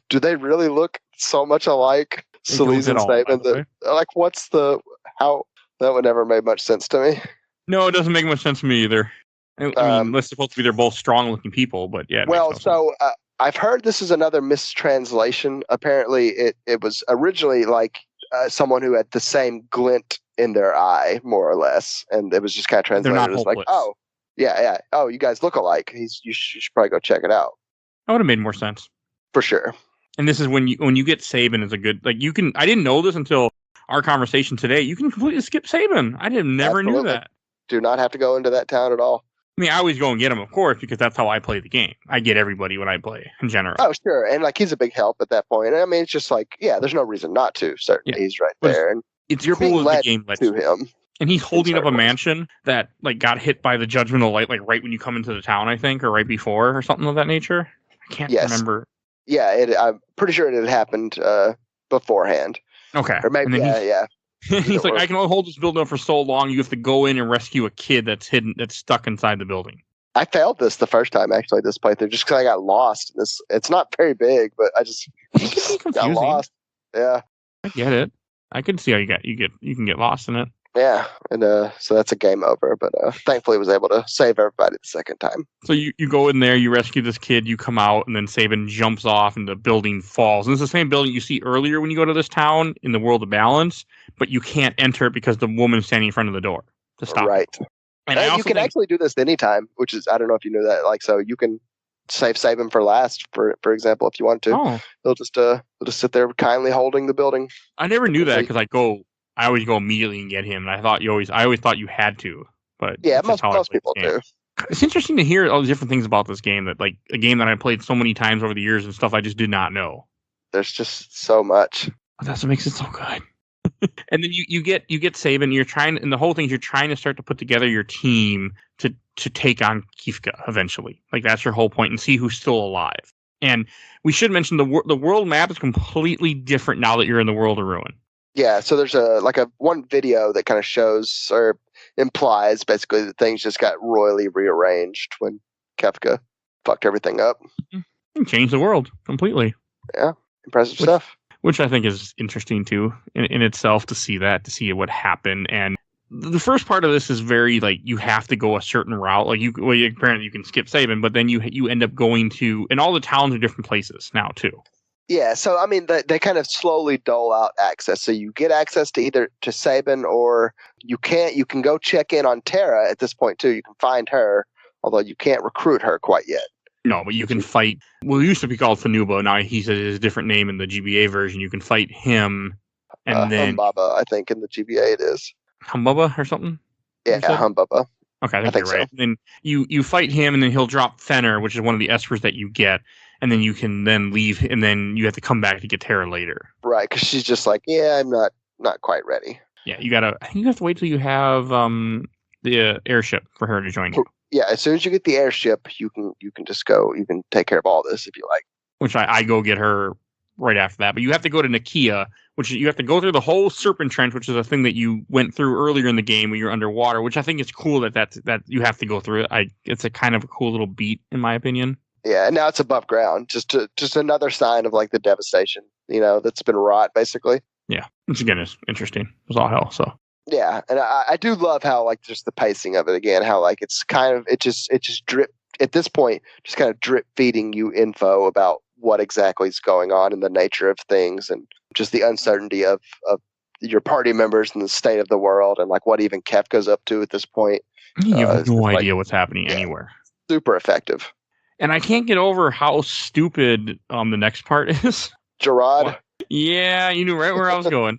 do they really look so much alike? Celeste and Sabin? Like, how, that would never make much sense to me. No, it doesn't make much sense to me either. I mean, it's supposed to be they're both strong-looking people, but yeah. Well, so I've heard this is another mistranslation. Apparently, it was originally like someone who had the same glint in their eye, more or less, and it was just kind of translated as like, oh, yeah, oh, you guys look alike. You should probably go check it out. That would have made more sense for sure. And this is when you get Sabin as a good, like, you can. I didn't know this until our conversation today. You can completely skip Sabin. I never knew that. Do not have to go into that town at all. I mean, I always go and get him, of course, because that's how I play the game. I get everybody when I play, in general. Oh, sure. And, like, he's a big help at that point. I mean, it's just like, yeah, there's no reason not to. Certainly, he's right there. And it's you're cool being led the game lets to him. And he's holding up a mansion that, like, got hit by the judgmental light, like, right when you come into the town, I think, or right before, or something of that nature. I can't remember. Yeah, I'm pretty sure it had happened beforehand. Okay. Or maybe, yeah. He's like, I can only hold this building up for so long. You have to go in and rescue a kid that's stuck inside the building. I failed this the first time, actually, this playthrough, just because I got lost. It's not very big, but I just got lost. Yeah. I get it. I can see how you can get lost in it. Yeah, and so that's a game over, but thankfully was able to save everybody the second time. So you go in there, you rescue this kid, you come out, and then Sabin jumps off and the building falls. And it's the same building you see earlier when you go to this town in the World of Balance, but you can't enter it because the woman's standing in front of the door to stop. Right. And you can actually do this anytime, which is, I don't know if you knew that. Like, so you can save him for last, for example, if you want to. Oh. They'll just sit there kindly holding the building. I never knew that because I always go immediately and get him. And I always thought you had to, but yeah, most people do. It's interesting to hear all the different things about this game, that like a game that I played so many times over the years and stuff I just did not know. There's just so much. That's what makes it so good. And then you get Sabin, and the whole thing is you're trying to start to put together your team to take on Kefka eventually. Like that's your whole point, and see who's still alive. And we should mention the world map is completely different now that you're in the World of Ruin. Yeah, so there's a one video that kind of shows or implies basically that things just got royally rearranged when Kefka fucked everything up. And changed the world completely. Yeah, impressive stuff. Which I think is interesting too in itself, to see what happened. And the first part of this is very like you have to go a certain route. Like apparently you can skip Sabin, but then you end up going to, and all the towns are different places now too. Yeah, so I mean they kind of slowly dole out access. So you get access to either to Sabin, or you can go check in on Terra at this point too. You can find her, although you can't recruit her quite yet. No, but you can fight. Well, it used to be called Fanuba. Now he's a different name in the GBA version. You can fight him, and then Humbaba, I think in the GBA it is Humbaba or something. Yeah, Humbaba. Okay, I think you're right. So. Then you fight him, and then he'll drop Fenner, which is one of the espers that you get, and then you can then leave, and then you have to come back to get Terra later. Right, because she's just like, yeah, I'm not quite ready. Yeah, I think you have to wait till you have the airship for her to join you. Yeah, as soon as you get the airship, you can just go. You can take care of all this if you like. Which I go get her right after that. But you have to go to Nakia, which you have to go through the whole Serpent Trench, which is a thing that you went through earlier in the game when you're underwater, which I think is cool that you have to go through it. It's a kind of a cool little beat, in my opinion. Yeah, and now it's above ground. Just another sign of like the devastation, that's been wrought, basically. Yeah, which again is interesting. It was all hell, so. Yeah, and I do love how like just the pacing of it again, how like it's kind of it just drip at this point, just kind of drip feeding you info about what exactly is going on and the nature of things, and just the uncertainty of your party members and the state of the world, and like what even Kefka's up to at this point. You have no idea what's happening anywhere. Super effective. And I can't get over how stupid the next part is. Gerard. What? Yeah, you knew right where I was going.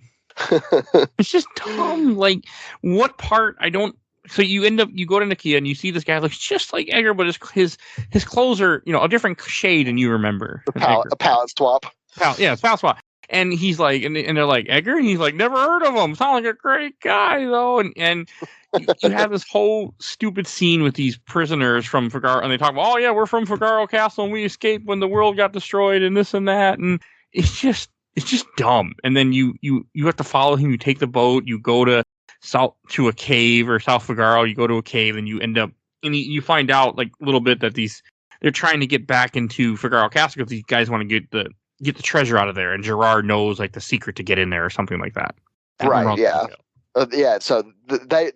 It's just dumb. Like, what part? I don't. So you go to Nakia and you see this guy looks just like Edgar, but his clothes are a different shade than you remember. A palette swap. It's palette swap. And he's like, and they're like, Edgar, and he's like, never heard of him. Sound like a great guy though. And you have this whole stupid scene with these prisoners from Figaro, and they talk about, oh yeah, we're from Figaro Castle and we escaped when the world got destroyed and this and that, and it's just dumb. And then you have to follow him. You take the boat. You go to a cave or South Figaro. You go to a cave, and you end up, and you find out like a little bit that they're trying to get back into Figaro Castle because these guys want to get the treasure out of there, and Gerard knows like the secret to get in there or something like that. Right? Yeah. Yeah. So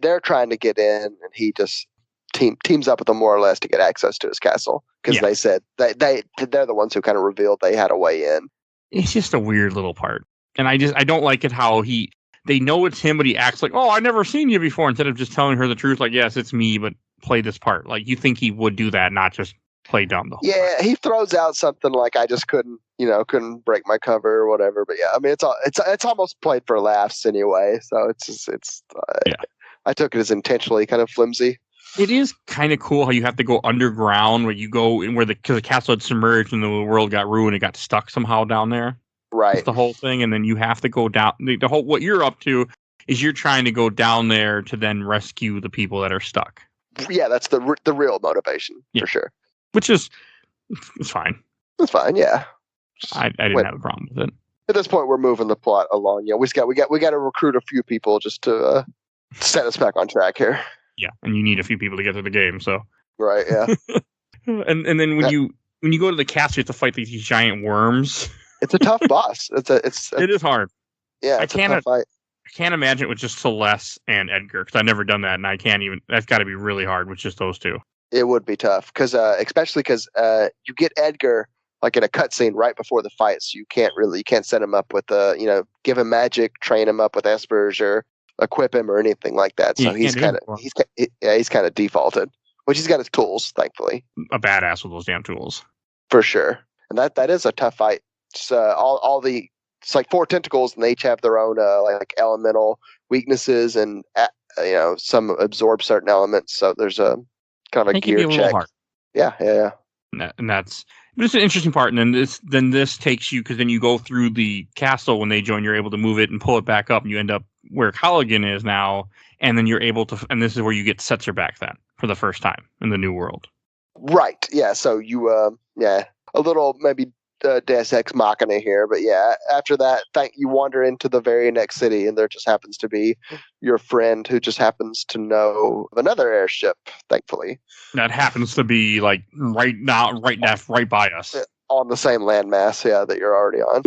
they're trying to get in, and he just teams up with them more or less to get access to his castle because they said they're the ones who kind of revealed they had a way in. It's just a weird little part. And I don't like it how they know it's him, but he acts like, oh, I've never seen you before, instead of just telling her the truth, like, yes, it's me, but play this part. Like, you think he would do that, not just play dumb the whole time. He throws out something like, I just couldn't break my cover or whatever. But yeah, I mean, it's almost played for laughs anyway. So I took it as intentionally kind of flimsy. It is kind of cool how you have to go underground, where you go in because the castle had submerged and the world got ruined. It got stuck somehow down there. Right. That's the whole thing. And then you have to go down. What you're up to is you're trying to go down there to then rescue the people that are stuck. Yeah, that's the real motivation for sure. Which is, it's fine. It's fine. Yeah. I didn't have a problem with it. At this point, we're moving the plot along. Yeah, we got to recruit a few people just to set us back on track here. Yeah, and you need a few people to get through the game, so. Right, yeah. and then when you go to the castle, you have to fight these giant worms. It's a tough boss. It is hard. Yeah, it's a tough fight. I can't imagine it with just Celeste and Edgar, because I've never done that, and I can't even. That's got to be really hard with just those two. It would be tough, especially because you get Edgar like in a cutscene right before the fight, so you can't set him up with give him magic, train him up with espers, or equip him or anything like that. So he's kind of defaulted, which he's got his tools, thankfully. A badass with those damn tools, for sure. And that is a tough fight. It's, it's like 4 tentacles, and they each have their own like elemental weaknesses, and some absorb certain elements. So there's a kind of a gear check. Yeah. And that's it's an interesting part. And then this takes you, because then you go through the castle when they join. You're able to move it and pull it back up, and you end up where Colligan is now. And then you're able to, and this is where you get Setzer back then for the first time in the new world. Right. Yeah. So you a little maybe Deus Ex Machina here, but yeah, after that, you wander into the very next city, and there just happens to be your friend who just happens to know of another airship, thankfully. That happens to be like right by us. On the same landmass, that you're already on.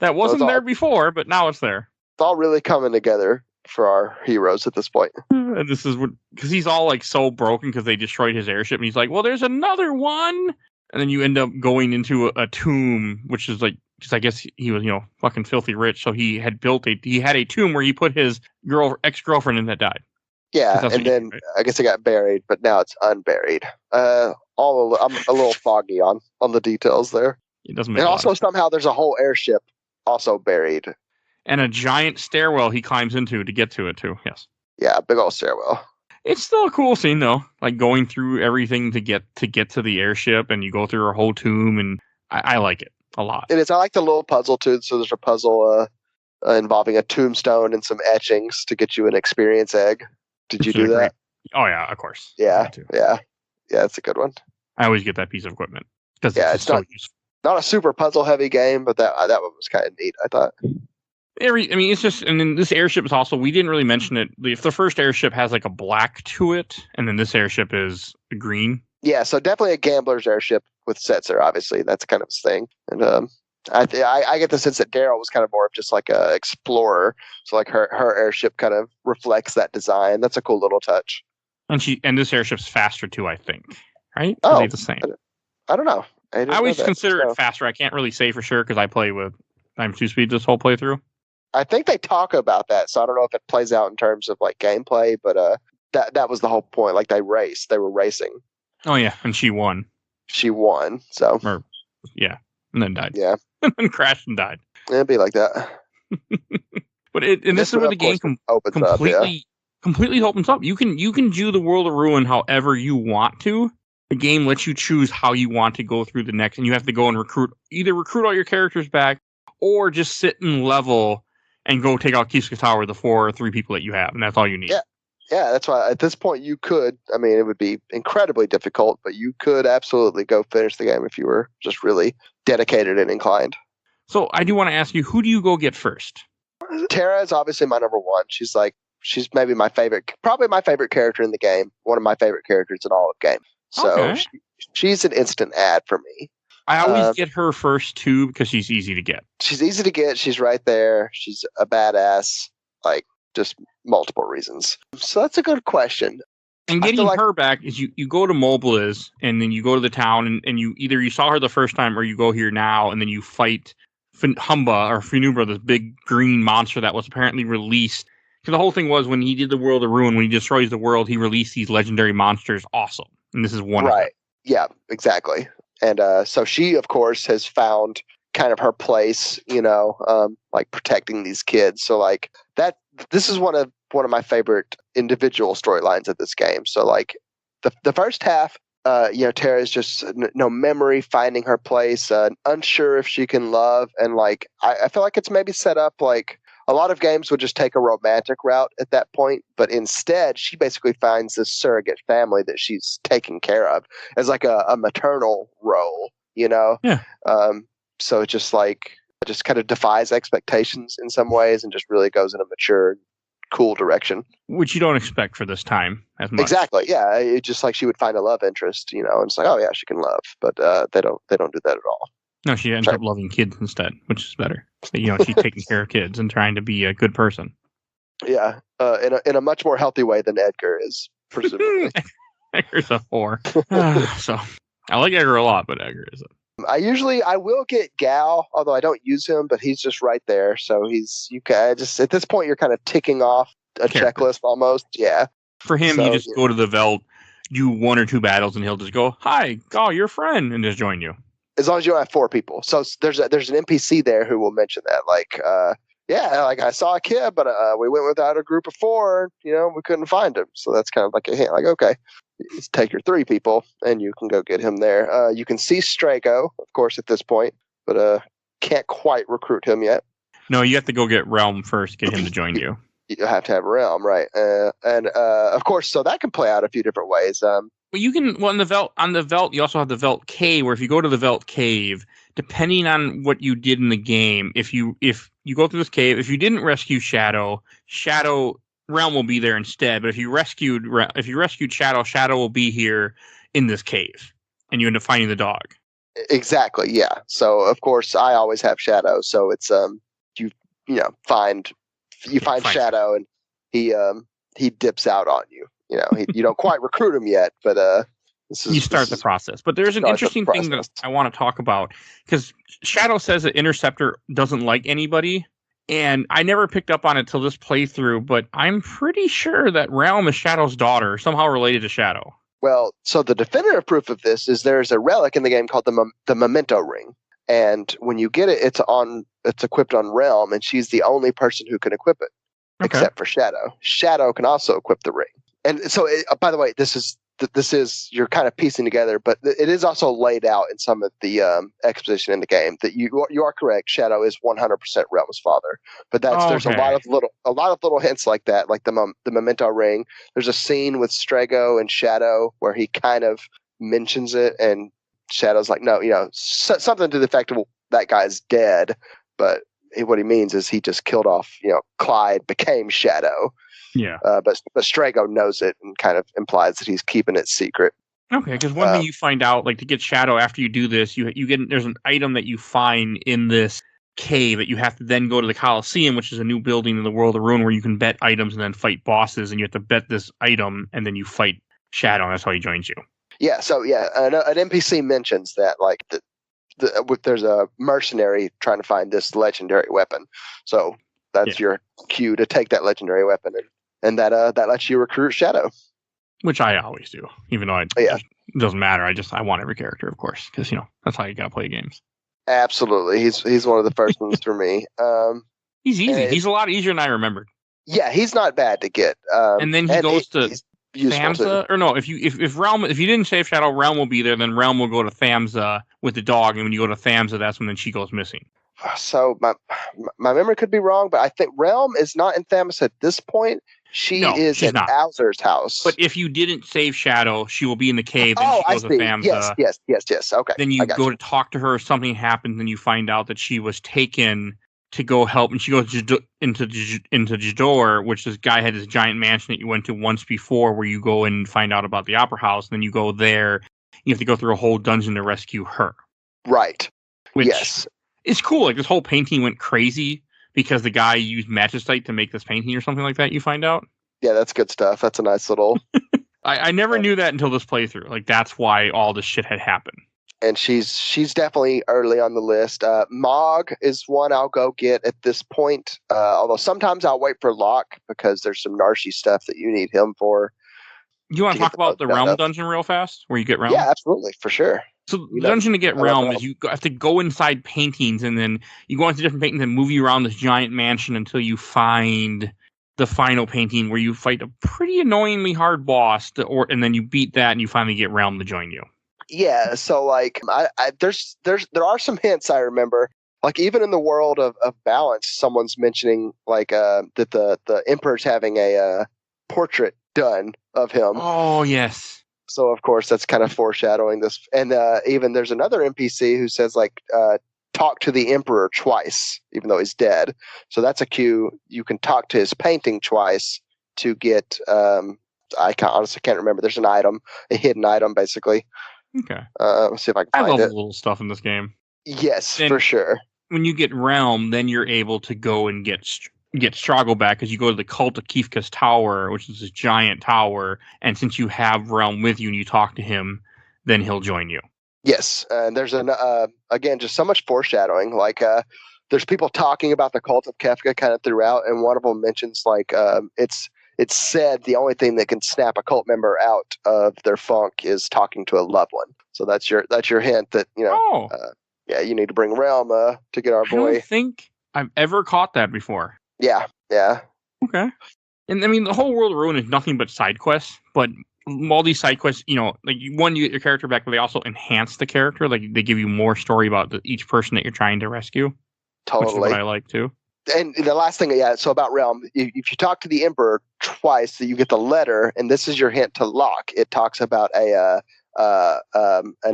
That wasn't there before, but now it's there. It's all really coming together for our heroes at this point. And this is because he's all like so broken because they destroyed his airship, and he's like, well, there's another one. And then you end up going into a tomb, which is like, because I guess he was, fucking filthy rich. So he had a tomb where he put his ex-girlfriend in that died. Yeah, and then I guess it got buried, but now it's unburied. I'm a little foggy on the details there. It doesn't make. And also somehow there's a whole airship also buried, and a giant stairwell he climbs into to get to it too. Yes. Yeah, big old stairwell. It's still a cool scene though, like going through everything to get to the airship, and you go through a whole tomb, and I like it a lot. It is. I like the little puzzle too. So there's a puzzle involving a tombstone and some etchings to get you an experience egg. Did you do that? Oh yeah, of course. Yeah, yeah, it's a good one. I always get that piece of equipment because Yeah, it's so useful. Not a super puzzle heavy game, but that one was kind of neat, I thought. It's just, and then this airship is also, we didn't really mention it. If the first airship has like a black to it, and then this airship is green. Yeah, so definitely a gambler's airship with Setzer, obviously. That's kind of his thing. And I get the sense that Daryl was kind of more of just like a explorer. So like her airship kind of reflects that design. That's a cool little touch. And this airship's faster too, I think. Right? Oh, are they the same? I don't know. I always consider it faster. I can't really say for sure because I play with times 2 speed this whole playthrough. I think they talk about that, so I don't know if it plays out in terms of like gameplay, but that was the whole point. Like they were racing. Oh yeah, and she won. So yeah, and then died. Yeah, and then crashed and died. It'd be like that. But this is where the game completely opens up. You can do the World of Ruin however you want to. The game lets you choose how you want to go through the next, and you have to go and recruit all your characters back, or just sit and level and go take out Kiska Tower, the 4 or 3 people that you have, and that's all you need. Yeah, that's why at this point you could, I mean, it would be incredibly difficult, but you could absolutely go finish the game if you were just really dedicated and inclined. So I do want to ask you, who do you go get first? Tara is obviously my number one. She's maybe probably my favorite character in the game, one of my favorite characters in all of game. So okay. She's an instant add for me. I always get her first too because she's easy to get. She's easy to get. She's right there. She's a badass. Like just multiple reasons. So that's a good question. And getting her back is you go to Mobliz and then you go to the town and you either you saw her the first time or you go here now and then you fight Humba or Finubra, this big green monster that was apparently released. Because the whole thing was when he did the World of Ruin, when he destroys the world, he released these legendary monsters. Awesome. And this is one of them. Yeah, exactly. And so she, of course, has found kind of her place, like protecting these kids. So like that, this is one of my favorite individual storylines of this game. So like the first half, Tara's just no memory, finding her place, unsure if she can love, and like I feel like it's maybe set up like a lot of games would just take a romantic route at that point, but instead she basically finds this surrogate family that she's taking care of as like a maternal role, Yeah. So it just kind of defies expectations in some ways and just really goes in a mature, cool direction. Which you don't expect for this time as much. Exactly. Yeah. It's just like she would find a love interest, and it's like, oh yeah, she can love, but they don't do that at all. No, she ends up loving kids instead, which is better. She's taking care of kids and trying to be a good person. Yeah, in a much more healthy way than Edgar is, presumably. Edgar's a 4. So I like Edgar a lot, but Edgar isn't. I will get Gal, although I don't use him, but he's just right there. So at this point you're kind of ticking off a checklist almost. Yeah. For him, you just go to the Veld, do 1 or 2 battles, and he'll just go, "Hi, you're a friend," and just join you. As long as you don't have 4 people. So there's an NPC there who will mention that. Like, like I saw a kid, but we went without a group of 4. We couldn't find him. So that's kind of like a hint. Like, okay, just take your 3 people and you can go get him there. You can see Strago, of course, at this point, but can't quite recruit him yet. No, you have to go get Realm first, get him to join you. You have to have Realm, right? And of course, so that can play out a few different ways. Well, you can. Well, on the Veld, you also have the Veld Cave, where if you go to the Veld Cave, depending on what you did in the game, if you go through this cave, if you didn't rescue Shadow Realm will be there instead. But if you rescued Shadow will be here in this cave, and you end up finding the dog. Exactly. Yeah. So of course, I always have Shadow. So it's you find Shadow, and he dips out on you. You don't quite recruit him yet, but you start the process. But there's an interesting thing that I want to talk about, because Shadow says that Interceptor doesn't like anybody, and I never picked up on it till this playthrough, but I'm pretty sure that Realm is Shadow's daughter, somehow related to Shadow. Well, so the definitive proof of this is there's a relic in the game called the Memento Ring, and when you get it, it's equipped on Realm, and she's the only person who can equip it, except for Shadow. Shadow can also equip the ring. And so, by the way, this is you're kind of piecing together, but it is also laid out in some of the exposition in the game that you are correct. Shadow is 100% Realm's father, but there's a lot of little hints like that, like the memento ring. There's a scene with Strago and Shadow where he kind of mentions it, and Shadow's like, no, something to the effect of that guy's dead, but what he means is he just killed off, Clyde became Shadow. Yeah. But Strago knows it and kind of implies that he's keeping it secret. Okay, because one thing you find out, like to get Shadow after you do this, you get there's an item that you find in this cave that you have to then go to the Coliseum, which is a new building in the World of Ruin where you can bet items and then fight bosses, and you have to bet this item and then you fight Shadow, and that's how he joins you. Yeah, so an NPC mentions that like there's a mercenary trying to find this legendary weapon, so that's your cue to take that legendary weapon, and that lets you recruit Shadow, which I always do, even though it doesn't matter. I want every character, of course, because that's how you gotta play games. Absolutely, he's one of the first ones for me. He's easy. He's a lot easier than I remembered. Yeah, he's not bad to get. And then he goes to Thamsa, or no? If you didn't save Shadow, Realm will be there. Then Realm will go to Thamsa with the dog, and when you go to Thamsa, that's when then she goes missing. So my memory could be wrong, but I think Realm is not in Thamsa at this point. She's at Bowser's house. But if you didn't save Shadow, she will be in the cave. Then she goes to Thamsa. Yes. Okay. Then you go to talk to her. Something happens, and you find out that she was taken to go help, and she goes into Jador, which this guy had this giant mansion that you went to once before, where you go and find out about the Opera House. And then you go there. You have to go through a whole dungeon to rescue her. Right. Which yes. It's cool. Like this whole painting went crazy because the guy used magicite to make this painting or something like that. You find out. Yeah, that's good stuff. That's a nice little. I never knew that until this playthrough. Like that's why all this shit had happened. And she's definitely early on the list. Mog is one I'll go get at this point. Although sometimes I'll wait for Locke because there's some Narshy stuff that you need him for. You want to talk about the Realm dungeon real fast, where you get Realm? Yeah, absolutely, for sure. So the dungeon to get Realm is you have to go inside paintings, and then you go into different paintings and move you around this giant mansion until you find the final painting where you fight a pretty annoyingly hard boss, and then you beat that and you finally get Realm to join you. Yeah, so like there are some hints I remember. Like even in the world of balance, someone's mentioning like that the Emperor's having a portrait done of him. Oh yes. So of course that's kind of foreshadowing this. And even there's another NPC who says like talk to the Emperor twice, even though he's dead. So that's a cue. You can talk to his painting twice to get. I honestly can't remember. There's an item, a hidden item, basically. Okay. Let's see if I can find it. I love little stuff in this game. Yes, for sure. When you get Realm, then you're able to go and get Strago back, because you go to the cult of Kefka's tower, which is this giant tower, and since you have Realm with you and you talk to him, then he'll join you. Yes, and there's again just so much foreshadowing. Like there's people talking about the cult of Kefka kind of throughout, and one of them mentions like it's said the only thing that can snap a cult member out of their funk is talking to a loved one. So that's your hint that you need to bring Realm to get our boy. I don't think I've ever caught that before. Yeah. Okay. And I mean, the whole World of Ruin is nothing but side quests, but all these side quests, like you get your character back, but they also enhance the character. Like they give you more story about each person that you're trying to rescue. Totally. Which is what I like too. And the last thing, so about Realm, if you talk to the Emperor twice, you get the letter, and this is your hint to Locke. It talks about an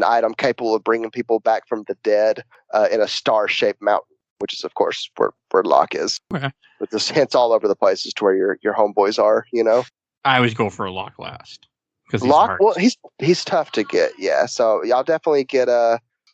item capable of bringing people back from the dead in a star-shaped mountain, which is, of course, where Locke is. Okay. But this hints all over the place as to where your homeboys are, I always go for a Locke last. Locke, well, he's tough to get, yeah. So y'all definitely get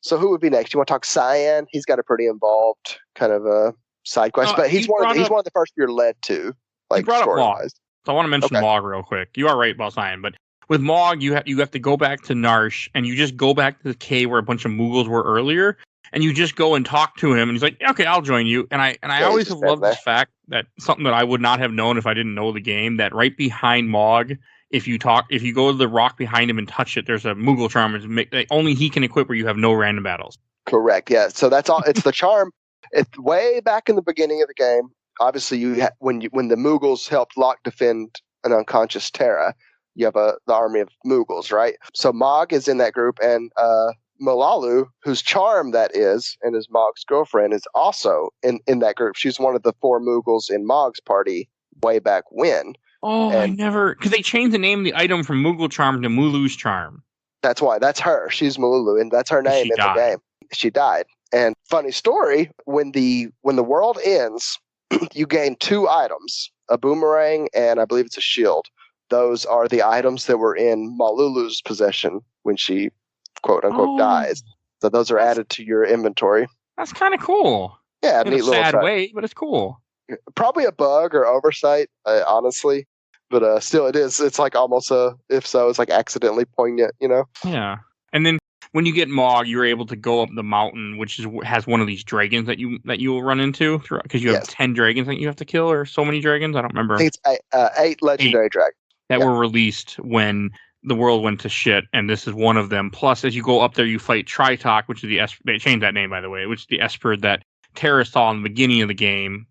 So who would be next? You want to talk Cyan? He's got a pretty involved kind of a side quest, but he's one of the first you're led to, like story-wise. So I want to mention Mog real quick. You are right about Cyan, but with Mog, you have to go back to Narsh, and you just go back to the cave where a bunch of Mughals were earlier, and you just go and talk to him, and he's like, "Okay, I'll join you." And I always have loved this fact that something that I would not have known if I didn't know the game, that right behind Mog, if you go to the rock behind him and touch it, there's a Moogle charm that only he can equip, where you have no random battles. Correct. Yeah. So that's all. It's the charm. It's way back in the beginning of the game. Obviously, when the Mughals helped Locke defend an unconscious Terra, you have the army of Mughals, right? So Mog is in that group, and Malalu, whose charm that is, and is Mog's girlfriend, is also in that group. She's one of the 4 Mughals in Mog's party way back when. Oh, And I never... Because they changed the name of the item from Moogle Charm to Mulu's Charm. that's why. That's her. She's Malulu, and that's her name She in died. the game. She died. And funny story, when the world ends, you gain 2 items, a boomerang and I believe it's a shield. Those are the items that were in Malulu's possession when she, quote unquote, dies. So those are added to your inventory. That's kind of cool. Yeah, In neat a little sad touch. way, but it's cool. Probably a bug or oversight, honestly. But still, it is. It's like almost if so, it's like accidentally poignant, you know? Yeah. And then when you get Mog, you're able to go up the mountain, which has one of these dragons that you will run into, because you have 10 dragons that you have to kill, or so many dragons. I don't remember. I think it's 8 legendary dragons that were released when the world went to shit, and this is one of them. Plus, as you go up there, you fight Tritok, which is the Esper. They changed that name, by the way, which is the Esper that Terra saw in the beginning of the game,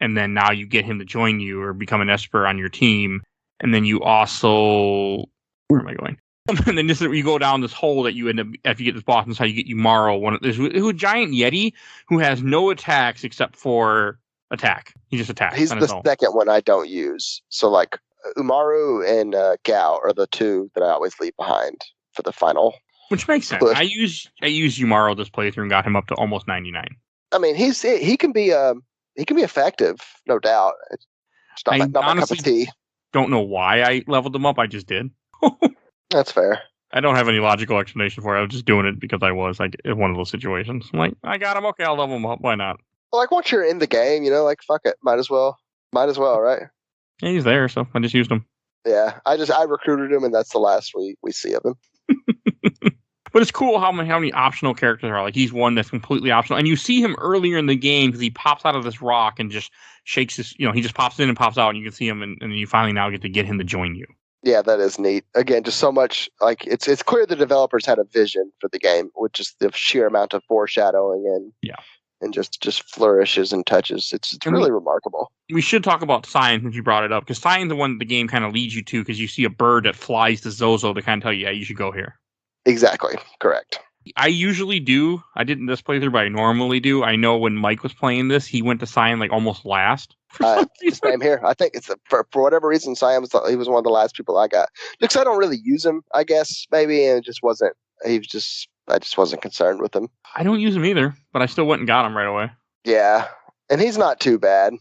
and then now you get him to join you or become an Esper on your team. And then you also... Where am I going? And then you go down this hole that you end up... If you get this boss inside, you get Umaro. There's a giant Yeti who has no attacks except for attack. He just attacks. He's the second one I don't use. So, like, Umaru and Gao are the 2 that I always leave behind for the final. Which makes sense. I used Umaro this playthrough and got him up to almost 99. I mean, he can be effective, no doubt. It's not my cup of tea. Don't know why I leveled them up. I just did. That's fair. I don't have any logical explanation for it. I was just doing it because I was like in one of those situations. I'm like, I got him. Okay, I'll level him up. Why not? Well, like once you're in the game, you know, like fuck it, might as well, right? Yeah, he's there, so I just used him. Yeah, I recruited him, and that's the last we see of him. But it's cool how many optional characters are. Like, he's one that's completely optional. And you see him earlier in the game because he pops out of this rock and just shakes his... he just pops in and pops out, and you can see him, and you finally now get to get him to join you. Yeah, that is neat. Again, just so much... Like, it's clear the developers had a vision for the game, with just the sheer amount of foreshadowing and just flourishes and touches. It's really remarkable. We should talk about Cyan since you brought it up, because Cyan's the one the game kind of leads you to, because you see a bird that flies to Zozo to kind of tell you, yeah, you should go here. Exactly. Correct. I usually do. I didn't this playthrough, but I normally do. I know when Mike was playing this, he went to Cyan like almost last. Same here. I think it's for whatever reason, Cyan he was one of the last people I got. Because I don't really use him, I guess, maybe, and it just wasn't. I just wasn't concerned with him. I don't use him either, but I still went and got him right away. Yeah, and he's not too bad.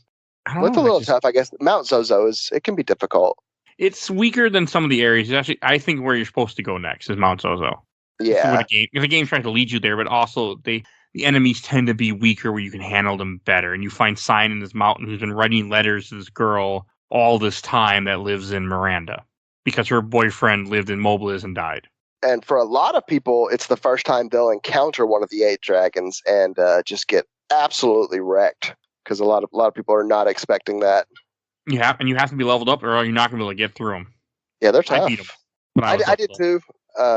It's a little tough, I guess. Mount Zozo it can be difficult. It's weaker than some of the areas. Actually, I think where you're supposed to go next is Mount Zozo. Yeah. The game's trying to lead you there, but also the enemies tend to be weaker where you can handle them better. And you find Cyan in this mountain who's been writing letters to this girl all this time that lives in Miranda because her boyfriend lived in Mobilis and died. And for a lot of people, it's the first time they'll encounter one of the 8 dragons and just get absolutely wrecked because a lot of people are not expecting that. You have to be leveled up, or you're not going to be able to get through them. Yeah, they're tough. I beat them. I did too.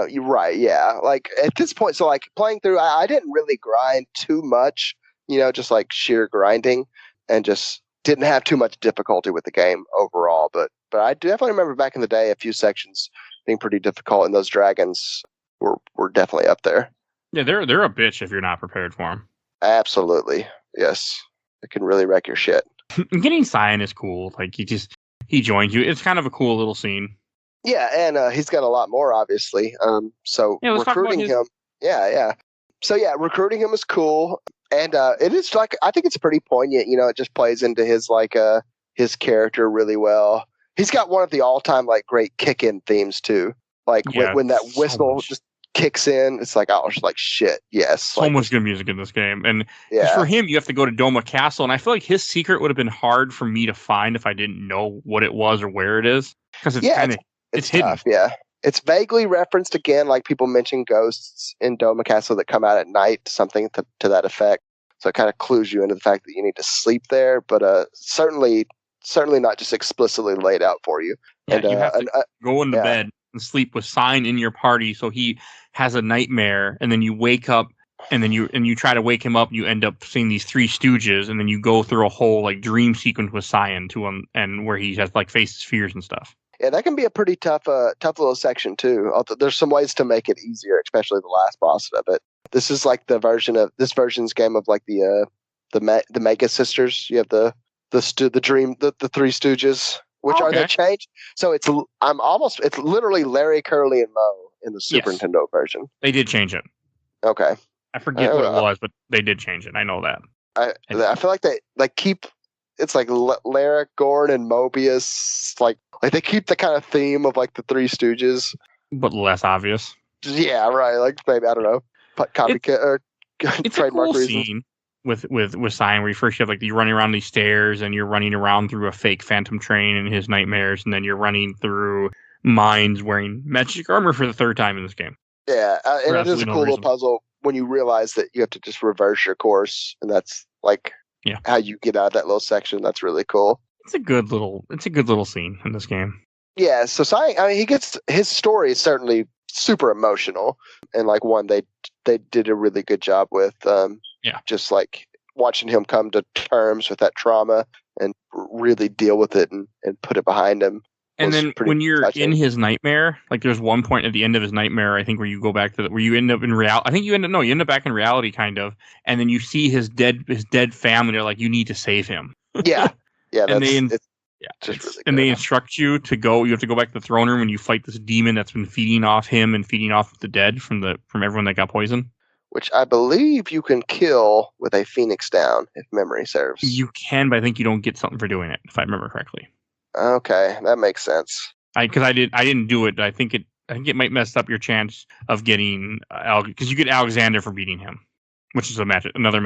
You're right. Yeah, like at this point, so like playing through, I didn't really grind too much. Just like sheer grinding, and just didn't have too much difficulty with the game overall. But I definitely remember back in the day, a few sections being pretty difficult, and those dragons were definitely up there. Yeah, they're a bitch if you're not prepared for them. Absolutely, yes. It can really wreck your shit. Getting Cyan is cool. Like he joins you. It's kind of a cool little scene. Yeah, and he's got a lot more, obviously. So recruiting him. Yeah. So yeah, recruiting him is cool, and it is like I think it's pretty poignant. It just plays into his his character really well. He's got one of the all-time great kick-in themes too. When that whistle just kicks in, it's like, oh, shit, yes. So much good music in this game. And for him, you have to go to Doma Castle, and I feel like his secret would have been hard for me to find if I didn't know what it was or where it is. Because it's hidden. Tough, yeah. It's vaguely referenced again, like people mention ghosts in Doma Castle that come out at night, something to that effect. So it kind of clues you into the fact that you need to sleep there, but certainly not just explicitly laid out for you. Yeah, and you have to go into bed and sleep with Cyan in your party, so he has a nightmare, and then you wake up, and then you try to wake him up, and you end up seeing these 3 stooges, and then you go through a whole dream sequence with Cyan to him, and where he has faces fears and stuff. Yeah, that can be a pretty tough little section too. Although there's some ways to make it easier, especially the last boss of it. This is like this version's game of like the Mega Sisters. You have the Three Stooges, which are they changed. So it's literally Larry, Curly, and Moe in the Super Nintendo version. They did change it. Okay. I forget what it was, but they did change it. I know that. I feel like they like keep. It's like Lara, Gorn, and Mobius. Like they keep the kind of theme of like the Three Stooges, but less obvious. Yeah, right. Like maybe I don't know, copycat or it's trademark a cool reasons. Scene with Cyan, where you first have like you're running around these stairs and you're running around through a fake Phantom Train in his nightmares, and then you're running through mines wearing magic armor for the third time in this game. Yeah, and it is a cool little puzzle when you realize that you have to just reverse your course, and that's like how you get out of that little section. That's really cool. It's a good little scene in this game. Yeah, so Cyan, I mean, his story is certainly super emotional, and like one they did a really good job with. Just like watching him come to terms with that trauma and really deal with it and put it behind him. And then when you're touching. in his nightmare, like there's one point at the end of his nightmare, I think, where you go back to where you end up in reality. I think you end up back in reality, kind of, and then you see his dead family. They're like, you need to save him. Yeah, yeah, and they instruct you to go. You have to go back to the throne room and you fight this demon that's been feeding off him and feeding off the dead from everyone that got poisoned. Which I believe you can kill with a Phoenix Down, if memory serves. You can, but I think you don't get something for doing it, if I remember correctly. Okay, that makes sense. Because I didn't do it. I think it might mess up your chance of getting because you get Alexander for beating him, which is another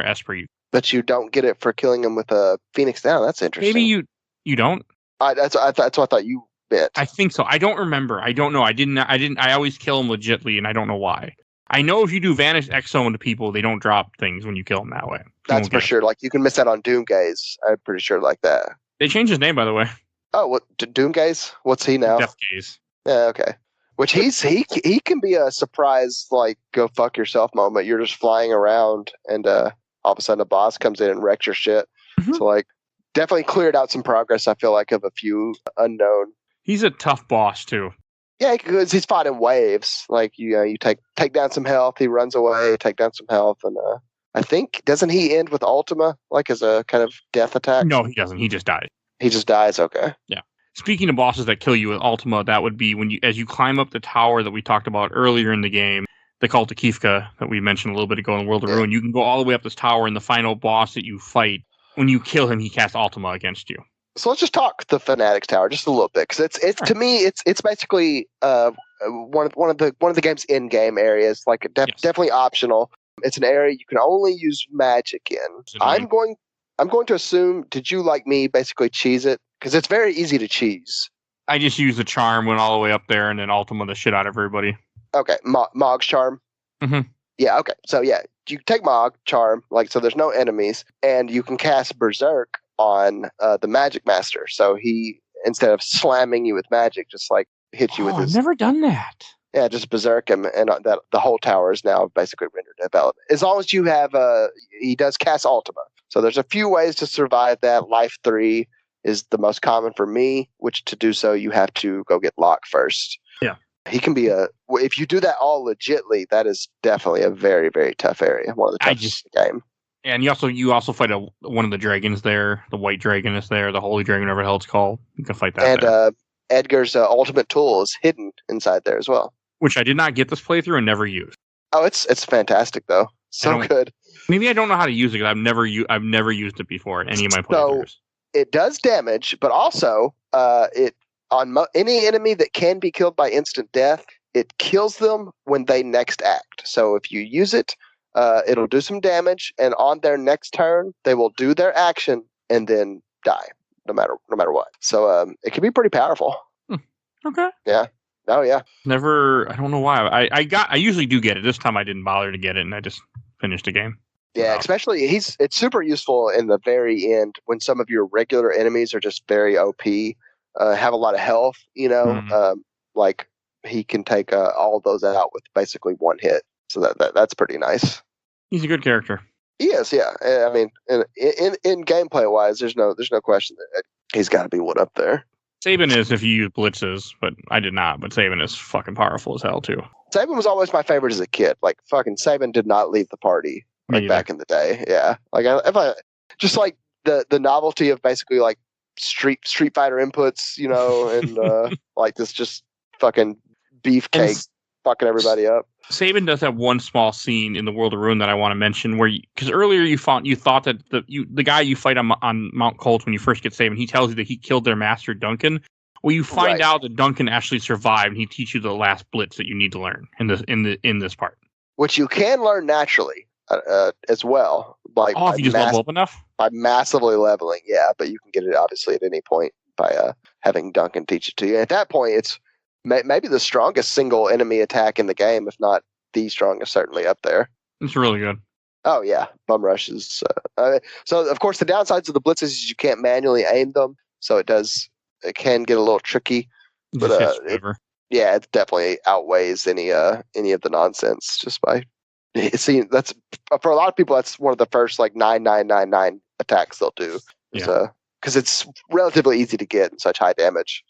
Esprit. But you don't get it for killing him with a Phoenix Down. That's interesting. Maybe you don't. That's what I thought you meant. I think so. I don't remember. I don't know. I didn't. I always kill him legitly, and I don't know why. I know if you do Vanish Exo into people, they don't drop things when you kill them that way. That's for sure. Like you can miss out on Doomgaze. I'm pretty sure like that. They changed his name, by the way. Oh, what Doomgaze? What's he now? Death Gaze. Yeah, okay. Which he can be a surprise, like go fuck yourself moment. You're just flying around, and all of a sudden a boss comes in and wrecks your shit. Mm-hmm. So like, definitely cleared out some progress. I feel like of a few unknown. He's a tough boss too. Yeah, because he's fought in waves. Like you take down some health, he runs away, take down some health, and I think doesn't he end with Ultima, like as a kind of death attack? No, he doesn't. He just dies. He just dies. Okay. Yeah. Speaking of bosses that kill you with Ultima, that would be as you climb up the tower that we talked about earlier in the game, the Cult of Kifka that we mentioned a little bit ago in World of Ruin. You can go all the way up this tower, and the final boss that you fight, when you kill him, he casts Ultima against you. So let's just talk the Fanatics Tower just a little bit, because it's right. To me it's basically one of the game's in-game areas, like definitely optional. It's an area you can only use magic in. I'm going to assume, did you, like me, basically cheese it? Because it's very easy to cheese. I just used the charm, went all the way up there, and then Ultima the shit out of everybody. Okay, Mog's charm. Mm-hmm. Yeah. Okay. So yeah, you take Mog charm, like so. There's no enemies, and you can cast Berserk on the Magic Master. So he, instead of slamming you with magic, just like hit you with his. I've never done that. Yeah, just berserk him, and that the whole tower is now basically rendered developed. As long as you have, he does cast Ultima. So there's a few ways to survive that. Life 3 is the most common for me, which to do so you have to go get Locke first. Yeah, he can be if you do that all legitly, that is definitely a very, very tough area. One of the toughest in the game. And you also fight one of the dragons there. The white dragon is there. The holy dragon, whatever the hell it's called. You can fight that. And there. Edgar's ultimate tool is hidden inside there as well, which I did not get this playthrough and never used. Oh, it's fantastic though. So good. Maybe I don't know how to use it because I've never used it before in any of my playthroughs. So it does damage, but also any enemy that can be killed by instant death, it kills them when they next act. So if you use it, it'll do some damage, and on their next turn, they will do their action and then die, no matter what. So it can be pretty powerful. Okay. Yeah. Oh yeah. Never. I don't know why. I usually do get it. This time I didn't bother to get it, and I just finished the game. Yeah, especially it's super useful in the very end when some of your regular enemies are just very OP, have a lot of health. Like he can take all those out with basically one hit. So that's pretty nice. He's a good character. He is, yeah. I mean, in gameplay wise, there's no question that he's got to be one up there. Saban is if you use blitzes, but I did not. But Saban is fucking powerful as hell too. Saban was always my favorite as a kid. Like fucking Saban did not leave the party Me like back in the day. Yeah, like if I just like the novelty of basically like Street Fighter inputs, you know, and like this just fucking beefcake fucking everybody up. Saban does have one small scene in the World of Ruin that I want to mention, where because earlier you thought that the guy you fight on Mount Colt when you first get Saban, he tells you that he killed their master Duncan. Well, you find out that Duncan actually survived, and he teaches you the last blitz that you need to learn in this part, which you can learn naturally as well. Like if you just level up enough by massively leveling, yeah. But you can get it obviously at any point by having Duncan teach it to you. And at that point, it's maybe the strongest single enemy attack in the game, if not the strongest, certainly up there. It's really good. Oh yeah, Bum Rush is. So of course the downsides of the blitzes is you can't manually aim them, so it can get a little tricky. But it definitely outweighs any of the nonsense just by. See, that's for a lot of people. That's one of the first like 9999 attacks they'll do. Because it's relatively easy to get and such high damage.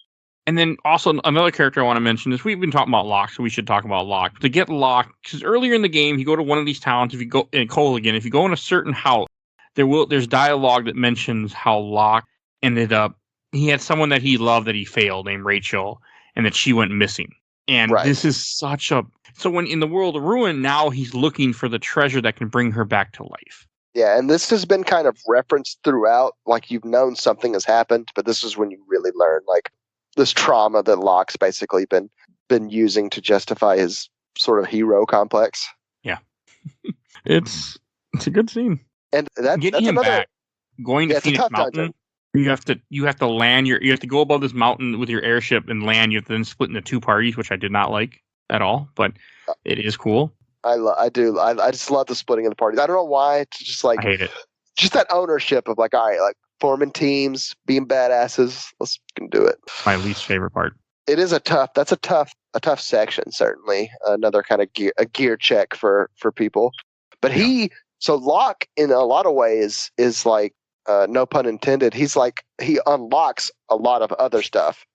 And then also another character I want to mention is we've been talking about Locke, so we should talk about Locke. To get Locke, because earlier in the game, you go to one of these towns. If you go in Colligan, if you go in a certain house, there's dialogue that mentions how Locke ended up. He had someone that he loved that he failed, named Rachel, and that she went missing. And this is such a so when in the World of Ruin now he's looking for the treasure that can bring her back to life. Yeah, and this has been kind of referenced throughout. Like you've known something has happened, but this is when you really learn like. This trauma that Locke's basically been using to justify his sort of hero complex. Yeah, it's a good scene. And getting that's him back, going to Phoenix Mountain. Dungeon. You have to land you have to go above this mountain with your airship and land. You have to then split into two parties, which I did not like at all, but it is cool. I do. I just love the splitting of the parties. I don't know why. It's just like I hate it. Just that ownership of like, all right, like. Forming teams, being badasses. Let's do it. My least favorite part. It is a tough section, certainly. Another kind of gear check for people. But Locke in a lot of ways is like, no pun intended. He's like, he unlocks a lot of other stuff.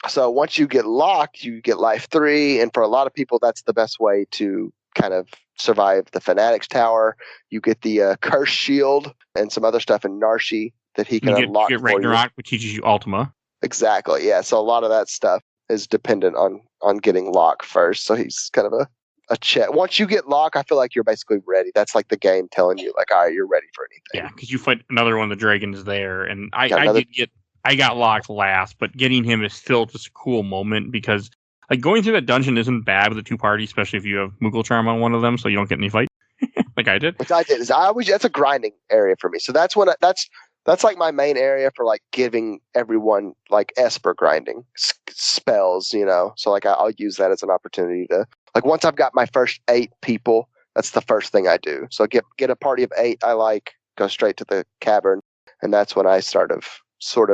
So once you get Locke, you get Life 3. And for a lot of people, that's the best way to kind of survive the Fanatics Tower. You get the Curse Shield and some other stuff in Narshi that he can unlock. You get Ragnarok, which teaches you Ultima. Exactly, yeah. So a lot of that stuff is dependent on getting Locke first. So he's kind of a check. Once you get Locke, I feel like you're basically ready. That's like the game telling you, like, all right, you're ready for anything. Yeah, because you fight another one of the dragons there, and I got Locke last, but getting him is still just a cool moment because. Like, going through that dungeon isn't bad with the two parties, especially if you have Moogle Charm on one of them, so you don't get any fight. Like I did. Which I did. That's a grinding area for me. So that's that's like my main area for, like, giving everyone, like, Esper grinding spells, you know? So, like, I'll use that as an opportunity to... Like, once I've got my first 8 people, that's the first thing I do. So get a party of 8 I like, go straight to the cavern, and that's when I sort of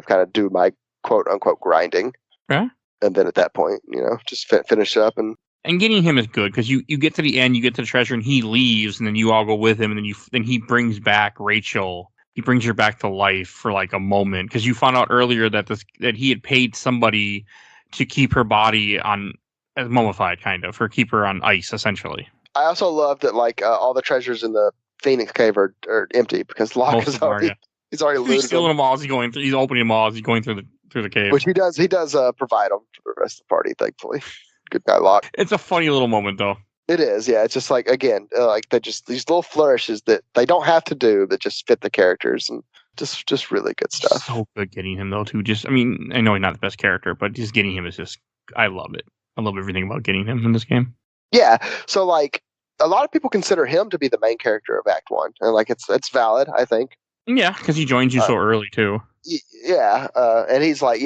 kind of do my quote-unquote grinding. Yeah. And then at that point, you know, just finish up. And getting him is good because you get to the end, you get to the treasure, and he leaves, and then you all go with him, and then he brings back Rachel. He brings her back to life for like a moment because you found out earlier that he had paid somebody to keep her body as mummified, kind of, or keep her on ice, essentially. I also love that like all the treasures in the Phoenix Cave are empty because Locke is already he's already looted he's stealing them all as he's going through. He's opening them all as he's going through the cave. Which he does provide them for the rest of the party, thankfully. Good guy, Locke. It's a funny little moment, though. It is, yeah. It's just like, again, like they just these little flourishes that they don't have to do, that just fit the characters and just really good stuff. So good getting him though, too. I mean, I know he's not the best character, but just getting him is just, I love it. I love everything about getting him in this game. Yeah. So like, a lot of people consider him to be the main character of Act 1, and like it's valid, I think. Yeah, because he joins you so early too. Yeah, and he's like,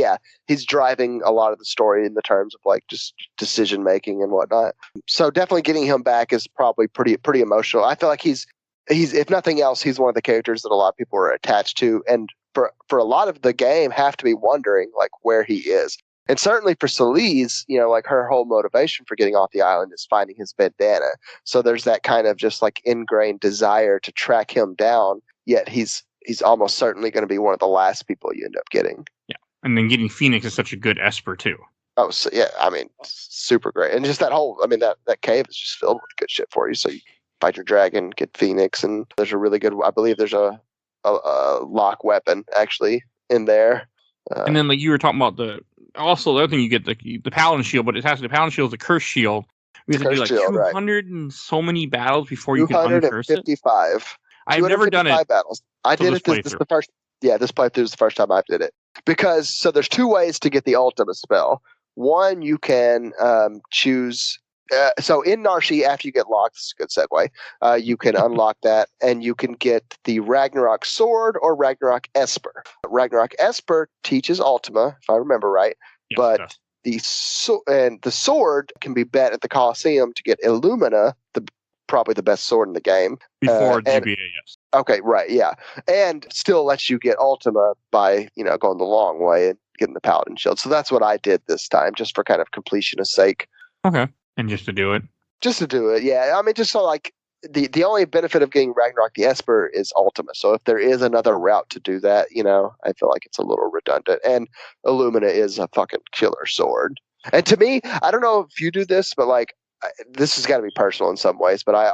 he's driving a lot of the story in the terms of like just decision making and whatnot. So definitely getting him back is probably pretty emotional. I feel like he's if nothing else, he's one of the characters that a lot of people are attached to, and for a lot of the game have to be wondering like where he is. And certainly for Celise, you know, like her whole motivation for getting off the island is finding his bandana. So there's that kind of just like ingrained desire to track him down. Yet he's almost certainly going to be one of the last people you end up getting. Yeah. And then getting Phoenix is such a good Esper too. Oh, so, yeah, I mean, super great. And just that whole, I mean, that cave is just filled with good shit for you. So you fight your dragon, get Phoenix, and there's a really good, I believe there's a lock weapon actually in there. And then like you were talking about the other thing you get the Paladin shield, but the Paladin shield is a curse shield. We have to do like shield, 200 and so many battles before you can uncurse it. 255. I've never done it. Battles. I did it. This is the first. Yeah, this playthrough is the first time I did it because there's two ways to get the ultimate spell. One, you can choose. So in Narshi, after you get locked, this is a good segue. You can unlock that, and you can get the Ragnarok Sword or Ragnarok Esper. Ragnarok Esper teaches Ultima, if I remember right, but the sword can be bet at the Colosseum to get Illumina, probably the best sword in the game. Before GBA, yes. Okay, right, yeah. And still lets you get Ultima by, going the long way and getting the Paladin shield. So that's what I did this time, just for kind of completionist sake. Okay. And just to do it? Just to do it, yeah. I mean, just so like, the only benefit of getting Ragnarok the Esper is Ultima. So if there is another route to do that, I feel like it's a little redundant. And Illumina is a fucking killer sword. And to me, I don't know if you do this, but like, this has got to be personal in some ways, but I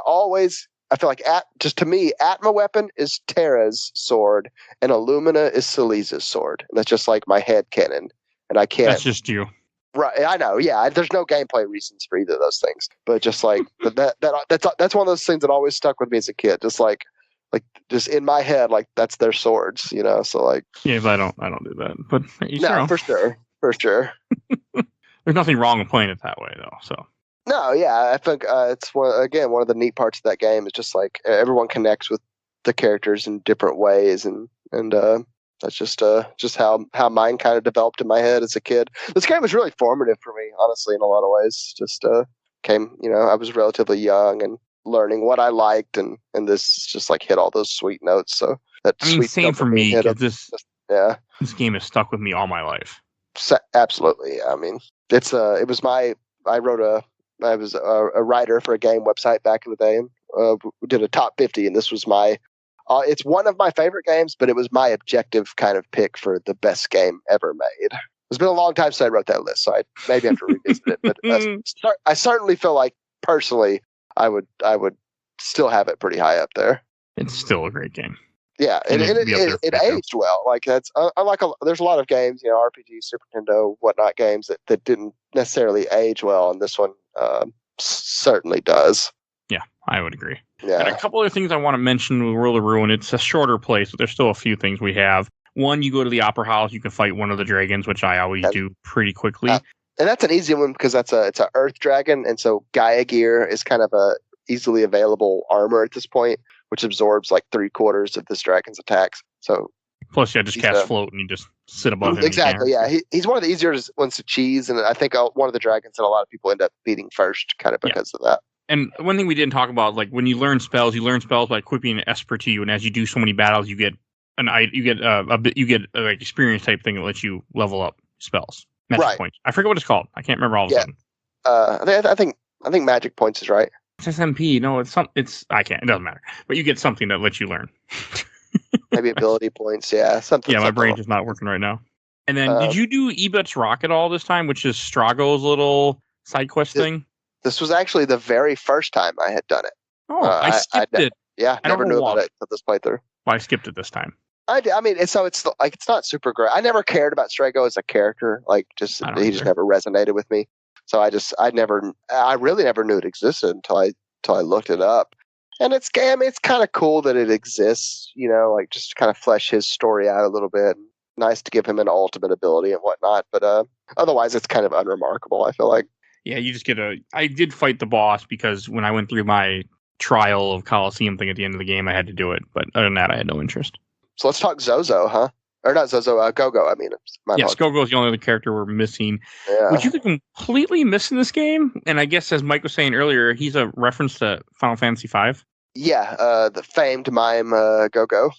feel like to me, Atma weapon is Terra's sword and Illumina is Celisa's sword. And that's just like my head canon. And I can't. That's just you. Right, I know. Yeah, there's no gameplay reasons for either of those things, but just like that's one of those things that always stuck with me as a kid. Just like just in my head, like that's their swords, So like, yeah, but I don't do that. But no, for sure. There's nothing wrong with playing it that way, though. So no, yeah, I think it's one of the neat parts of that game is just like everyone connects with the characters in different ways, and that's just how mine kind of developed in my head as a kid. This game was really formative for me, honestly, in a lot of ways. Just I was relatively young and learning what I liked, and this just like hit all those sweet notes. So same for me. This game has stuck with me all my life. Absolutely, I mean, I was a writer for a game website back in the day, and we did a top 50, and this was my. It's one of my favorite games, but it was my objective kind of pick for the best game ever made. It's been a long time since I wrote that list, so I maybe have to revisit it. But I certainly feel like personally, I would still have it pretty high up there. It's still a great game. Yeah, and it aged well. Like that's there's a lot of games, RPG, Super Nintendo, whatnot games that didn't necessarily age well, and this one certainly does. Yeah, I would agree. Yeah. And a couple other things I want to mention with World of Ruin. It's a shorter place, but there's still a few things we have. One, you go to the Opera House, you can fight one of the dragons, which I always do pretty quickly. And that's an easy one because it's a Earth dragon, and so Gaia gear is kind of a easily available armor at this point, which absorbs like 3/4 of this dragon's attacks. So plus, you just cast float and you just sit above him. Exactly, yeah. He's one of the easier ones to cheese, and I think one of the dragons that a lot of people end up beating first, kind of because of that. And one thing we didn't talk about, like when you learn spells by equipping an Esper to you, and as you do so many battles, you get like experience type thing that lets you level up spells, magic points. I forget what it's called. I can't remember all of a sudden. I think magic points is right. It's SMP. No, I can't. It doesn't matter. But you get something that lets you learn. Maybe ability points. Yeah, something. Yeah, my brain's just not working right now. And then, did you do Ebet's Rocket all this time, which is Strago's little side quest thing? This was actually the very first time I had done it. Oh, I skipped it. Yeah, I never knew about it until this playthrough. Well, I skipped it this time. I mean, it's not super great. I never cared about Strago as a character. Like, he just never resonated with me. So I really never knew it existed until I looked it up. And it's kind of cool that it exists. Like just kind of flesh his story out a little bit. Nice to give him an ultimate ability and whatnot. But otherwise, it's kind of unremarkable. I feel like. Yeah, you just I did fight the boss because when I went through my trial of Colosseum thing at the end of the game, I had to do it. But other than that, I had no interest. So let's talk Zozo, huh? Or not Zozo, Go-Go. I mean, yes, Go-Go is the only other character we're missing. Yeah. Which you could completely miss in this game. And I guess, as Mike was saying earlier, he's a reference to Final Fantasy V. Yeah, the famed mime Go-Go.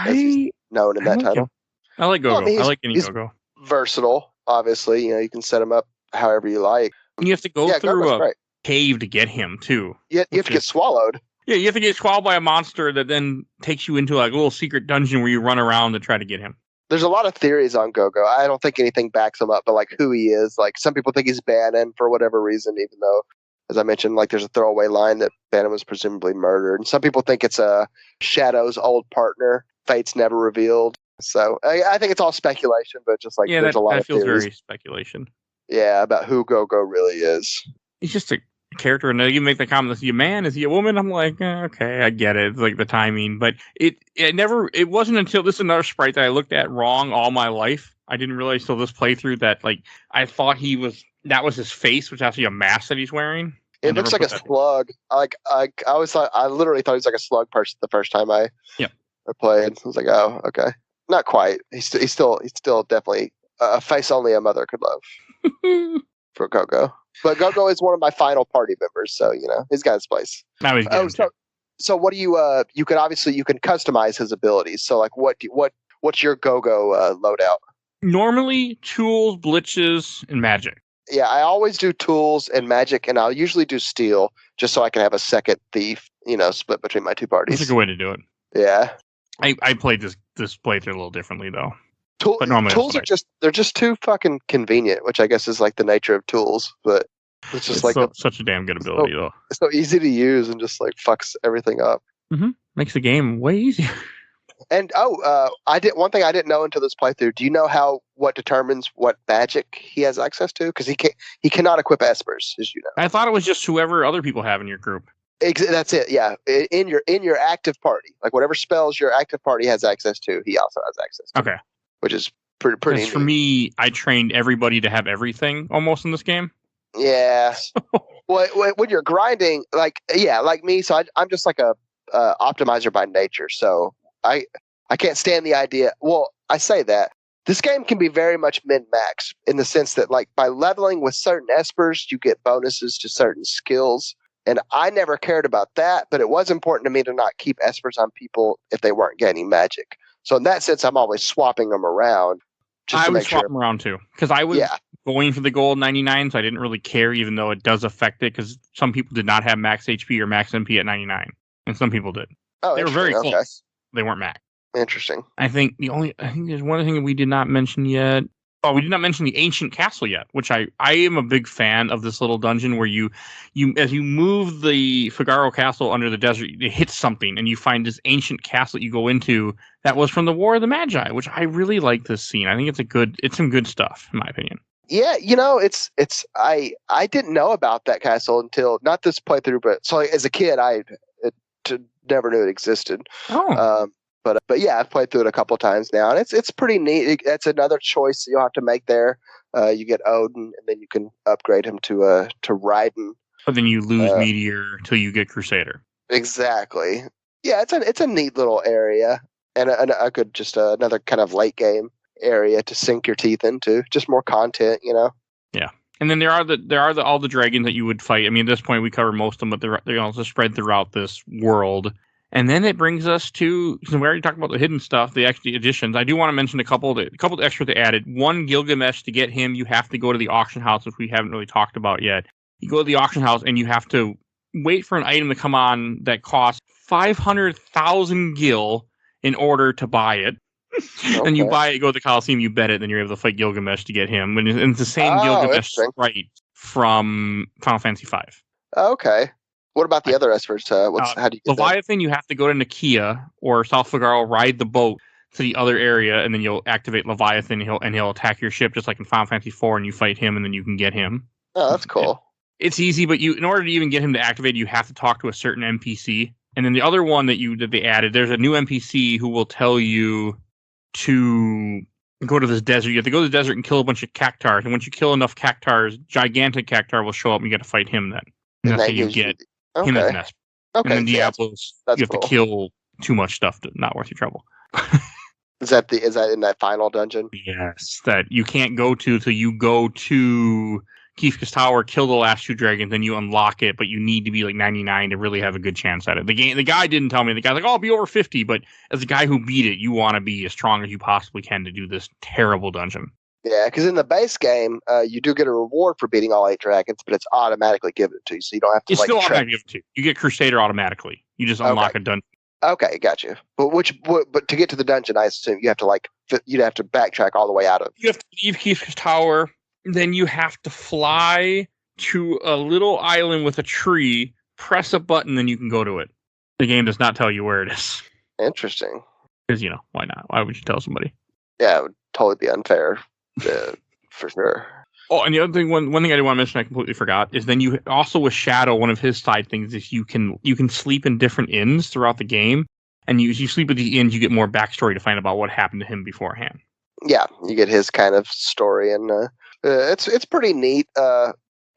He's known in that title. I like Go-Go. I like any Go-Go. Versatile, obviously. You can set him up however you like. You have to go through a cave to get him, too. You have to get swallowed. Yeah, you have to get swallowed by a monster that then takes you into like a little secret dungeon where you run around to try to get him. there's a lot of theories on Go-Go. I don't think anything backs him up, but like who he is. Like some people think he's Bannon for whatever reason, even though, as I mentioned, like there's a throwaway line that Bannon was presumably murdered. And some people think it's Shadow's old partner. Fate's never revealed. So I think it's all speculation, but just like there's a lot of feels theories. very speculation. Yeah, about who Go-Go really is. He's just a character, and you make the comment, is he a man, is he a woman? I'm like, okay, I get it. It's like the timing, but it wasn't until this is another sprite that I looked at wrong all my life. I didn't realize till this playthrough that like I thought that was his face, which is actually a mask that he's wearing. It looks like a slug. I literally thought he was like a slug person the first time I played. I was like, oh, okay, not quite. He's still definitely a face only a mother could love for Go-Go. But Go-Go is one of my final party members, so he's got his place. Now he's getting so what do you can customize his abilities. So like what's your Go-Go loadout? Normally tools, glitches, and magic. Yeah, I always do tools and magic, and I'll usually do steel just so I can have a second thief, split between my two parties. That's a good way to do it. Yeah. I played this playthrough a little differently though. But normally tools are just too fucking convenient, which I guess is like the nature of tools. But it's just such a damn good ability though. It's so easy to use and just like fucks everything up. Mm-hmm. Makes the game way easier. And one thing I didn't know until this playthrough. Do you know what determines what magic he has access to? Because he cannot equip espers, as you know. I thought it was just whoever other people have in your group. That's it. Yeah, in your active party, like whatever spells your active party has access to, he also has access to. Okay. Which is pretty neat. For me, I trained everybody to have everything almost in this game. Yeah. Well, when you're grinding, like me, so I'm just like a optimizer by nature. So I can't stand the idea. Well, I say that this game can be very much min-max in the sense that like by leveling with certain espers, you get bonuses to certain skills. And I never cared about that, but it was important to me to not keep espers on people if they weren't gaining magic. So in that sense, I'm always swapping them around. I would swap them around too, because I was going for the gold 99, so I didn't really care, even though it does affect it, because some people did not have max HP or max MP at 99, and some people did. Oh, they were very close. Okay. They weren't max. Interesting. I think there's one thing that we did not mention yet. Oh, we did not mention the ancient castle yet, which I am a big fan of this little dungeon where you as you move the Figaro castle under the desert, it hits something and you find this ancient castle you go into that was from the War of the Magi, which I really like this scene. I think it's some good stuff, in my opinion. Yeah, I didn't know about that castle until not this playthrough, but so as a kid, I never knew it existed. Oh. But yeah, I've played through it a couple times now, and it's pretty neat. That's another choice you'll have to make there. You get Odin, and then you can upgrade him to Raiden. But then you lose Meteor till you get Crusader. Exactly. Yeah, it's a neat little area, and a good another kind of late game area to sink your teeth into. Just more content, Yeah. And then there are all the dragons that you would fight. I mean, at this point we cover most of them, but they're also spread throughout this world. And then it brings us to, we already talked about the hidden stuff, the extra additions. I do want to mention a couple of extras they added. One, Gilgamesh, to get him, you have to go to the auction house, which we haven't really talked about yet. You go to the auction house and you have to wait for an item to come on that costs 500,000 gil in order to buy it. Okay. And you buy it, you go to the Coliseum, you bet it, then you're able to fight Gilgamesh to get him. And it's the same Gilgamesh sprite from Final Fantasy V. Okay. What about the other espers? How do you get Leviathan, you have to go to Nakia or South Figaro, ride the boat to the other area, and then you'll activate Leviathan, and he'll attack your ship just like in Final Fantasy IV, and you fight him, and then you can get him. Oh, that's cool. It's easy, but in order to even get him to activate, you have to talk to a certain NPC. And then the other one that they added, there's a new NPC who will tell you to go to this desert. You have to go to the desert and kill a bunch of cactars, and once you kill enough cactars, gigantic cactar will show up, and you got to fight him then. And that's how you get him as an esper. Okay. And then Diablos, you have to kill too much stuff to not worth your trouble. Is that in that final dungeon? Yes, that you can't go to till you go to Kefka's Tower, kill the last two dragons, then you unlock it, but you need to be like 99 to really have a good chance at it. The guy didn't tell me. The guy's like, I'll be over 50, but as a guy who beat it, you want to be as strong as you possibly can to do this terrible dungeon. Yeah, because in the base game, you do get a reward for beating all 8 dragons, but it's automatically given to you, so you don't have to. It's still automatically given to you. You get Crusader automatically. You just unlock a dungeon Okay, got you. But to get to the dungeon, I assume you have to you'd have to backtrack all the way out of. You have to leave Kifka's tower, then you have to fly to a little island with a tree, press a button, then you can go to it. The game does not tell you where it is. Interesting. Because, why not? Why would you tell somebody? Yeah, it would totally be unfair, for sure. Oh, and the other thing, one thing I didn't want to mention, I completely forgot, is then you also with Shadow, one of his side things is you can sleep in different inns throughout the game, and you sleep at the inns, you get more backstory to find about what happened to him beforehand. Yeah, you get his kind of story, and it's pretty neat.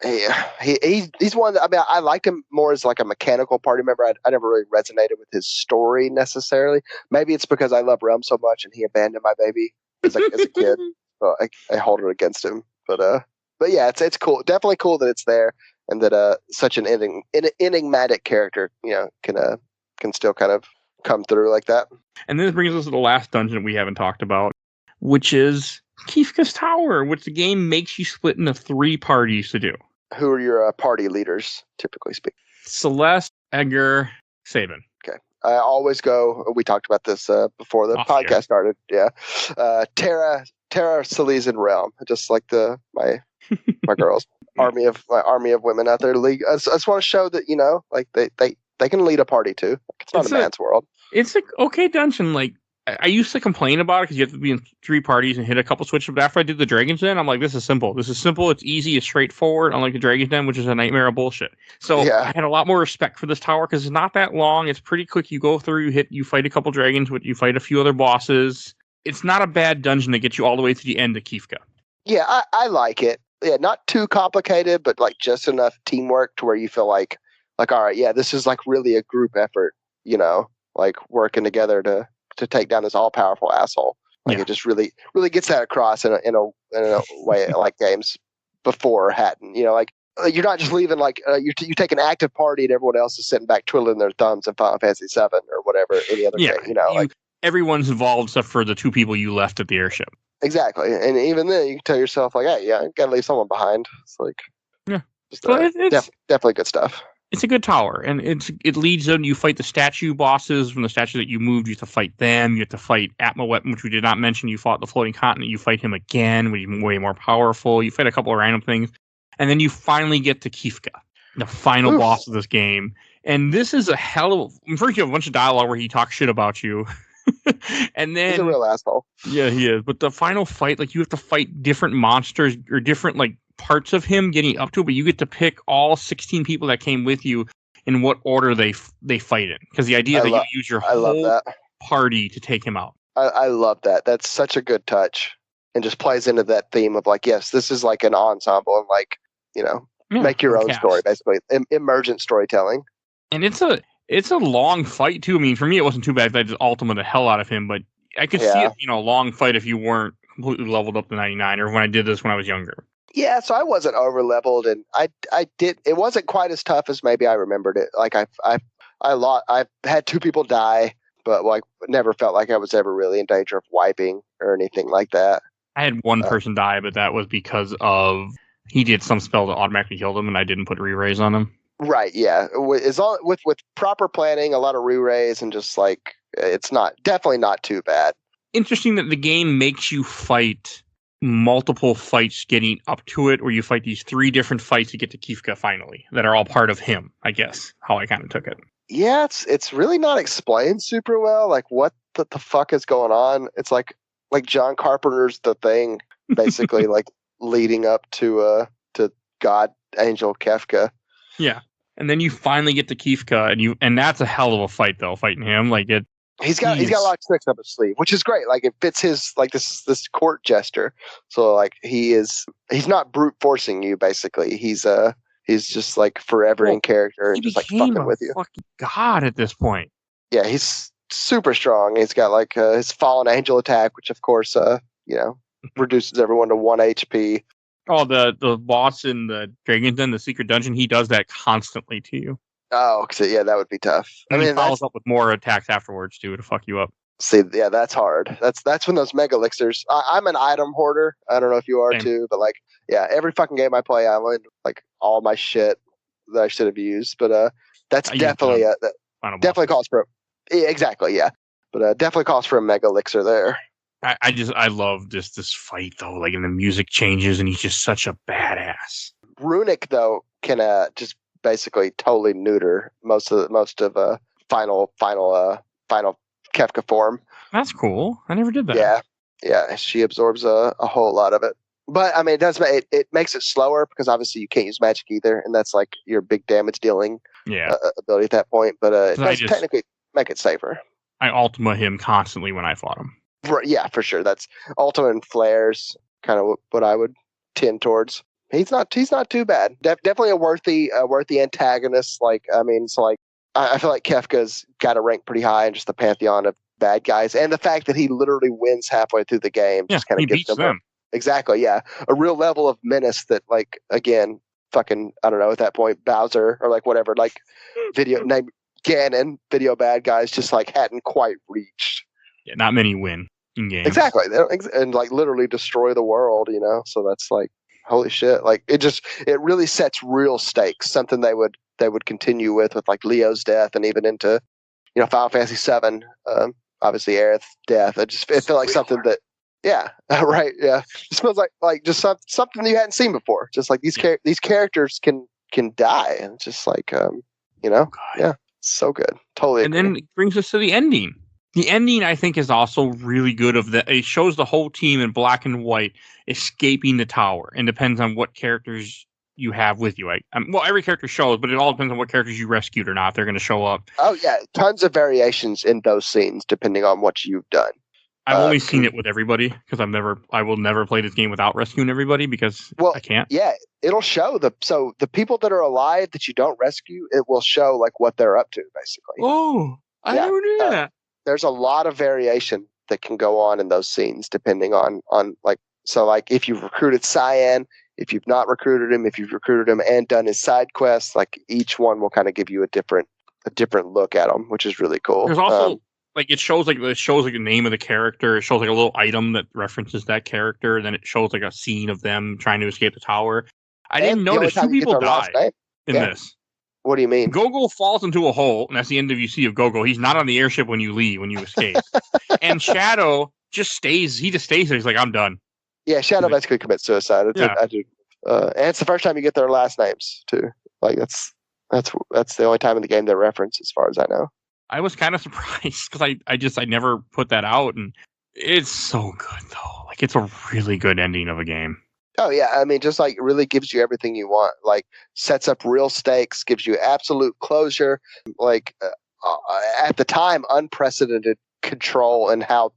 He's one that, I mean, I liked him more as like a mechanical party member. I never really resonated with his story necessarily. Maybe it's because I love Realm so much and he abandoned my baby as a kid. So I hold it against him. But yeah, it's cool. Definitely cool that it's there, and that such an enigmatic character, can still kind of come through like that. And this brings us to the last dungeon that we haven't talked about, which is Kifka's Tower, which the game makes you split into 3 parties to do. Who are your party leaders, typically speaking? Celeste, Edgar, Sabin. Okay. I always go. We talked about this before the podcast started. Yeah. Terra, Celeste, and Realm. Just like my girls. Army of women out there. League. I just want to show that they can lead a party too. It's not a man's world. It's an okay dungeon. Like, I used to complain about it because you have to be in 3 parties and hit a couple switches. But after I did the Dragon's Den, I'm like, this is simple. It's easy, it's straightforward. Unlike the Dragon's Den, which is a nightmare of bullshit. So I had a lot more respect for this tower because it's not that long. It's pretty quick. You go through, you fight a couple dragons, you fight a few other bosses. It's not a bad dungeon that gets you all the way to the end of Kifka. Yeah, I like it. Yeah, not too complicated, but like just enough teamwork to where you feel like all right, yeah, this is like really a group effort. Like working together to take down this all-powerful asshole. Like it just really, really gets that across in a way like games before hadn't. Like you're not just leaving you take an active party and everyone else is sitting back twiddling their thumbs in Final Fantasy VII or whatever any other game. Everyone's involved except for the 2 people you left at the airship. Exactly, and even then you can tell yourself like, hey, yeah, you gotta leave someone behind. It's like, it's definitely good stuff. It's a good tower, and it leads them. You fight the statue bosses from the statue that you moved. You have to fight them. You have to fight Atma Weapon, which we did not mention. You fought the Floating Continent. You fight him again, which is way more powerful. You fight a couple of random things, and then you finally get to Kifka, the final boss of this game. And this is a hell of... First, you have a bunch of dialogue where he talks shit about you. And then... He's a real asshole. Yeah, he is. But the final fight, you have to fight different monsters or different, parts of him getting up to it, but you get to pick all 16 people that came with you in what order they fight in. Because the idea that you use your whole party to take him out. I love that. That's such a good touch, and just plays into that theme of yes, this is like an ensemble, and make your own story, basically. Emergent storytelling. And it's a long fight too. I mean, for me, it wasn't too bad. I just ultimate the hell out of him, but I could see it, a long fight if you weren't completely leveled up to 99, or when I did this when I was younger. Yeah, so I wasn't over leveled, and I did. It wasn't quite as tough as maybe I remembered it. Like I've had 2 people die, but never felt like I was ever really in danger of wiping or anything like that. I had 1 person die, but that was because of he did some spell that automatically killed him, and I didn't put re-raise on him. Right. Yeah. With proper planning, a lot of re-raise, and just it's definitely not too bad. Interesting that the game makes you fight multiple fights getting up to it, or you fight these 3 different fights to get to Kifka finally that are all part of him, I guess, how I kind of took it. Yeah, it's really not explained super well, what the fuck is going on. It's like John Carpenter's The Thing, basically, leading up to God Angel Kefka. Yeah. And then you finally get to Kifka, and that's a hell of a fight though, fighting him. He's got a lot of tricks up his sleeve, which is great. It fits his this court jester. So he's not brute forcing you. Basically, he's just forever in character and just fucking with you. Fucking god at this point. Yeah, he's super strong. He's got his fallen angel attack, which of course reduces everyone to 1 HP. Oh, the boss in the Dragon's Den, the secret dungeon, he does that constantly to you. Oh, yeah, that would be tough. And he follows up with more attacks afterwards too to fuck you up. See, yeah, that's hard. That's when those mega elixirs. I'm an item hoarder. I don't know if you are too, but every fucking game I play, I'm in all my shit that I should have used. But that's definitely calls for Yeah, exactly, yeah. But definitely calls for a Mega Elixir there. I love this fight though, like, and the music changes, and he's just such a badass. Runic though can just basically totally neuter most of final Kefka form. That's cool. I never did that. Yeah. She absorbs a whole lot of it. But I mean, it makes it slower because obviously you can't use magic either, and that's like your big damage dealing ability at that point. But it does technically make it safer. I Ultima him constantly when I fought him. Yeah, for sure. That's Ultima and Flares, kind of what I would tend towards. He's not too bad. Definitely a worthy antagonist. Like, I mean, it's like I feel like Kefka's got to rank pretty high in just the pantheon of bad guys, and the fact that he literally wins halfway through the game just kind of gives them. Exactly, yeah, a real level of menace that, like, again, fucking, I don't know, at that point, Bowser or like whatever, like video name Ganon, video bad guys just like hadn't quite reached. Yeah, not many win in games. Exactly, and like literally destroy the world, you know. So that's like, holy shit! Like it really sets real stakes. Something they would continue with like Leo's death, and even into, you know, Final Fantasy VII. Obviously, Aerith's death. It felt like something that, yeah, right, yeah. It smells like just something you hadn't seen before. Just like these characters can die, and it's just like, you know, yeah, so good, totally. And then it brings us to the ending. The ending, I think, is also really good. It shows the whole team in black and white escaping the tower, and depends on what characters you have with you. Well, every character shows, but it all depends on what characters you rescued or not. They're going to show up. Oh yeah, tons of variations in those scenes depending on what you've done. I've only seen it with everybody because I will never play this game without rescuing everybody because I can't. Yeah, it'll show the people that are alive that you don't rescue. It will show like what they're up to, basically. Oh, I never knew that. There's a lot of variation that can go on in those scenes depending on like, so like if you've recruited Cyan, if you've not recruited him, if you've recruited him and done his side quests, like each one will kind of give you a different look at him, which is really cool. There's also like it shows like the name of the character. It shows like a little item that references that character. Then it shows like a scene of them trying to escape the tower. I didn't notice 2 people die in this. What do you mean? Gogo falls into a hole, and that's the end of you see of Gogo. He's not on the airship when you leave, when you escape. And Shadow just stays. He just stays there. He's like, I'm done. Yeah, Shadow basically commits suicide. I do. And it's the first time you get their last names too. Like that's the only time in the game they're referenced, as far as I know. I was kind of surprised because I never put that out, and it's so good though. Like it's a really good ending of a game. Oh yeah, I mean, just like really gives you everything you want. Like sets up real stakes, gives you absolute closure. Like at the time, unprecedented control and how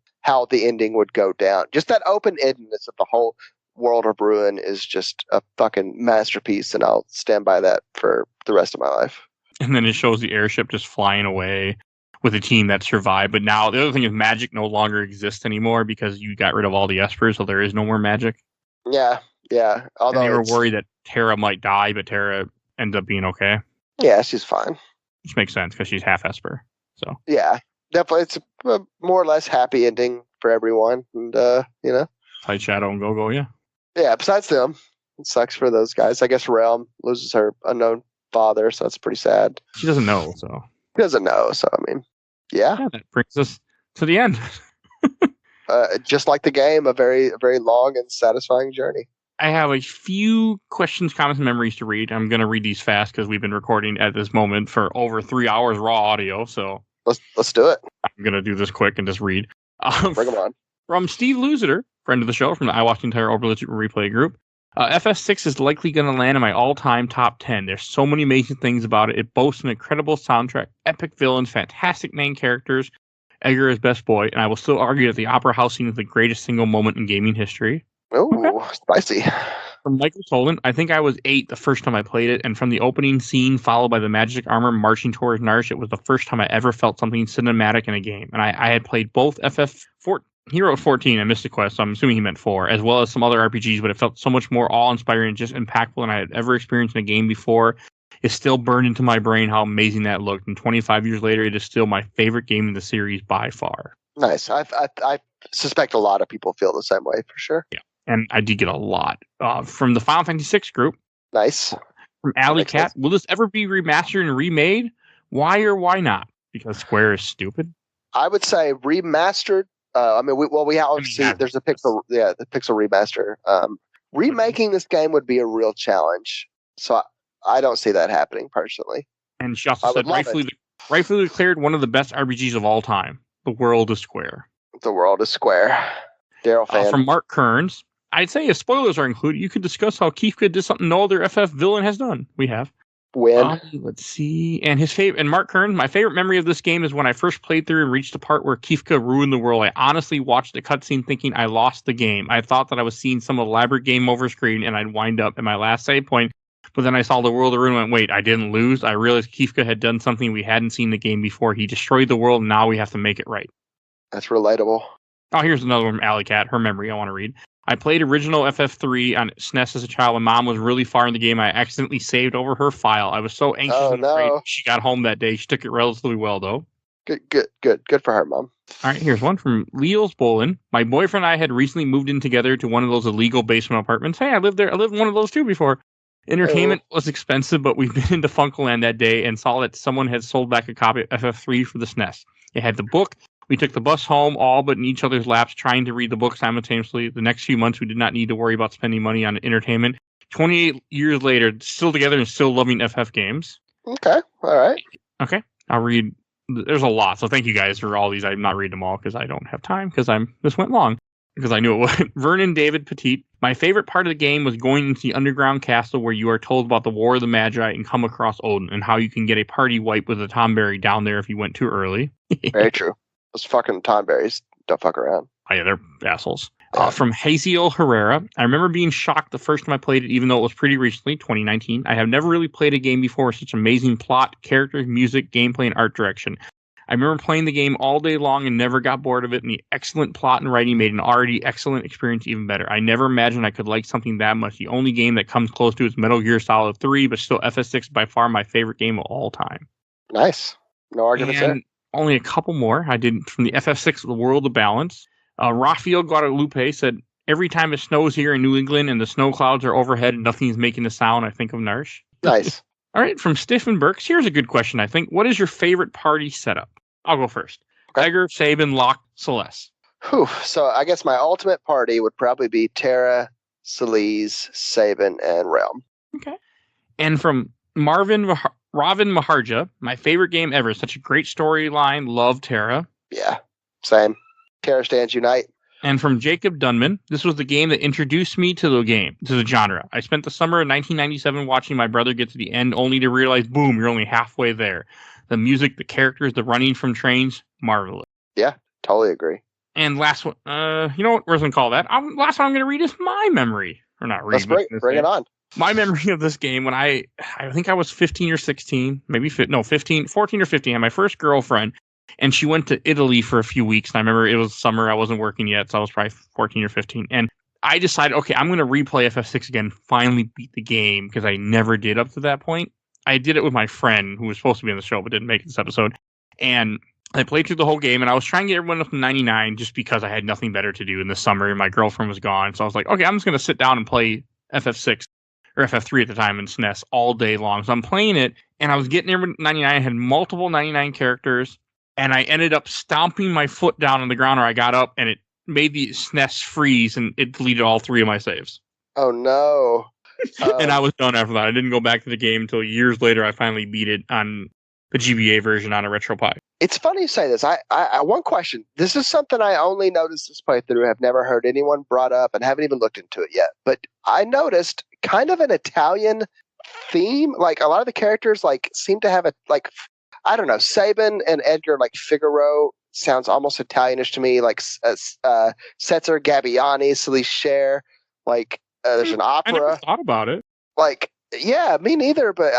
the ending would go down. Just that open-endedness of the whole world of Ruin is just a fucking masterpiece, and I'll stand by that for the rest of my life. And then it shows the airship just flying away with a team that survived. But now the other thing is magic no longer exists anymore because you got rid of all the espers, so there is no more magic. Yeah. Although and they were worried that Terra might die, but Terra ends up being okay. Yeah, she's fine. Which makes sense because she's half esper. So yeah, definitely, it's a more or less happy ending for everyone, and you know, besides Shadow and Gogo, yeah. Yeah, besides them, it sucks for those guys. I guess Realm loses her unknown father, so that's pretty sad. She doesn't know, so she doesn't know. So I mean, yeah, that brings us to the end. Just like the game, a very long and satisfying journey. I have a few questions, comments, and memories to read. I'm going to read these fast because we've been recording at this moment for over 3 hours raw audio. So let's do it. I'm going to do this quick and just read. Bring them on. From Steve Lusiter, friend of the show, from the I Watched the Entire Overlegend Replay group. FF6 is likely going to land in my all-time top 10. There's so many amazing things about it. It boasts an incredible soundtrack, epic villains, fantastic main characters. Edgar is best boy, and I will still argue that the Opera House scene is the greatest single moment in gaming history. Oh, spicy. From Michael Tolan, I think I was 8 the first time I played it, and from the opening scene followed by the magic armor marching towards Narsh, it was the first time I ever felt something cinematic in a game. And I had played both Hero 14 and Mystic Quest, so I'm assuming he meant 4, as well as some other RPGs, but it felt so much more awe-inspiring and just impactful than I had ever experienced in a game before. It's still burned into my brain how amazing that looked, and 25 years later, it is still my favorite game in the series by far. Nice. I suspect a lot of people feel the same way, for sure. Yeah. And I did get a lot. From the Final Fantasy VI group. Nice. From Alley Cat. Will this ever be remastered and remade? Why or why not? Because Square is stupid. I would say remastered. We obviously yeah. there's the pixel remaster. Remaking this game would be a real challenge. So I don't see that happening personally. And she also I said would love rightfully declared one of the best RPGs of all time. The World is Square. The World is Square. Daryl fan. From Mark Kearns, I'd say if spoilers are included, you could discuss how Kefka did something no other FF villain has done. We have. When? Let's see. And Mark Kearns, my favorite memory of this game is when I first played through and reached the part where Kefka ruined the world. I honestly watched the cutscene thinking I lost the game. I thought that I was seeing some elaborate game over screen and I'd wind up at my last save point. But then I saw the world ruin and went, wait, I didn't lose. I realized Kefka had done something we hadn't seen in the game before. He destroyed the world. Now we have to make it right. That's relatable. Oh, here's another one from Alley Cat. Her memory I want to read. I played original FF3 on SNES as a child. My mom was really far in the game. I accidentally saved over her file. I was so anxious and afraid when she got home that day. She took it relatively well, though. Good for her, Mom. All right, here's one from Leos Bolin. My boyfriend and I had recently moved in together to one of those illegal basement apartments. Hey, I lived there. I lived in one of those too before. Entertainment was expensive, but we've been into Funkoland that day and saw that someone had sold back a copy of FF3 for the SNES. It had the book. We took the bus home, all but in each other's laps, trying to read the book simultaneously. The next few months, we did not need to worry about spending money on entertainment. 28 years later, still together and still loving FF games. Okay, all right. Okay, I'll read. There's a lot, so thank you guys for all these. I'm not reading them all because I don't have time because this went long because I knew it would. Vernon David Petit. My favorite part of the game was going into the underground castle where you are told about the War of the Magi and come across Odin and how you can get a party wipe with a Tomberry down there if you went too early. Very true. Those fucking Tomberries don't fuck around. Oh, yeah, they're assholes. From Haziel Herrera. I remember being shocked the first time I played it, even though it was pretty recently, 2019. I have never really played a game before with such amazing plot, characters, music, gameplay, and art direction. I remember playing the game all day long and never got bored of it, and the excellent plot and writing made an already excellent experience even better. I never imagined I could like something that much. The only game that comes close to it is Metal Gear Solid 3, but still FF6 by far my favorite game of all time. Nice. No arguments there. Only a couple more. I did from the FF6, The World of Balance. Rafael Guadalupe said, every time it snows here in New England and the snow clouds are overhead and nothing's making a sound, I think of Narsh. Nice. All right, from Stephen Burks. Here's a good question, I think. What is your favorite party setup? I'll go first. Okay. Tiger, Sabin, Locke, Celeste. Whew. So I guess my ultimate party would probably be Terra, Celeste, Sabin, and Realm. Okay. And from Ravin Maharja, my favorite game ever. Such a great storyline. Love Terra. Yeah, same. Terra stands unite. And from Jacob Dunman, this was the game that introduced me to the genre. I spent the summer of 1997 watching my brother get to the end, only to realize, boom, you're only halfway there. The music, the characters, the running from trains, marvelous. Yeah, totally agree. And last one, you know what? We're going to call that. Last one I'm going to read is my memory. Or not read. Let's bring it on. My memory of this game when I think I was 15 or 16, 14 or 15. I had my first girlfriend. And she went to Italy for a few weeks. And I remember it was summer. I wasn't working yet. So I was probably 14 or 15. And I decided, okay, I'm going to replay FF6 again, finally beat the game because I never did up to that point. I did it with my friend who was supposed to be on the show but didn't make it this episode. And I played through the whole game. And I was trying to get everyone up to 99 just because I had nothing better to do in the summer. And my girlfriend was gone. So I was like, okay, I'm just going to sit down and play FF6 or FF3 at the time in SNES all day long. So I'm playing it. And I was getting everyone 99. I had multiple 99 characters. And I ended up stomping my foot down on the ground, or I got up, and it made the SNES freeze, and it deleted all 3 of my saves. Oh, no. And I was done after that. I didn't go back to the game until years later. I finally beat it on the GBA version on a RetroPie. It's funny you say this. I one question. This is something I only noticed this playthrough. Have never heard anyone brought up and haven't even looked into it yet. But I noticed kind of an Italian theme. Like, a lot of the characters seem to have I don't know, Sabin and Edgar, Figaro, sounds almost Italianish to me, Setzer Gabbiani, Celeste Cher, there's an opera. I never thought about it. Yeah, me neither, but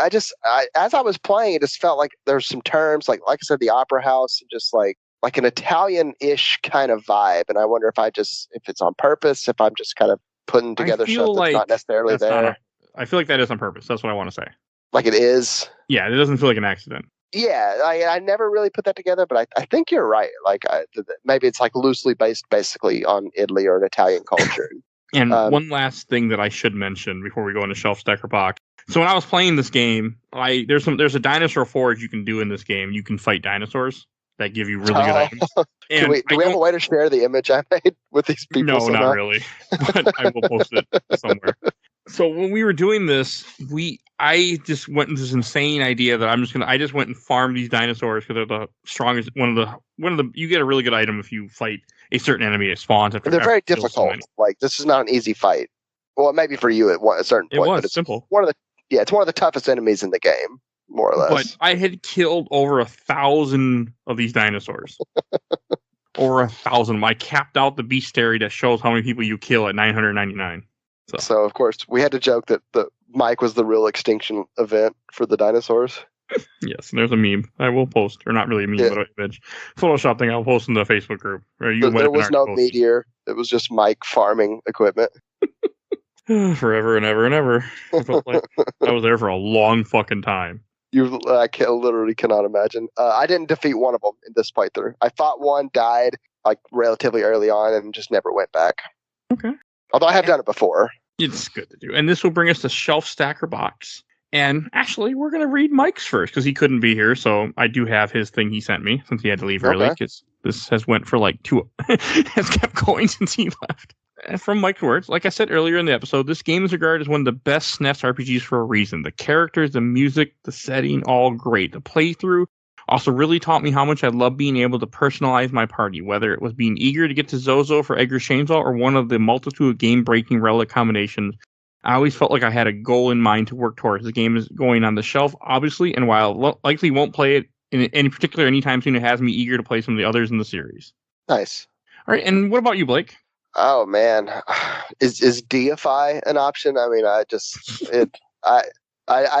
as I was playing, it just felt like there's some terms, like I said, the opera house, just like an Italian-ish kind of vibe, and I wonder if it's on purpose, if I'm just kind of putting together stuff that's not necessarily there. I feel like that is on purpose, that's what I want to say. Like it is? Yeah, it doesn't feel like an accident. Yeah, I never really put that together, but I think you're right. Maybe it's loosely based basically on Italy or an Italian culture. And one last thing that I should mention before we go into Shelf Stacker Box. So when I was playing this game, there's a dinosaur forage you can do in this game. You can fight dinosaurs that give you really good items. Do we have a way to share the image I made with these people? No, somehow? not really. But I will post it somewhere. So when we were doing this, I just went into this insane idea that I just went and farmed these dinosaurs because they're the strongest. One of the you get a really good item if you fight a certain enemy that spawns after. They're very difficult. Like this is not an easy fight. Well, maybe for you at a certain point, but it's simple. It's one of the toughest enemies in the game, more or less. But I had killed over 1,000 of these dinosaurs. Over 1,000. I capped out the bestiary that shows how many people you kill at 999. So of course we had to joke that the Mike was the real extinction event for the dinosaurs. Yes, there's a meme I will post, or not really a meme, but an image. Photoshop thing I'll post in the Facebook group. There was no meteor. It was just Mike farming equipment. Forever and ever and ever. I felt like I was there for a long fucking time. I literally cannot imagine. I didn't defeat one of them in this playthrough. I fought one, died like relatively early on, and just never went back. Okay. Although I have done it before. It's good to do. And this will bring us to Shelf Stacker Box. And actually, we're going to read Mike's first because he couldn't be here. So I do have his thing he sent me since he had to leave early. Because this has went for like 2 has kept going since he left. And from Mike's words, like I said earlier in the episode, this game is regarded as one of the best SNES RPGs for a reason. The characters, the music, the setting, all great. The playthrough also really taught me how much I love being able to personalize my party, whether it was being eager to get to Zozo for Edgar's Chainsaw or one of the multitude of game-breaking relic combinations. I always felt like I had a goal in mind to work towards. The game is going on the shelf, obviously, and while likely won't play it in particular anytime soon, it has me eager to play some of the others in the series. Nice. All right, and what about you, Blake? Oh man, is deify an option? I mean, I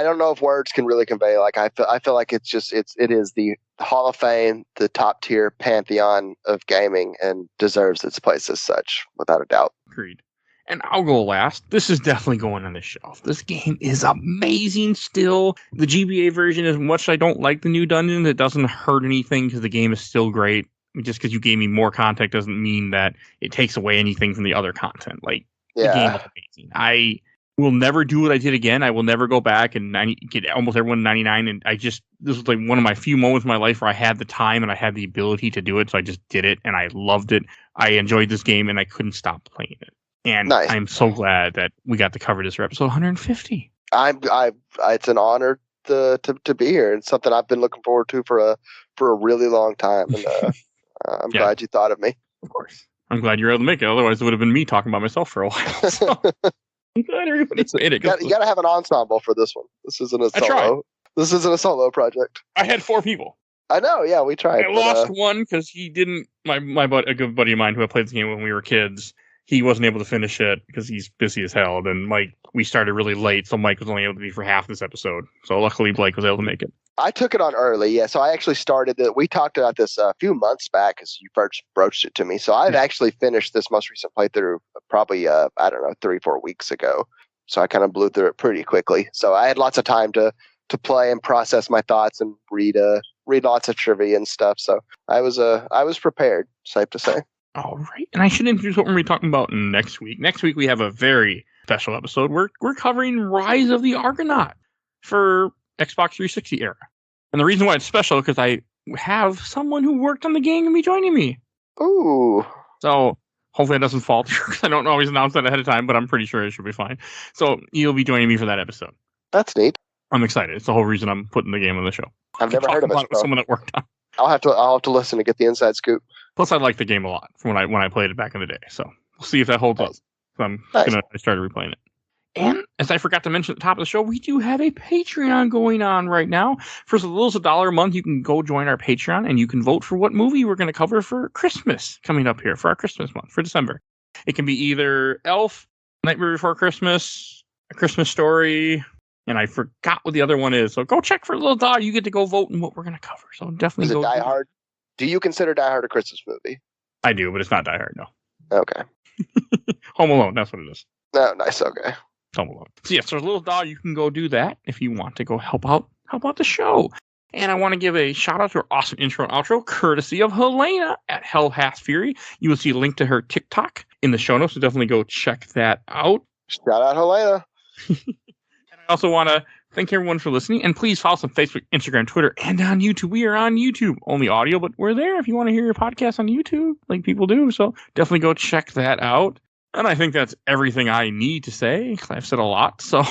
don't know if words can really convey. Like I feel like it is the Hall of Fame, the top tier pantheon of gaming, and deserves its place as such, without a doubt. Agreed. And I'll go last. This is definitely going on the shelf. This game is amazing still. The GBA version, as much as I don't like the new dungeon, it doesn't hurt anything because the game is still great. Just because you gave me more content doesn't mean that it takes away anything from the other content. Like, the game is amazing. I will never do what I did again. I will never go back and get almost everyone 99. And this was like one of my few moments in my life where I had the time and I had the ability to do it. So I just did it and I loved it. I enjoyed this game and I couldn't stop playing it. And nice. I'm so glad that we got to cover this for episode 150. It's an honor to be here. It's something I've been looking forward to for a really long time. And I'm glad you thought of me. Of course. I'm glad you were able to make it. Otherwise, it would have been me talking about myself for a while. So, I'm glad everybody's in it. You got to have an ensemble for this one. This isn't a solo. This isn't a solo project. I had 4 people. I know. Yeah, we tried. I lost one because he didn't. A good buddy of mine who had played this game when we were kids. He wasn't able to finish it because he's busy as hell. Then we started really late, so Mike was only able to be for half this episode. So luckily, Blake was able to make it. I took it on early, yeah. So I actually started it. We talked about this a few months back as you first broached it to me. So I've actually finished this most recent playthrough probably, 3-4 weeks ago. So I kind of blew through it pretty quickly. So I had lots of time to play and process my thoughts and read lots of trivia and stuff. So I was prepared, safe to say. All right. And I should introduce what we're going to be talking about next week. Next week, we have a very special episode. We're covering Rise of the Argonaut for Xbox 360 era. And the reason why it's special is because I have someone who worked on the game and be joining me. Ooh. So hopefully it doesn't fall through because I don't always announce that ahead of time, but I'm pretty sure it should be fine. So you'll be joining me for that episode. That's neat. I'm excited. It's the whole reason I'm putting the game on the show. I've never heard of it. With someone that worked on. I'll have to listen to get the inside scoop. Plus, I like the game a lot from when I played it back in the day. So we'll see if that holds up. So I started replaying it. And as I forgot to mention at the top of the show, we do have a Patreon going on right now. For as little as $1 a month, you can go join our Patreon and you can vote for what movie we're going to cover for Christmas coming up here for our Christmas month for December. It can be either Elf, Nightmare Before Christmas, A Christmas Story, and I forgot what the other one is. So go check for a little $1. You get to go vote in what we're going to cover. So definitely go. Is it Die Hard? Do you consider Die Hard a Christmas movie? I do, but it's not Die Hard, no. Okay. Home Alone, that's what it is. No, nice, okay. Home Alone. So yes, there's a little $1. You can go do that if you want to go help out the show. And I want to give a shout out to our awesome intro and outro, courtesy of Helena at Hell Hath Fury. You will see a link to her TikTok in the show notes, so definitely go check that out. Shout out Helena. And I also want to thank everyone for listening. And please follow us on Facebook, Instagram, Twitter, and on YouTube. We are on YouTube. Only audio, but we're there if you want to hear your podcast on YouTube like people do. So definitely go check that out. And I think that's everything I need to say. I've said a lot. So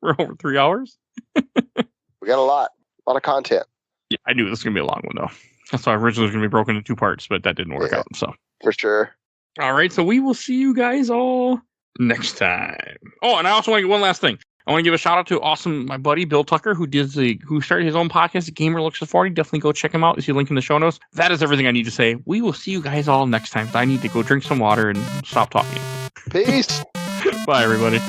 we're over 3 hours. We got a lot of content. Yeah, I knew this was going to be a long one, though. That's why originally it was going to be broken into 2 parts, but that didn't work out. So for sure. All right. So we will see you guys all next time. Oh, and I also want to get one last thing. I want to give a shout out to my buddy Bill Tucker, who started his own podcast, Gamer Looks at 40. Definitely go check him out. You see a link in the show notes. That is everything I need to say. We will see you guys all next time. I need to go drink some water and stop talking. Peace. Bye, everybody.